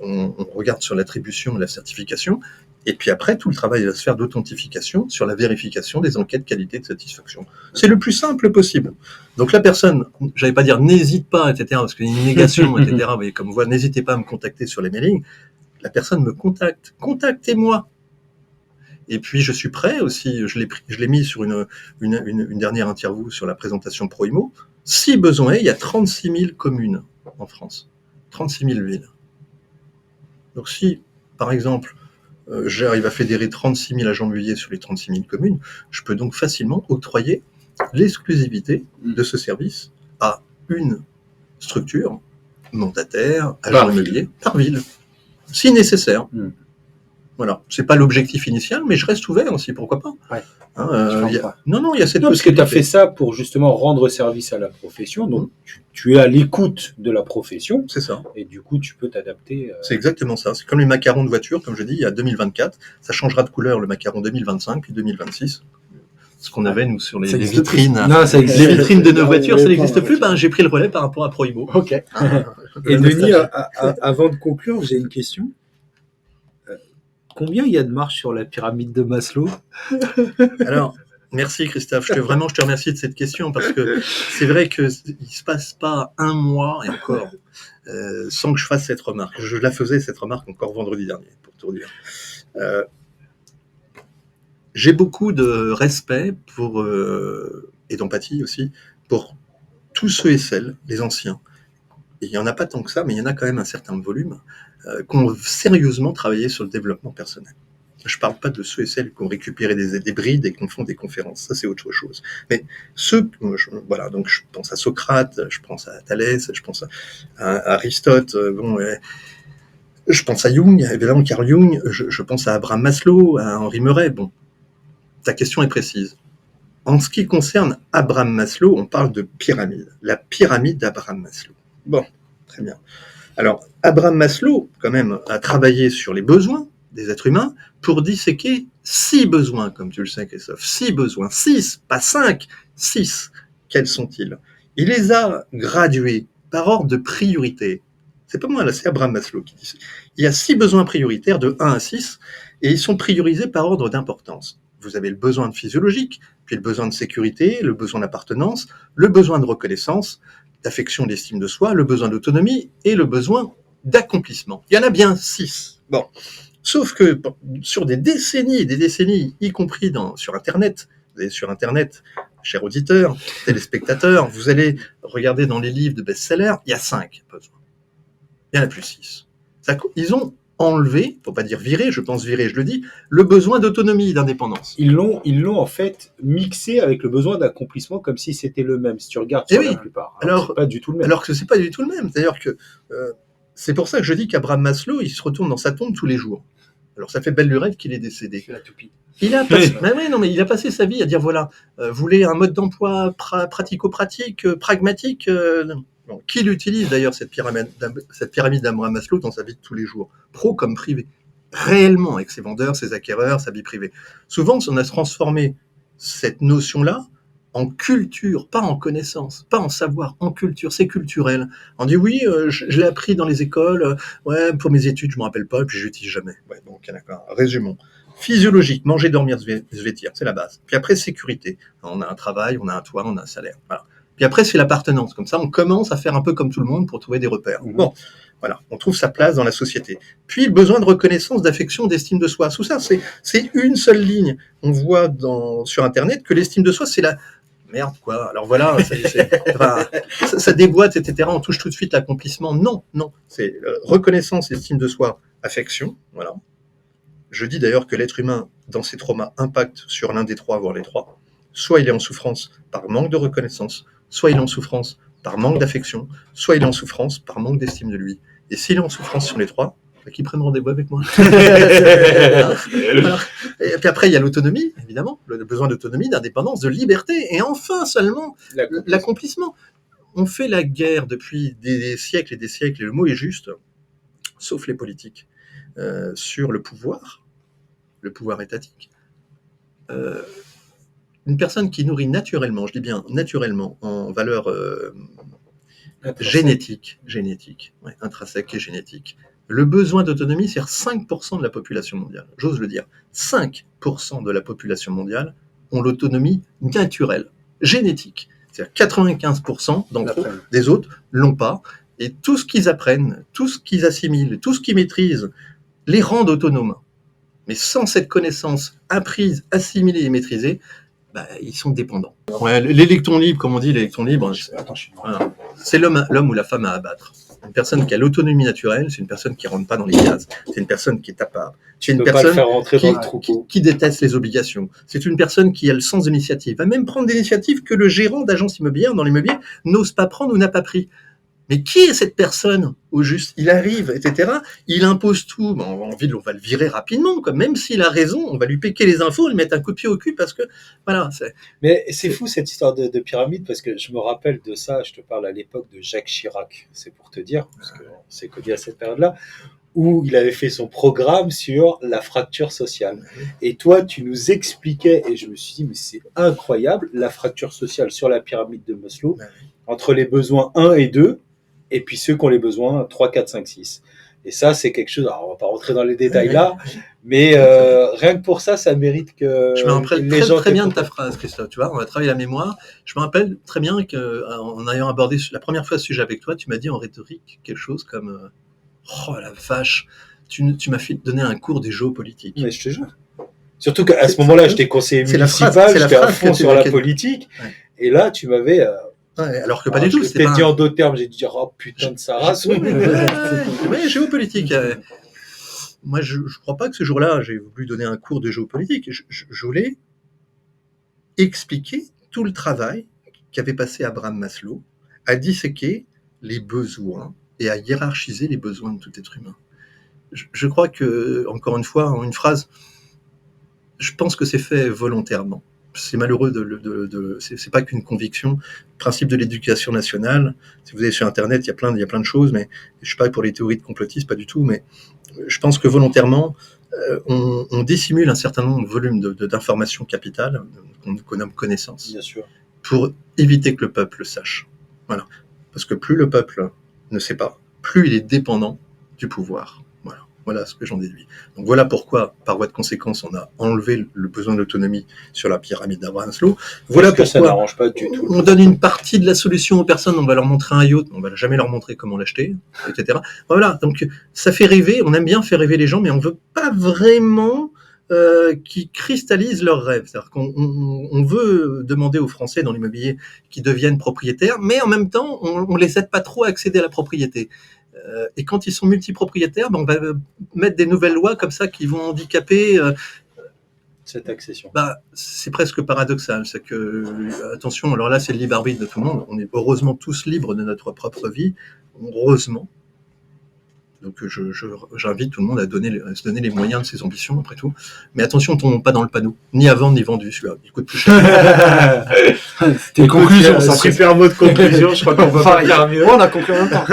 on regarde sur l'attribution et la certification. Et puis après, tout le travail va se faire d'authentification sur la vérification des enquêtes qualité de satisfaction. C'est le plus simple possible. Donc la personne, j'allais pas dire n'hésite pas, etc., parce qu'il y a une négation, etc., vous voyez, comme vous voyez, n'hésitez pas à me contacter sur les mailings. La personne me contacte. Contactez-moi. Et puis je suis prêt aussi, je l'ai mis sur une dernière interview sur la présentation ProImo. Si besoin est, il y a 36 000 communes en France, 36 000 villes. Donc si, par exemple, j'arrive à fédérer 36 000 agents immobiliers sur les 36 000 communes, je peux donc facilement octroyer l'exclusivité de ce service à une structure, mandataire, agent immobilier, par ville, si nécessaire. Voilà, c'est pas l'objectif initial, mais je reste ouvert aussi, pourquoi pas. Ouais. Il y a cette parce que tu as fait ça pour justement rendre service à la profession, donc tu es à l'écoute de la profession. C'est ça. Et du coup, tu peux t'adapter. C'est exactement ça. C'est comme les macarons de voiture, comme je dis, il y a 2024, ça changera de couleur le macaron 2025, puis 2026. Ce qu'on avait, nous, sur les vitrines. Non, les vitrines de nos voitures, ça n'existe plus. J'ai pris le relais par rapport à ProImo. Ok. Et Denis, avant de conclure, j'ai une question. Combien il y a de marches sur la pyramide de Maslow ? Alors, merci Christophe. Je te remercie de cette question parce que c'est vrai qu'il ne se passe pas un mois et encore sans que je fasse cette remarque. Je la faisais cette remarque encore vendredi dernier, pour tout dire. J'ai beaucoup de respect et d'empathie aussi pour tous ceux et celles, les anciens. Et il n'y en a pas tant que ça, mais il y en a quand même un certain volume qui ont sérieusement travaillé sur le développement personnel. Je ne parle pas de ceux et celles qui ont récupéré des brides et qui font des conférences, ça c'est autre chose. Mais donc je pense à Socrate, je pense à Thalès, je pense à Aristote, je pense à Jung, évidemment Carl Jung, je pense à Abraham Maslow, à Henri Murray. Bon, ta question est précise. En ce qui concerne Abraham Maslow, on parle de pyramide, la pyramide d'Abraham Maslow. Bon, très bien. Alors, Abraham Maslow, quand même, a travaillé sur les besoins des êtres humains pour disséquer 6 besoins, comme tu le sais, Christophe. 6 besoins. 6, pas 5, 6. Quels sont-ils ? Il les a gradués par ordre de priorité. C'est pas moi, là, c'est Abraham Maslow qui dit ça. Il y a 6 besoins prioritaires de 1 à 6 et ils sont priorisés par ordre d'importance. Vous avez le besoin physiologique, puis le besoin de sécurité, le besoin d'appartenance, le besoin de reconnaissance, d'affection, d'estime de soi, le besoin d'autonomie et le besoin d'accomplissement. Il y en a bien 6. Bon. Sauf que sur des décennies, y compris sur Internet, vous allez sur Internet, chers auditeurs, téléspectateurs, vous allez regarder dans les livres de best-sellers, il y a 5 besoins. Il y en a plus 6. Ils ont enlevé, faut pas dire viré, je pense viré, je le dis, le besoin d'autonomie, d'indépendance. Ils l'ont en fait mixé avec le besoin d'accomplissement comme si c'était le même. Si tu regardes sur la plupart, alors c'est pas du tout le même. Alors que c'est pas du tout le même. C'est-à-dire que c'est pour ça que je dis qu'Abraham Maslow, il se retourne dans sa tombe tous les jours. Alors ça fait belle lurette qu'il est décédé. C'est la toupie. Il a passé sa vie à dire voilà, vous voulez un mode d'emploi pratico-pratique, pragmatique. Bon, qui l'utilise d'ailleurs cette pyramide d'Abraham Maslow dans sa vie de tous les jours, pro comme privé, réellement avec ses vendeurs, ses acquéreurs, sa vie privée. Souvent, on a transformé cette notion-là en culture, pas en connaissance, pas en savoir, en culture, c'est culturel. On dit oui, je l'ai appris dans les écoles, pour mes études, je ne me rappelle pas, et puis je l'utilise jamais. Ouais, bon, ok, d'accord. Résumons. Physiologique, manger, dormir, se vêtir, c'est la base. Puis après, sécurité. On a un travail, on a un toit, on a un salaire. Voilà. Puis après, c'est l'appartenance. Comme ça, on commence à faire un peu comme tout le monde pour trouver des repères. Bon, voilà, on trouve sa place dans la société. Puis, le besoin de reconnaissance, d'affection, d'estime de soi. Tout ça, c'est une seule ligne. On voit sur Internet que l'estime de soi, c'est la... Merde, quoi. Alors voilà, ça déboîte, etc. On touche tout de suite l'accomplissement. Non. C'est reconnaissance, estime de soi, affection. Voilà. Je dis d'ailleurs que l'être humain, dans ses traumas, impacte sur l'un des trois, voire les trois. Soit il est en souffrance par manque de reconnaissance, soit il est en souffrance par manque d'affection, soit il est en souffrance par manque d'estime de lui. Et s'il est en souffrance sur les trois, Qui prennent rendez-vous avec moi. Alors, et puis après, il y a l'autonomie, évidemment, le besoin d'autonomie, d'indépendance, de liberté, et enfin seulement l'accomplissement. On fait la guerre depuis des siècles et des siècles, et le mot est juste, sauf les politiques, sur le pouvoir étatique. Une personne qui nourrit naturellement, je dis bien naturellement, en valeur génétique, ouais, intrinsèque et génétique. Le besoin d'autonomie, c'est 5% de la population mondiale. J'ose le dire. 5% de la population mondiale ont l'autonomie naturelle, génétique. C'est-à-dire 95% des autres l'ont pas. Et tout ce qu'ils apprennent, tout ce qu'ils assimilent, tout ce qu'ils maîtrisent, les rendent autonomes. Mais sans cette connaissance apprise, assimilée et maîtrisée, ils sont dépendants. Ouais, l'électron libre, comme on dit, l'électron libre, c'est l'homme ou la femme à abattre. Une personne qui a l'autonomie naturelle, c'est une personne qui ne rentre pas dans les cases. C'est une personne qui est à part. C'est une personne qui déteste les obligations. C'est une personne qui a le sens de l'initiative. Va même prendre des initiatives que le gérant d'agence immobilière dans l'immobilier n'ose pas prendre ou n'a pas pris. Mais qui est cette personne au juste? Il arrive, etc. Il impose tout. En ville, on va le virer rapidement. Même s'il a raison, on va lui piquer les infos, lui mettre un coup de pied au cul parce que, voilà. Mais c'est fou cette histoire de pyramide parce que je me rappelle de ça. Je te parle à l'époque de Jacques Chirac. C'est pour te dire, parce qu'on s'est connu à cette période-là, où il avait fait son programme sur la fracture sociale. Et toi, tu nous expliquais, et je me suis dit, mais c'est incroyable, la fracture sociale sur la pyramide de Maslow, entre les besoins 1 et 2, et puis ceux qui ont les besoins 3, 4, 5, 6. Et ça, c'est quelque chose, alors on va pas rentrer dans les détails là, mais rien que pour ça, ça mérite que je me rappelle très bien de ta phrase, Christophe, tu vois, on a travaillé la mémoire, je me rappelle très bien qu'en ayant abordé la première fois ce sujet avec toi, tu m'as dit en rhétorique quelque chose comme oh la vache, tu m'as fait donner un cours des géopolitiques. Mais je te jure. Surtout qu'à ce moment-là, j'étais conseiller municipal, j'étais à fond sur la politique, et là, tu m'avais... alors que pas du tout. Je t'ai dit en d'autres termes, j'ai dit oh putain de sa race. Oui, géopolitique. Moi, je crois pas que ce jour-là, j'ai voulu donner un cours de géopolitique. Je voulais expliquer tout le travail qu'avait passé Abraham Maslow à disséquer les besoins et à hiérarchiser les besoins de tout être humain. Je crois que, encore une fois, en une phrase, je pense que c'est fait volontairement. C'est malheureux c'est pas qu'une conviction. Le principe de l'éducation nationale, si vous allez sur Internet, il y a plein de choses, mais je suis pas pour les théories de complotisme, pas du tout, mais je pense que volontairement, on dissimule un certain nombre de volumes d'informations capitales, qu'on nomme connaissances, bien sûr, pour éviter que le peuple le sache. Voilà. Parce que plus le peuple ne sait pas, plus il est dépendant du pouvoir. Voilà ce que j'en déduis. Donc voilà pourquoi, par voie de conséquence, on a enlevé le besoin d'autonomie sur la pyramide d'Abraham Maslow. Voilà pourquoi ça n'arrange pas du tout. On donne une partie de la solution aux personnes, on va leur montrer un yacht, on va jamais leur montrer comment l'acheter, etc. Voilà, donc ça fait rêver, on aime bien faire rêver les gens, mais on veut pas vraiment qu'ils cristallisent leurs rêves. C'est-à-dire qu'on veut demander aux Français dans l'immobilier qu'ils deviennent propriétaires, mais en même temps, on les aide pas trop à accéder à la propriété. Et quand ils sont multipropriétaires, on va mettre des nouvelles lois comme ça qui vont handicaper cette accession. C'est presque paradoxal. C'est que, attention, alors là, c'est le libre arbitre de tout le monde. On est heureusement tous libres de notre propre vie. Heureusement. Donc, j'invite tout le monde à se donner les moyens de ses ambitions, après tout. Mais attention, on ne tombe pas dans le panneau. Ni à vendre, ni vendu. Celui-là, il coûte plus cher. C'était une conclusion. C'est un super mot de conclusion. Je crois qu'on va pas faire mieux. On a conclu en même temps.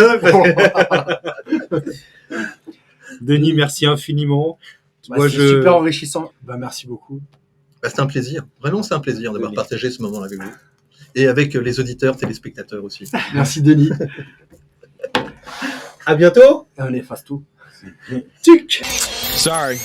Denis, merci infiniment. C'est super enrichissant. Merci beaucoup. C'est un plaisir. Vraiment, c'est un plaisir d'avoir partagé ce moment avec vous. Et avec les auditeurs, téléspectateurs aussi. Merci, Denis. À bientôt. Et on efface tout. Tuc. Sorry.